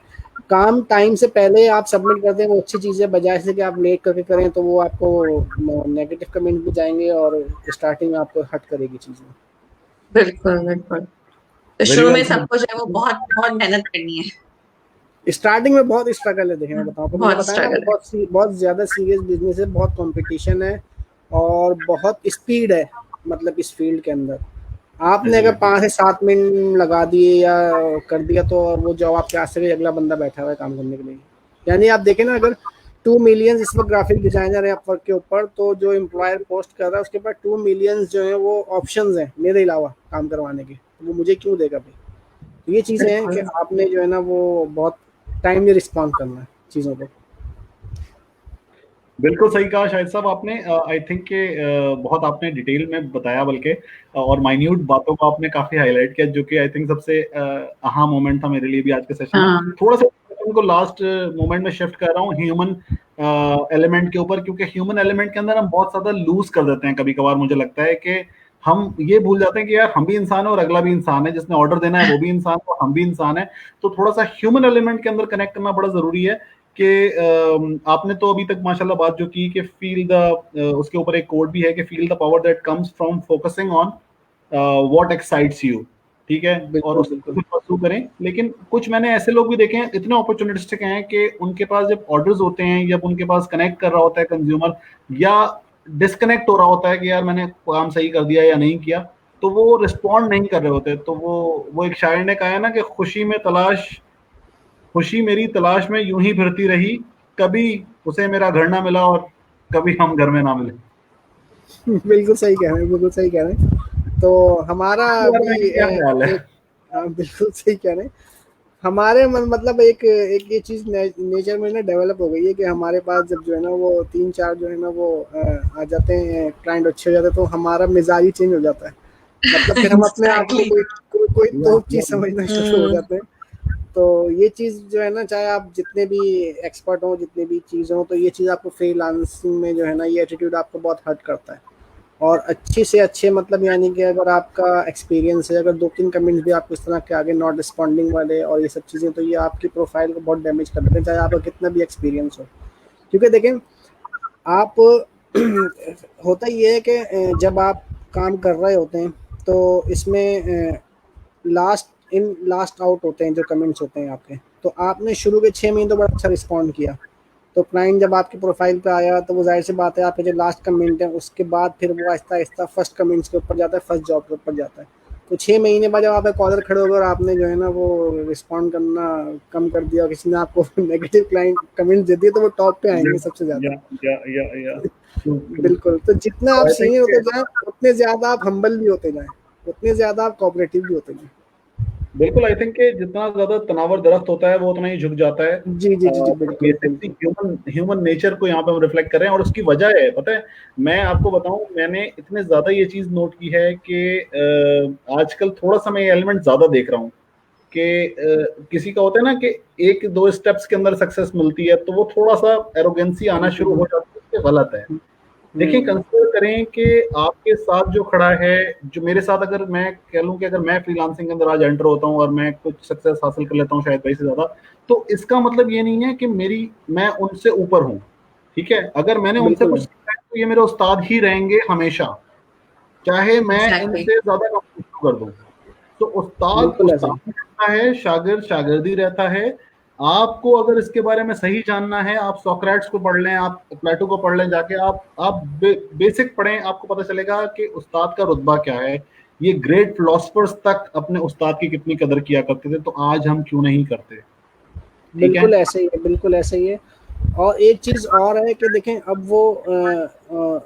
Speaker 3: काम टाइम से पहले आप सबमिट करते हैं वो अच्छी चीज़ है, बजाय से कि आप लेट करके करें तो वो आपको नेगेटिव कमेंट भी जाएंगे और स्टार्टिंग में आपको हर्ट करेगी चीज़ें।
Speaker 1: बिल्कुल बिल्कुल। तो शुरू में सबको जो है वो बहुत बहुत मेहनत करनी है।
Speaker 3: स्टार्टिंग में बहुत स्ट्रगल है। देखें, मैं बताऊँ तो मैंने
Speaker 1: बहुत
Speaker 3: बताया ना,
Speaker 1: स्ट्रगल है।
Speaker 3: बहुत ज़्यादा सीरियस बिजनेस है, बहुत कंपटीशन है और बहुत स्पीड है। मतलब इस फील्ड के अंदर आपने अगर 5 से 7 मिनट लगा दिए या कर दिया तो वो जॉब आपके हाथ से गई, अगला बंदा बैठा हुआ है काम करने के लिए। यानी आप देखें ना, अगर 2 मिलियन इस वक्त ग्राफिक डिजाइनर है अपवर्क के ऊपर, तो जो एम्प्लॉयर पोस्ट कर रहा है उसके पास 2 मिलियन जो है वो ऑप्शंस हैं मेरे अलावा काम करवाने के, तो वो मुझे क्यों देगा भाई। ये चीज़ें हैं कि आपने जो है ना वो बहुत टाइमली रिस्पॉन्ड करना है चीज़ों को।
Speaker 2: बिल्कुल सही कहा शाहिद साहब आपने। आई थिंक के बहुत आपने डिटेल में बताया, बल्कि और माइन्यूट बातों को आपने काफी हाईलाइट किया, जो कि आई थिंक सबसे अहम मोमेंट था मेरे लिए भी आज के सेशन में। थोड़ा सा उनको लास्ट मोमेंट में शिफ्ट कर रहा हूँ ह्यूमन एलिमेंट के ऊपर, क्योंकि ह्यूमन एलिमेंट के अंदर हम बहुत ज्यादा लूज कर देते हैं कभी कभार। मुझे लगता है कि हम ये भूल जाते हैं कि यार हम भी इंसान है और अगला भी इंसान है, जिसने ऑर्डर देना है वो भी इंसान है और हम भी इंसान है। तो थोड़ा सा ह्यूमन एलिमेंट के अंदर कनेक्ट करना बड़ा जरूरी है। कि आपने तो अभी तक माशाल्लाह बात जो की कि फील द, उसके ऊपर एक कोड भी है कि feel the power that comes from focusing on what excites you, ठीक है, और उसको परस्यू करें। लेकिन कुछ मैंने ऐसे लोग भी देखे हैं इतने अपॉर्चुनिस्टिक हैं कि उनके पास जब ऑर्डर्स होते हैं, जब उनके पास कनेक्ट कर रहा होता है कंज्यूमर, या डिस्कनेक्ट हो रहा होता है कि यार मैंने काम सही कर दिया या नहीं किया, तो वो रिस्पॉन्ड नहीं कर रहे होते। तो वो एक शायर ने कहा है ना कि खुशी मेरी तलाश में यूं ही फिरती रही, कभी उसे मेरा घर ना मिला और कभी हम घर में ना मिले।
Speaker 3: बिल्कुल सही कह रहे हैं, बिल्कुल सही कह रहे हैं। तो हमारा भी
Speaker 2: क्या ख्याल है?
Speaker 3: बिल्कुल सही कह रहे हैं। हमारे मतलब एक ये चीज़ नेचर में ना डेवलप हो गई है कि हमारे पास जब जो है ना वो 3-4 जो है ना वो आ जाते हैं, क्लाइंट अच्छे हो जाते हैं, तो हमारा मिजाज ही चेंज हो जाता है। मतलब फिर हम अपने आप को कोई तो चीज़ समझना शुरू हो जाते हैं। तो ये चीज़ जो है ना, चाहे आप जितने भी एक्सपर्ट हो, जितने भी चीज़ हो, तो ये चीज़ आपको फ्रीलांसिंग में जो है ना ये एटीट्यूड आपको बहुत हर्ट करता है। और अच्छे से अच्छे मतलब यानी कि अगर आपका एक्सपीरियंस है, अगर 2-3 कमेंट्स भी आपको इस तरह के आगे नॉट रिस्पॉन्डिंग वाले और ये सब चीज़ें, तो ये आपकी प्रोफाइल को बहुत डैमेज कर देते हैं, चाहे आपका कितना भी एक्सपीरियंस हो। क्योंकि देखें, आप होता ये है कि जब आप काम कर रहे होते हैं तो इसमें लास्ट आउट होते हैं जो कमेंट्स होते हैं आपके। तो आपने शुरू के 6 महीने तो बड़ा अच्छा रिस्पॉन्ड किया, तो क्लाइंट जब आपकी प्रोफाइल पे आया तो वो जाहिर सी बात है आपके जो लास्ट कमेंट है उसके बाद फिर वो आहिस्ता आहिस्ता फर्स्ट कमेंट्स के ऊपर जाता है, फर्स्ट जॉब के ऊपर जाता है। तो 6 महीने बाद जब आप एक कॉलर खड़े हो गए और आपने जो है ना वो रिस्पॉन्ड करना कम कर दिया, किसी ने आपको नेगेटिव क्लाइंट कमेंट दे दिए, तो वो टॉप पे आएंगे सबसे ज़्यादा। बिल्कुल। तो जितना आप सीनियर होते जाएं उतने ज़्यादा आप हम्बल भी होते जाएं, उतने ज़्यादा आप कोऑपरेटिव भी होते जाएं।
Speaker 2: बिल्कुल, आई थिंक कि जितना ज्यादा तनावर दरख्त होता है वो उतना ही झुक जाता है।
Speaker 3: जी जी जी,
Speaker 2: बिल्कुल। ह्यूमन नेचर को यहाँ पे हम रिफ्लेक्ट कर रहे हैं, और उसकी वजह है, पता है, मैं आपको बताऊं, मैंने इतने ज्यादा ये चीज नोट की है कि आजकल थोड़ा सा मैं ये एलिमेंट ज्यादा देख रहा हूँ कि किसी का होता है ना कि 1-2 स्टेप्स के अंदर सक्सेस मिलती है तो वो थोड़ा सा एरोगेंसी आना शुरू हो जाती है, गलत है। देखिए, कंसिडर करें कि आपके साथ जो खड़ा है, जो मेरे साथ, अगर मैं कह लूं कि अगर मैं फ्रीलांसिंग के अंदर आज एंटर होता हूं और मैं कुछ सक्सेस हासिल कर लेता हूं शायद भाई से ज्यादा, तो इसका मतलब ये नहीं है कि मैं उनसे ऊपर हूं, ठीक है। अगर मैंने उनसे कुछ सीखा है तो ये मेरे उस्ताद ही रहेंगे हमेशा, चाहे मैं इनसे ज्यादा कर दूं। तो उस्ताद
Speaker 3: बिल्कुल ऐसा
Speaker 2: उस्ताद रहता है, शागिर्द शागिर्दी रहता है। आपको अगर इसके बारे में सही जानना है, आप सोक्रेट्स को पढ़ लें, आप प्लेटो को पढ़ लें, जाके आप बेसिक पढ़ें, आपको पता चलेगा कि उस्ताद का रुतबा क्या है। ये ग्रेट फिलोसफर्स तक अपने उस्ताद की कितनी कदर किया करते थे, तो आज हम क्यों नहीं करते? ठीक है।
Speaker 3: बिल्कुल ऐसे ही है, बिल्कुल ऐसे ही है। और एक चीज़ और है कि देखें अब वो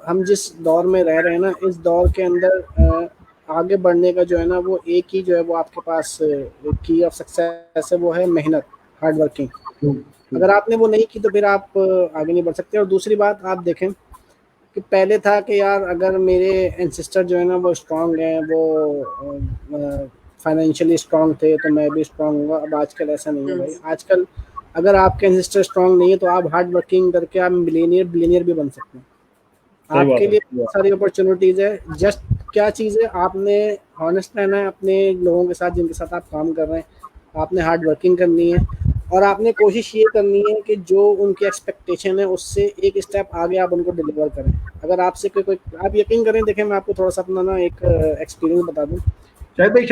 Speaker 3: हम जिस दौर में रह रहे हैं ना, इस दौर के अंदर आगे बढ़ने का जो है ना, वो एक ही जो है वो आपके पास की ऑफ सक्सेस है, वो है मेहनत, हार्ड वर्किंग। अगर आपने वो नहीं की तो फिर आप आगे नहीं बढ़ सकते। और दूसरी बात आप देखें कि पहले था कि यार अगर मेरे एंसेस्टर जो है ना वो स्ट्रांग हैं, वो फाइनेंशियली स्ट्रांग थे, तो मैं भी स्ट्रांग हूँगा। अब आजकल ऐसा नहीं है भाई। आजकल अगर आपके एंसेस्टर स्ट्रांग नहीं है तो आप हार्ड वर्किंग करके आप बिलियनियर भी बन सकते हैं।
Speaker 2: सही बात
Speaker 3: आपके
Speaker 2: है।
Speaker 3: लिए बहुत सारी अपॉर्चुनिटीज़ है। जस्ट क्या चीज़ है, आपने हॉनेस्ट रहना है अपने लोगों के साथ जिनके साथ आप काम कर रहे हैं। आपने हार्ड वर्किंग करनी है और आपने कोशिश ये करनी है कि जो उनकी एक्सपेक्टेशन है उससे एक स्टेप आगे आप उनको डिलीवर करें। अगर आपसे कोई आप यकीन करें, देखें मैं आपको थोड़ा सा अपना ना एक एक्सपीरियंस बता दूं।
Speaker 2: शायद भाई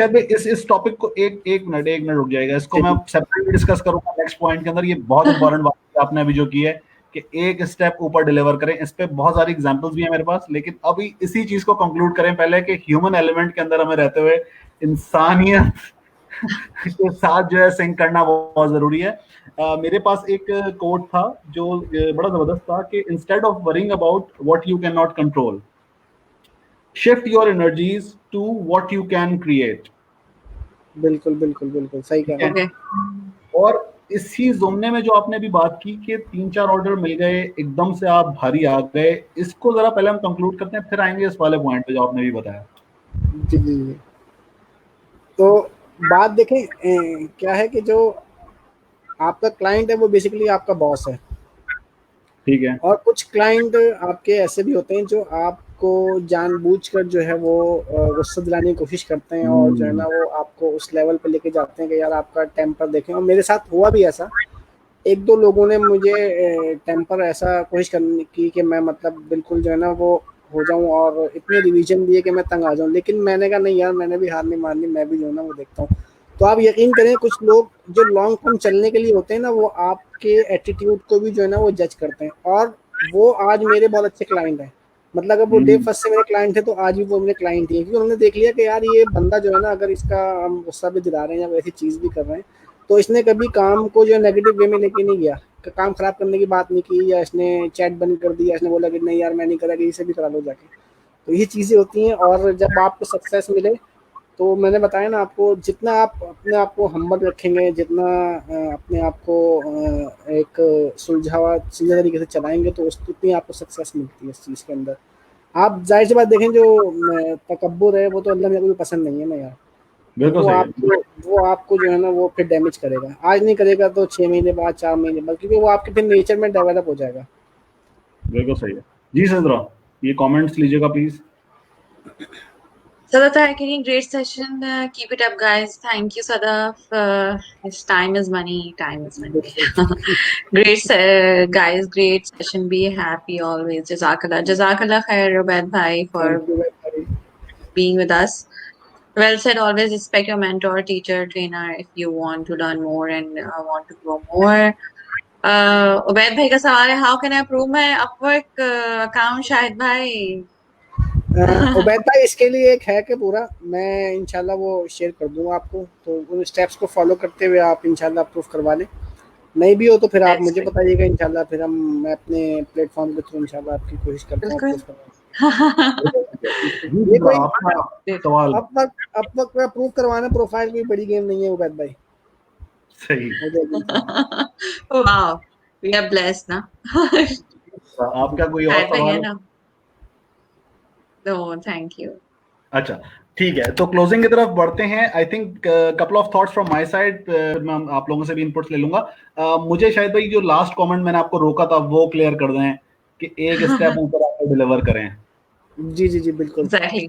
Speaker 2: इस टॉपिक को एक मिनट रुक जाएगा, इसको मैं सेपरेटली डिस्कस करूंगा नेक्स्ट पॉइंट के अंदर। ये बहुत इंपॉर्टेंट बात आपने अभी जो की है कि एक स्टेप ऊपर डिलीवर करें, इस पे बहुत सारी एग्जांपल्स भी हैं मेरे पास, लेकिन अभी इसी चीज को कंक्लूड करें पहले कि ह्यूमन एलिमेंट के अंदर हमें रहते हुए इंसानियत के साथ जो है सिंक करना बहुत जरूरी है। मेरे पास एक कोट था जो बड़ा जबरदस्त था कि instead of worrying about what you can not control, shift your energies to what you can create.
Speaker 3: बिल्कुल बिल्कुल बिल्कुल सही कह रहे हैं।
Speaker 1: ओके।
Speaker 2: और इसी जुमने में जो आपने अभी बात की कि 3-4 ऑर्डर मिल गए, एकदम से आप भारी आ गए, इसको जरा पहले हम कंक्लूड करते हैं, फिर आएंगे इस वाले पॉइंट पे जो आपने भी बताया।
Speaker 3: जी जी जी। तो बात देखें क्या है कि जो आपका क्लाइंट है वो बेसिकली आपका बॉस है।
Speaker 2: ठीक है।
Speaker 3: और कुछ क्लाइंट आपके ऐसे भी होते हैं जो आपको जानबूझकर जो है वो गुस्सा दिलाने की कोशिश करते हैं और जो है ना वो आपको उस लेवल पे लेके जाते हैं कि यार आपका टेम्पर देखें। और मेरे साथ हुआ भी ऐसा, एक दो लोगों ने मुझे टेम्पर ऐसा कोशिश करने की कि मैं मतलब बिल्कुल जो है ना वो हो जाऊं और इतने रिवीजन दिए कि मैं तंग आ जाऊं। लेकिन मैंने कहा नहीं यार, मैंने भी हार नहीं माननी, मैं भी जो है ना वो देखता हूँ। तो आप यकीन करें, कुछ लोग जो लॉन्ग टर्म चलने के लिए होते हैं ना, वो आपके एटीट्यूड को भी जो है ना वो जज करते हैं। और वो आज मेरे बहुत अच्छे क्लाइंट हैं। मतलब अगर वो डे फर्स्ट से मेरे क्लाइंट थे तो आज भी वो मेरे क्लाइंट ही हैं, क्योंकि उन्होंने देख लिया कि यार ये बंदा जो है ना, अगर इसका हम गुस्सा भी दिला रहे हैं या वैसी चीज़ भी कर रहे हैं तो इसने कभी काम को जो है नेगेटिव वे में लेके नहीं गया, काम खराब करने की बात नहीं की, या इसने चैट बंद कर दिया, इसने बोला कि नहीं यार मैं नहीं करा, कि इसे भी करा लो जाके। तो ये चीज़ें होती हैं। और जब आपको सक्सेस मिले तो मैंने बताया ना आपको, जितना आप अपने आप को हम्बल रखेंगे, जितना अपने आप को एक सुलझा तरीके से चलाएंगे, तो उतनी आपको सक्सेस मिलती है इस चीज़ के अंदर। आप जाहिर सी बात देखें, जो तकब्बुर है वो तो अल्लाह मेरे को भी पसंद नहीं है ना यार। तो
Speaker 2: बिल्कुल सही है।
Speaker 3: वो आपको जो है ना वो फिर डैमेज करेगा। आज नहीं करेगा तो 6 महीने बाद, 4 महीने बाद, क्योंकि वो आपके फिर नेचर में डेवलप हो जाएगा।
Speaker 2: बिल्कुल सही है। जी सिंद्रा, ये कमेंट्स लीजिएगा please.
Speaker 1: Sadaf, again, great session. Keep it up, guys. Thank you, Sadaf. It's time is money. Time is money. Great, guys. Great session. Be happy always. Jazakallah. Jazakallah khair, Ubaid bhai, for
Speaker 3: thank you भाई।
Speaker 1: being with us. Well said. Always respect your mentor, teacher, trainer if you want to learn more and want to grow more. Ubaid भाई का सवाल है, how can I approve my Upwork account? Shahid भाई
Speaker 3: उबैद भाई, इसके लिए एक है कि पूरा मैं इंशाल्लाह वो शेयर कर दूंगा आपको, तो उन स्टेप्स को फॉलो करते हुए आप इंशाल्लाह अप्रूव करवा लें। नहीं भी हो तो फिर आप
Speaker 1: That's
Speaker 3: मुझे
Speaker 1: great.
Speaker 3: बताइएगा इंशाल्लाह, फिर मैं अपने प्लेटफॉर्म के थ्रू इंशाल्लाह आपकी कोशिश करता हूँ
Speaker 1: बिल्कुल।
Speaker 3: अप्रूव करवाने। ये कोई
Speaker 2: आपका सवाल
Speaker 3: अब वक्त में अप्रूव करवाना प्रोफाइल कोई बड़ी गेम नहीं है उबैद भाई।
Speaker 2: सही।
Speaker 3: मुझे
Speaker 1: Wow, we are blessed ना।
Speaker 2: आपका कोई और
Speaker 1: शाहिद भाई है
Speaker 2: सवाल?
Speaker 1: ना? No, thank you.
Speaker 2: अच्छा, ठीक है, तो क्लोजिंग की तरफ बढ़ते हैं। I think couple of thoughts from my side, मैं आप लोगों से भी इनपुट्स ले लूंगा। मुझे शायद भाई जो लास्ट कमेंट मैंने आपको रोका था वो क्लियर कर दें कि एक स्टेप ऊपर आकर डिलीवर करें।
Speaker 3: जी जी जी बिल्कुल।
Speaker 1: Exactly.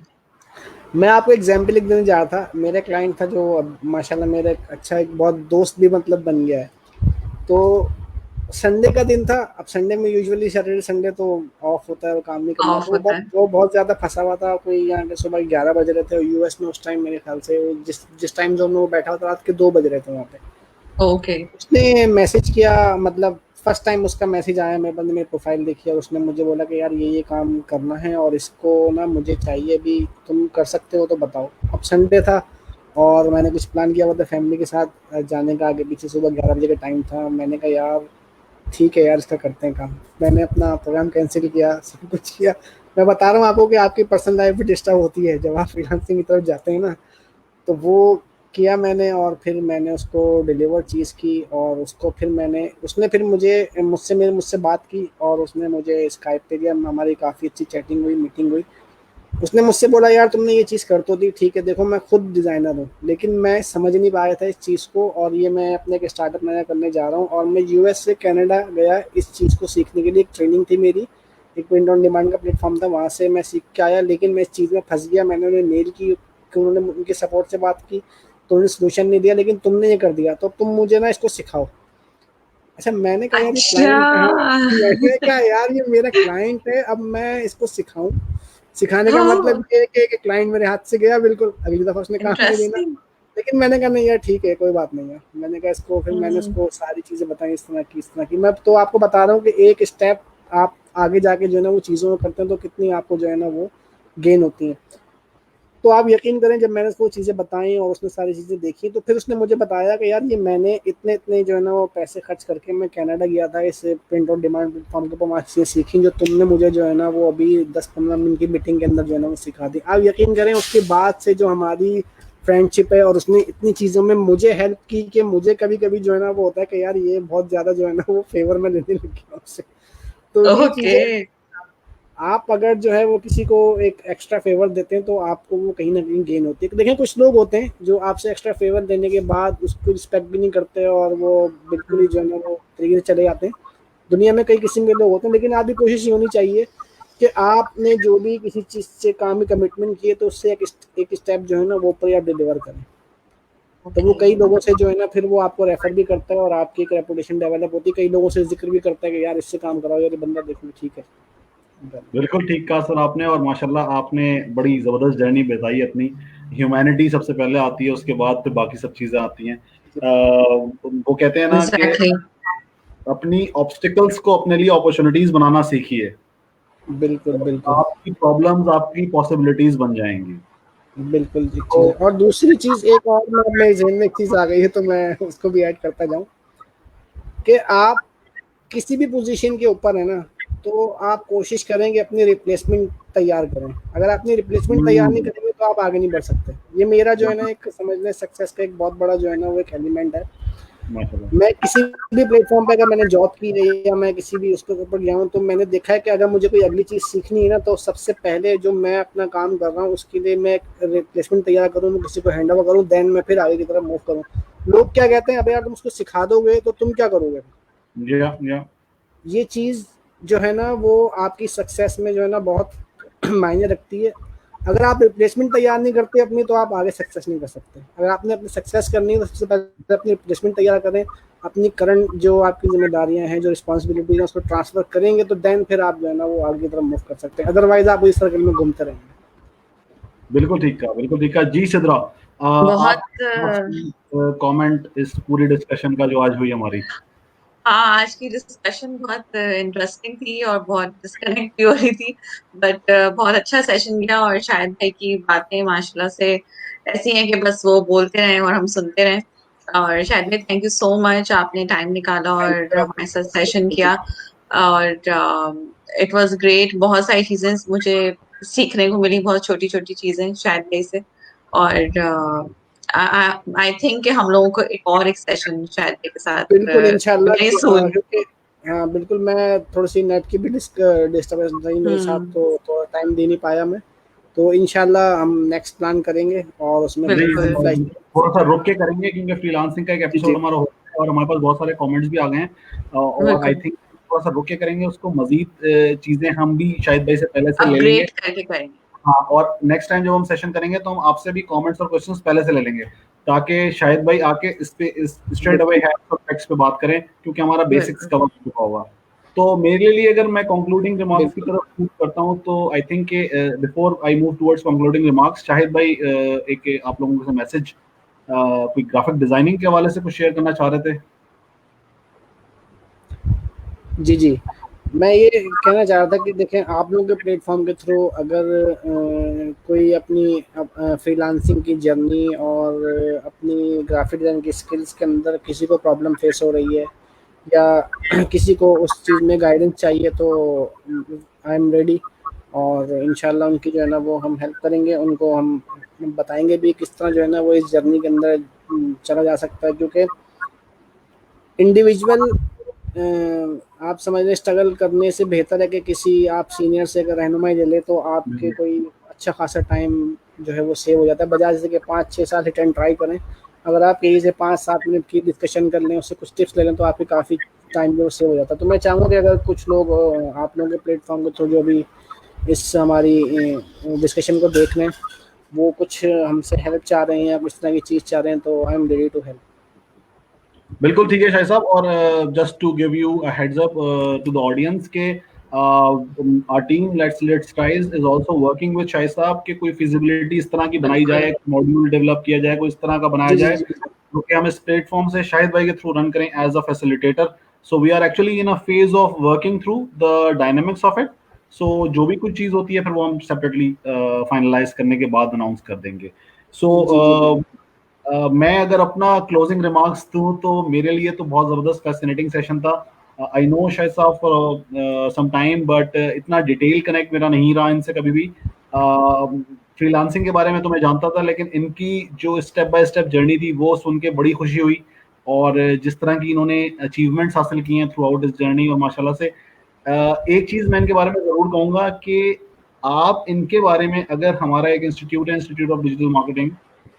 Speaker 3: मैं आपको एग्जाम्पल एक देने जा रहा था। मेरा क्लाइंट था जो अब माशाल्लाह मेरा अच्छा एक बहुत दोस्त भी मतलब बन गया है। तो संडे का दिन था। अब संडे में यूजुअली सैटरडे संडे तो ऑफ होता है और काम नहीं करना,
Speaker 1: ऑफ
Speaker 3: तो
Speaker 1: होता है।
Speaker 3: वो बहुत ज्यादा फंसा हुआ था। कोई यहाँ पे सुबह 11 बज रहे थे और यूएस में उस टाइम मेरे ख्याल से जिस जिस टाइम जोन में वो बैठा हुआ था रात के 2 बज रहे थे वहाँ पे।
Speaker 1: ओके।
Speaker 3: उसने मैसेज किया, मतलब फर्स्ट टाइम उसका मैसेज आया, मेरे बंदे ने प्रोफाइल देखी और उसने मुझे बोला कि यार ये काम करना है और इसको ना मुझे चाहिए भी, तुम कर सकते हो तो बताओ। अब संडे था और मैंने कुछ प्लान किया हुआ था फैमिली के साथ जाने का, आगे पीछे सुबह 11 बजे का टाइम था। मैंने कहा यार ठीक है यार, इसका करते हैं काम। मैंने अपना प्रोग्राम कैंसिल किया, सब कुछ किया। मैं बता रहा हूँ आपको कि आपकी पर्सनल लाइफ भी डिस्टर्ब होती है जब आप फ्रीलांसिंग की तरफ जाते हैं ना। तो वो किया मैंने और फिर मैंने उसको डिलीवर चीज़ की और उसको फिर मैंने उसने फिर मुझसे बात की और उसने मुझे स्काइप पे दिया। हमारी काफ़ी अच्छी चैटिंग हुई, मीटिंग हुई। उसने मुझसे बोला यार तुमने ये चीज़ कर तो दी, ठीक है देखो मैं खुद डिज़ाइनर हूँ लेकिन मैं समझ नहीं पाया था इस चीज़ को, और ये मैं अपने एक स्टार्टअप नया करने जा रहा हूँ और मैं यूएस से कनाडा गया इस चीज़ को सीखने के लिए। एक ट्रेनिंग थी मेरी, एक प्रिंट ऑन डिमांड का प्लेटफॉर्म था, वहाँ से मैं सीख के आया, लेकिन मैं इस चीज़ में फंस गया। मैंने उन्हें मेल की कि उन्होंने उनके सपोर्ट से बात की तो उन्होंने सोल्यूशन नहीं दिया, लेकिन तुमने ये कर दिया तो तुम मुझे ना इसको सिखाओ। अच्छा, मैंने कहा यार ये
Speaker 1: अच्छा।
Speaker 3: क्लाइंट है, मैंने कहा यार ये मेरा क्लाइंट है, अब मैं इसको सिखाऊं। सिखाने का मतलब ये है कि क्लाइंट मेरे हाथ से गया बिल्कुल, अगली दफा उसने काम नहीं देना।
Speaker 1: इंटरेस्टिंग।
Speaker 3: लेकिन मैंने कहा नहीं यार ठीक है कोई बात नहीं है। मैंने कहा इसको, फिर मैंने उसको सारी चीजें बताई इस तरह की। मैं तो आपको बता रहा हूँ कि एक स्टेप आप आगे जाके जो है ना वो चीजों में करते हैं तो कितनी आपको जो है ना वो गेन होती है। तो आप यकीन करें जब मैंने उसको चीज़ें बताई और उसने सारी चीज़ें देखी तो फिर उसने मुझे बताया कि यार ये मैंने इतने इतने जो है ना वो पैसे खर्च करके मैं कनाडा गया था इस प्रिंट आउट डिमांड प्लेटफॉर्म के ऊपर, वहाँ चीज़ें सीखी जो तुमने मुझे जो है ना वो अभी 10-15 मिनट की मीटिंग के अंदर जो है ना वो सिखा दी। आप यकीन करें उसके बाद से जो हमारी फ्रेंडशिप है और उसने इतनी चीज़ों में मुझे हेल्प की कि मुझे कभी कभी जो है ना वो होता है कि यार ये बहुत ज़्यादा जो है ना वो फेवर में लेने लग गया उससे। तो ये
Speaker 1: ओके।
Speaker 3: चीज़ें आप अगर जो है वो किसी को एक एक्स्ट्रा फेवर देते हैं तो आपको वो कहीं ना कहीं गेन होती है। देखें कुछ लोग होते हैं जो आपसे एक्स्ट्रा फेवर देने के बाद उसको रिस्पेक्ट भी नहीं करते और वो बिल्कुल ही जो है ना वो तरीके से चले जाते हैं। दुनिया में कई किस्म के लोग होते हैं, लेकिन आपकी कोशिश ये होनी चाहिए कि आपने जो भी किसी चीज़ से काम में कमिटमेंट किए तो उससे एक स्टेप जो है ना वो ऊपर आप डिलीवर करें। तो वो
Speaker 1: ओके।
Speaker 3: कई लोगों से जो है ना फिर वो आपको रेफर भी करता है और आपकी एक रेपुटेशन डेवलप होती है। कई लोगों से जिक्र भी करता है कि यार इससे काम कराओ, यार ये बंदा देखो ठीक है।
Speaker 2: बिल्कुल ठीक कहा सर आपने, और माशाल्लाह आपने बड़ी जबरदस्त जर्नी बताई अपनी। ह्यूमैनिटी सबसे पहले आती है, उसके बाद फिर बाकी सब चीजें आती हैं। वो कहते हैं ना कि
Speaker 1: एग्जैक्टली।
Speaker 2: अपनी ऑब्स्टिकल्स को अपने लिए अपॉर्चुनिटीज बनाना सीखिए,
Speaker 3: बिल्कुल बिल्कुल
Speaker 2: आपकी प्रॉब्लम्स आपकी पॉसिबिलिटीज बन जाएंगी।
Speaker 3: बिल्कुल एक
Speaker 2: तो
Speaker 3: चीज़ है। और दूसरी चीज़ एक और मेरे ज़हन में एक चीज़ आ गई है तो मैं उसको भी ऐड करता जाऊँ कि आप किसी भी पोजीशन के ऊपर है ना तो आप कोशिश करें कि अपनी रिप्लेसमेंट तैयार करें। अगर अपनी रिप्लेसमेंट तैयार नहीं करेंगे तो आप आगे नहीं बढ़ सकते। ये मेरा जो है ना एक समझ लें सक्सेस का एक बहुत बड़ा जो है ना वो एक एलिमेंट है।
Speaker 2: माशाल्लाह।
Speaker 3: मैं किसी भी प्लेटफॉर्म पे अगर मैंने जॉब की है या मैं किसी भी उसके ऊपर गया हूँ तो मैंने देखा है कि अगर मुझे कोई अगली चीज़ सीखनी है ना तो सबसे पहले जो मैं अपना काम कर रहा हूँ उसके लिए मैं एक रिप्लेसमेंट तैयार करूँ, मैं किसी को हैंड ओवर करूँ, देन मैं फिर आगे की तरफ मूव करूँ। लोग क्या कहते हैं, अबे यार तुम उसको सिखा दोगे तो तुम क्या करोगे।
Speaker 2: या
Speaker 3: ये चीज़ जो है ना वो आपकी सक्सेस में जो है ना बहुत मायने रखती है। अगर आप रिप्लेसमेंट तैयार नहीं करते अपनी तो आप आगे सक्सेस नहीं कर सकते। अगर आपने अपनी सक्सेस करनी है तो सबसे पहले अपनी रिप्लेसमेंट तैयार करें। अपनी करंट जो आपकी जिम्मेदारियां हैं, जो रिस्पॉन्सिबिलिटीज हैं, उसको ट्रांसफर करेंगे तो देन फिर आप जो है ना वो आगे की तरफ मूव कर सकते हैं। अदरवाइज आप इस सर्कल में घूमते रहेंगे।
Speaker 2: बिल्कुल ठीक कहा, बिल्कुल ठीक कहा जी। सिद्रा,
Speaker 1: बहुत
Speaker 2: आप कमेंट इस पूरी डिस्कशन का जो आज हुई हमारी।
Speaker 1: हाँ, आज की डिस्कशन बहुत इंटरेस्टिंग थी और बहुत डिस्कनेक्ट भी हो रही थी, बट बहुत अच्छा सेशन गया। और शायद भाई की बातें माशाल्लाह से ऐसी हैं कि बस वो बोलते रहें और हम सुनते रहें। और शायद भाई थैंक यू सो मच, आपने टाइम निकाला
Speaker 3: थैंक
Speaker 1: और
Speaker 3: यू
Speaker 1: हमारे साथ सेशन
Speaker 3: आपको।
Speaker 1: किया। और इट वाज ग्रेट। बहुत सारी चीजें मुझे सीखने को मिली, बहुत छोटी छोटी चीजें शायद भाई से। और आई थिंक कि हम लोगों को एक सेशन शायद भाई के साथ
Speaker 3: बिल्कुल इंशाल्लाह
Speaker 1: वेरी सून।
Speaker 3: क्योंकि हाँ बिल्कुल, मैं थोड़ी सी नेट की भी डिस्टर्बेंस रही मेरे साथ
Speaker 1: हम्म।
Speaker 3: तो थोड़ा टाइम दे नहीं पाया मैं। तो इंशाल्लाह हम नेक्स्ट प्लान करेंगे और उसमें फिर
Speaker 2: नहीं,
Speaker 3: फुल
Speaker 1: बिल्कुल।
Speaker 3: फ्लैश।
Speaker 2: हम थोड़ा सा रुक के करेंगे क्योंकि फ्रीलांसिंग का एक
Speaker 3: जी जी
Speaker 2: एपिसोड हमारा हो गया है और हमारे पास बहुत सारे कमेंट्स भी आ गए हैं। और आई
Speaker 1: बिल्कुल।
Speaker 2: थिंक थोड़ा सा रुक के करेंगे उसको, मजीद चीजें हम भी शायद भाई से पहले से ले लेंगे।
Speaker 1: अपग्रेड करके करेंगे।
Speaker 2: हाँ, और नेक्स्ट टाइम जब हम सेशन करेंगे तो हम आपसे भी कमेंट्स और क्वेश्चंस पहले से ले लेंगे, ताकि शाहिद भाई आके इस पे इस स्ट्रेट अवे हैक्स और फैक्ट्स पे बात करें, क्योंकि हमारा बेसिक्स कवर हो चुका होगा। तो मेरे लिए अगर मैं कंक्लूडिंग रिमार्क्स की
Speaker 3: बिल्कुल।
Speaker 2: तरफ मूव करता हूं, तो I think before I move towards concluding remarks, Shahid भाई एक आप लोगों से मैसेज कोई ग्राफिक डिजाइनिंग के हवाले से कुछ शेयर करना चाह रहे थे?
Speaker 3: जी, जी। मैं ये कहना चाह रहा था कि देखें, आप लोगों के प्लेटफ़ॉर्म के थ्रू अगर कोई अपनी फ्रीलांसिंग की जर्नी और अपनी ग्राफ़िक डिज़ाइन की स्किल्स के अंदर किसी को प्रॉब्लम फ़ेस हो रही है या किसी को उस चीज़ में गाइडेंस चाहिए, तो आई एम रेडी। और इंशाल्लाह उनकी जो है ना वो हम हेल्प करेंगे, उनको हम बताएँगे भी किस तरह जो है ना वो इस जर्नी के अंदर चला जा सकता है, क्योंकि इंडिविजुअल आप समझ लें स्ट्रगल करने से बेहतर है कि किसी आप सीनियर से अगर रहनुमाई ले लें, तो आपके कोई अच्छा खासा टाइम जो है वो सेव हो जाता है, बजाय से कि 5-6 साल हिट एंड ट्राई करें। अगर आप यहीं से 5-7 मिनट की डिस्कशन कर लें, उससे कुछ टिप्स ले लें, तो आपके काफ़ी टाइम जो है सेव हो जाता है। तो मैं चाहूँगा कि अगर कुछ लोग आप लोगों के प्लेटफॉर्म के थ्रू जो भी इस हमारी डिस्कशन को देख लें, वो कुछ हमसे हेल्प चाह रहे हैं या कुछ तरह की चीज़ चाह रहे हैं, तो I am ready to help.
Speaker 2: बिल्कुल ठीक है शाहिद साहब। और just to give you a heads up to the audience के our team let's tries is also working with Shahid साहब कि कोई फिजिबिलिटी इस तरह की बनाई जाए, मॉड्यूल डेवलप किया जाए, कोई इस तरह का बनाया
Speaker 3: जी, जी,
Speaker 2: जाए
Speaker 3: जी।
Speaker 2: जो कि हम इस प्लेटफॉर्म से शाहिद भाई के थ्रू रन करें as a facilitator. So we are actually in a phase of working through the dynamics of it. So जो भी कुछ चीज़ होती है फिर वो हम सेपरेटली फाइनलाइज करने के बाद अनाउंस कर देंगे। सो
Speaker 3: जी, जी, बिल्कुल।
Speaker 2: मैं अगर अपना क्लोजिंग रिमार्क्स दूं, तो मेरे लिए तो बहुत ज़बरदस्त फैसिनेटिंग सेशन था। आई नो शायद साहब फॉर सम टाइम, बट इतना डिटेल कनेक्ट मेरा नहीं रहा इनसे कभी भी। फ्रीलांसिंग के बारे में तो मैं जानता था, लेकिन इनकी जो स्टेप बाय स्टेप जर्नी थी वो सुन के बड़ी खुशी हुई। और जिस तरह की इन्होंने अचीवमेंट्स हासिल किए हैं थ्रू आउट इस जर्नी, और माशाल्लाह से एक चीज़ मैं इनके बारे में ज़रूर कहूँगा कि आप इनके बारे में, अगर हमारा एक इंस्टीट्यूट है, institute of digital marketing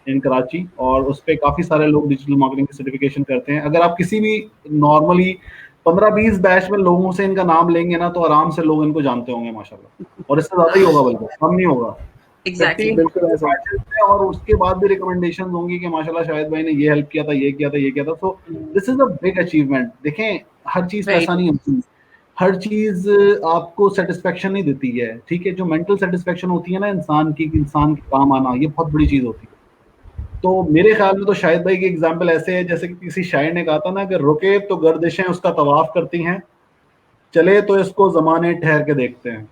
Speaker 2: in Karachi, और उस पे काफ़ी सारे लोग डिजिटल मार्केटिंग की सर्टिफिकेशन करते हैं। अगर आप किसी भी नॉर्मली 15-20 बैच में लोगों से इनका नाम लेंगे ना, तो आराम से लोग इनको जानते होंगे माशाल्लाह, और इससे ज़्यादा ही होगा, बल्कि कम नहीं होगा।
Speaker 1: एग्जैक्टली।
Speaker 2: 15
Speaker 3: बिल्कुल ऐसा
Speaker 2: बैचेस में, और उसके बाद भी रिकमेंडेशन होंगी कि माशाल्लाह शाहिद भाई ने ये हेल्प किया था, ये किया था, ये किया था। So this is a big achievement. देखें, हर चीज़ पैसा
Speaker 1: राइट।
Speaker 2: नहीं होती, हर चीज़ आपको सेटिस्फेक्शन नहीं देती है। ठीक है, जो मेंटल सेटिस्फेक्शन होती है ना इंसान की, इंसान के काम आना, ये बहुत बड़ी चीज़ होती है। तो मेरे ख्याल में तो शाहिद भाई की एग्जाम्पल ऐसे है जैसे कि किसी शायर ने कहा था ना, कि रुके तो गर्दिशें उसका तवाफ करती हैं, चले तो इसको जमाने ठहर के देखते हैं।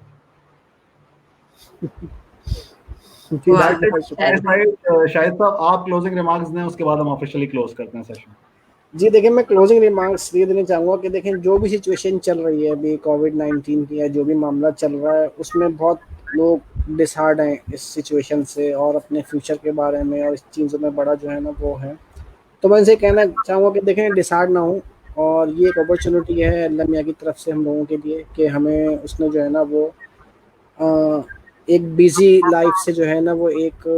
Speaker 3: जी,
Speaker 1: वाह,
Speaker 2: दैट
Speaker 3: बहुत
Speaker 2: इट
Speaker 3: शुक्रिया।
Speaker 2: शाहिद साहब, आप क्लोजिंग रिमार्क्स दें, उसके बाद हम ऑफिशियली क्लोज करते हैं सेशन।
Speaker 3: जी, देखिए, मैं क्लोजिंग रिमार्क्स ये देना चाहूँगा कि देखें, जो भी सिचुएशन चल रही है अभी कोविड-19 की, या जो भी मामला चल रहा है, उसमें बहुत लोग डिसहार्ड हैं इस सिचुएशन से, और अपने फ्यूचर के बारे में और इस चीज़ों में बड़ा जो है ना वो है। तो मैं इनसे कहना चाहूँगा कि देखें, डिसहार्ड ना हों, और ये एक अपॉर्च्युनिटी है अल्लाह मियाँ की तरफ से हम लोगों के लिए, कि हमें उसने जो है ना वो अ, एक बिज़ी लाइफ़ से जो है ना वो एक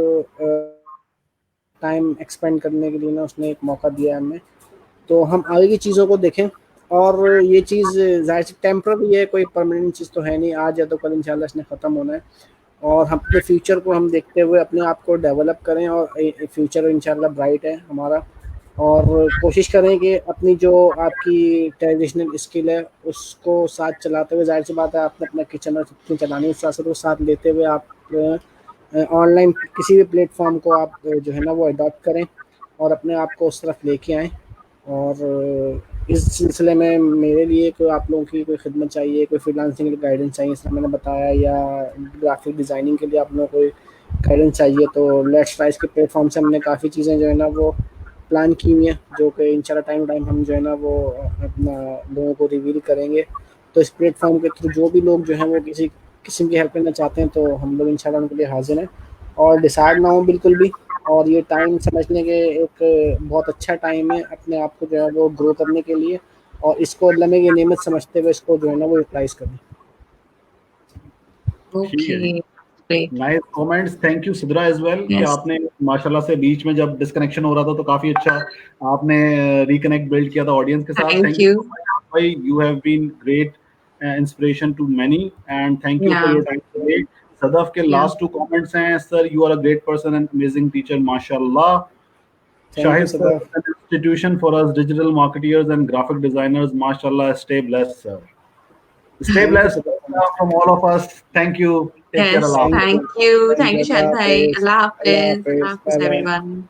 Speaker 3: टाइम एक्सपेंड करने के लिए ना उसने एक मौका दिया है हमें। तो हम आगे की चीज़ों को देखें, और ये चीज़ ज़ाहिर सी टेम्पररी है, कोई परमानेंट चीज़ तो है नहीं, आज या तो कल इंशाल्लाह इसने ख़त्म होना है। और हम अपने फ्यूचर को हम देखते हुए अपने आप को डेवलप करें, और फ्यूचर इंशाल्लाह ब्राइट है हमारा। और कोशिश करें कि अपनी जो आपकी ट्रेडिशनल स्किल है उसको साथ चलाते हुए, ज़ाहिर सी बात है आपने अपना किचन और कुकिंग चलानी है, साथ साथ वो साथ लेते हुए आप ऑनलाइन किसी भी प्लेटफॉर्म को आप जो है ना वो अडॉप्ट करें, और अपने आप को उस तरफ लेके आएँ। और इस सिलसिले में मेरे लिए कोई आप लोगों की कोई खिदमत चाहिए, कोई फ्रीलांसिंग के लिए गाइडेंस चाहिए, जैसे मैंने बताया, या ग्राफिक डिज़ाइनिंग के लिए आप लोगों को कोई गाइडेंस चाहिए, तो लेट्स ट्राइज के प्लेटफॉर्म से हमने काफ़ी चीज़ें जो है ना वो प्लान की हुई हैं, जो कि इंशाल्लाह टाइम टू टाइम हम जो है ना वो अपना लोगों को रिवील करेंगे। तो इस प्लेटफॉर्म के थ्रू जो भी लोग जो हैं वो किसी किस्म की हेल्प लेना चाहते हैं, तो हम लोग इंशाल्लाह उनके लिए हाजिर हैं। और डिसाइड ना हो बिल्कुल भी, और ये टाइम समझने के एक बहुत अच्छा टाइम है अपने आप को जो है वो ग्रो करने के लिए, और इसको अल्लाह में ये नेमत समझते हुए इसको जो है ना वो यूटिलाइज करें।
Speaker 2: ठीक है जी,
Speaker 1: okay, great.
Speaker 2: Nice comments, thank you Sidra as well, कि
Speaker 1: यस,
Speaker 2: आपने माशाल्लाह से बीच में जब डिस्कनेक्शन हो रहा था तो काफी अच्छा आपने रिकनेक्ट बिल्ड किया था ऑडियंस के साथ।
Speaker 1: Thank
Speaker 2: thank you
Speaker 1: you.
Speaker 2: So much भाई, you have been great inspiration to many, and thank you for
Speaker 1: ya
Speaker 2: your time today. Sadaf के
Speaker 1: या
Speaker 2: लास्ट 2 कमेंट्स हैं, sir you are a great person and amazing teacher, माशाल्लाह। Shahid sir
Speaker 3: Sadaf.
Speaker 2: is an institution for us digital marketeers and graphic designers. MashaAllah, stay blessed, sir. Stay
Speaker 3: Thank you,
Speaker 2: blessed
Speaker 3: Sadaf.
Speaker 2: from all of us. Thank you. Take care.
Speaker 1: Yes,
Speaker 2: Allah.
Speaker 3: Thank you.
Speaker 1: thank you.
Speaker 3: Thank
Speaker 1: Thank
Speaker 3: you.
Speaker 1: you, Shahid
Speaker 3: Allah
Speaker 1: bhai.
Speaker 3: Hafiz.
Speaker 1: Allah
Speaker 3: Allah
Speaker 1: Hafiz. Allah
Speaker 3: Hafiz.
Speaker 1: Hafiz,
Speaker 3: Bye bye.
Speaker 1: everyone.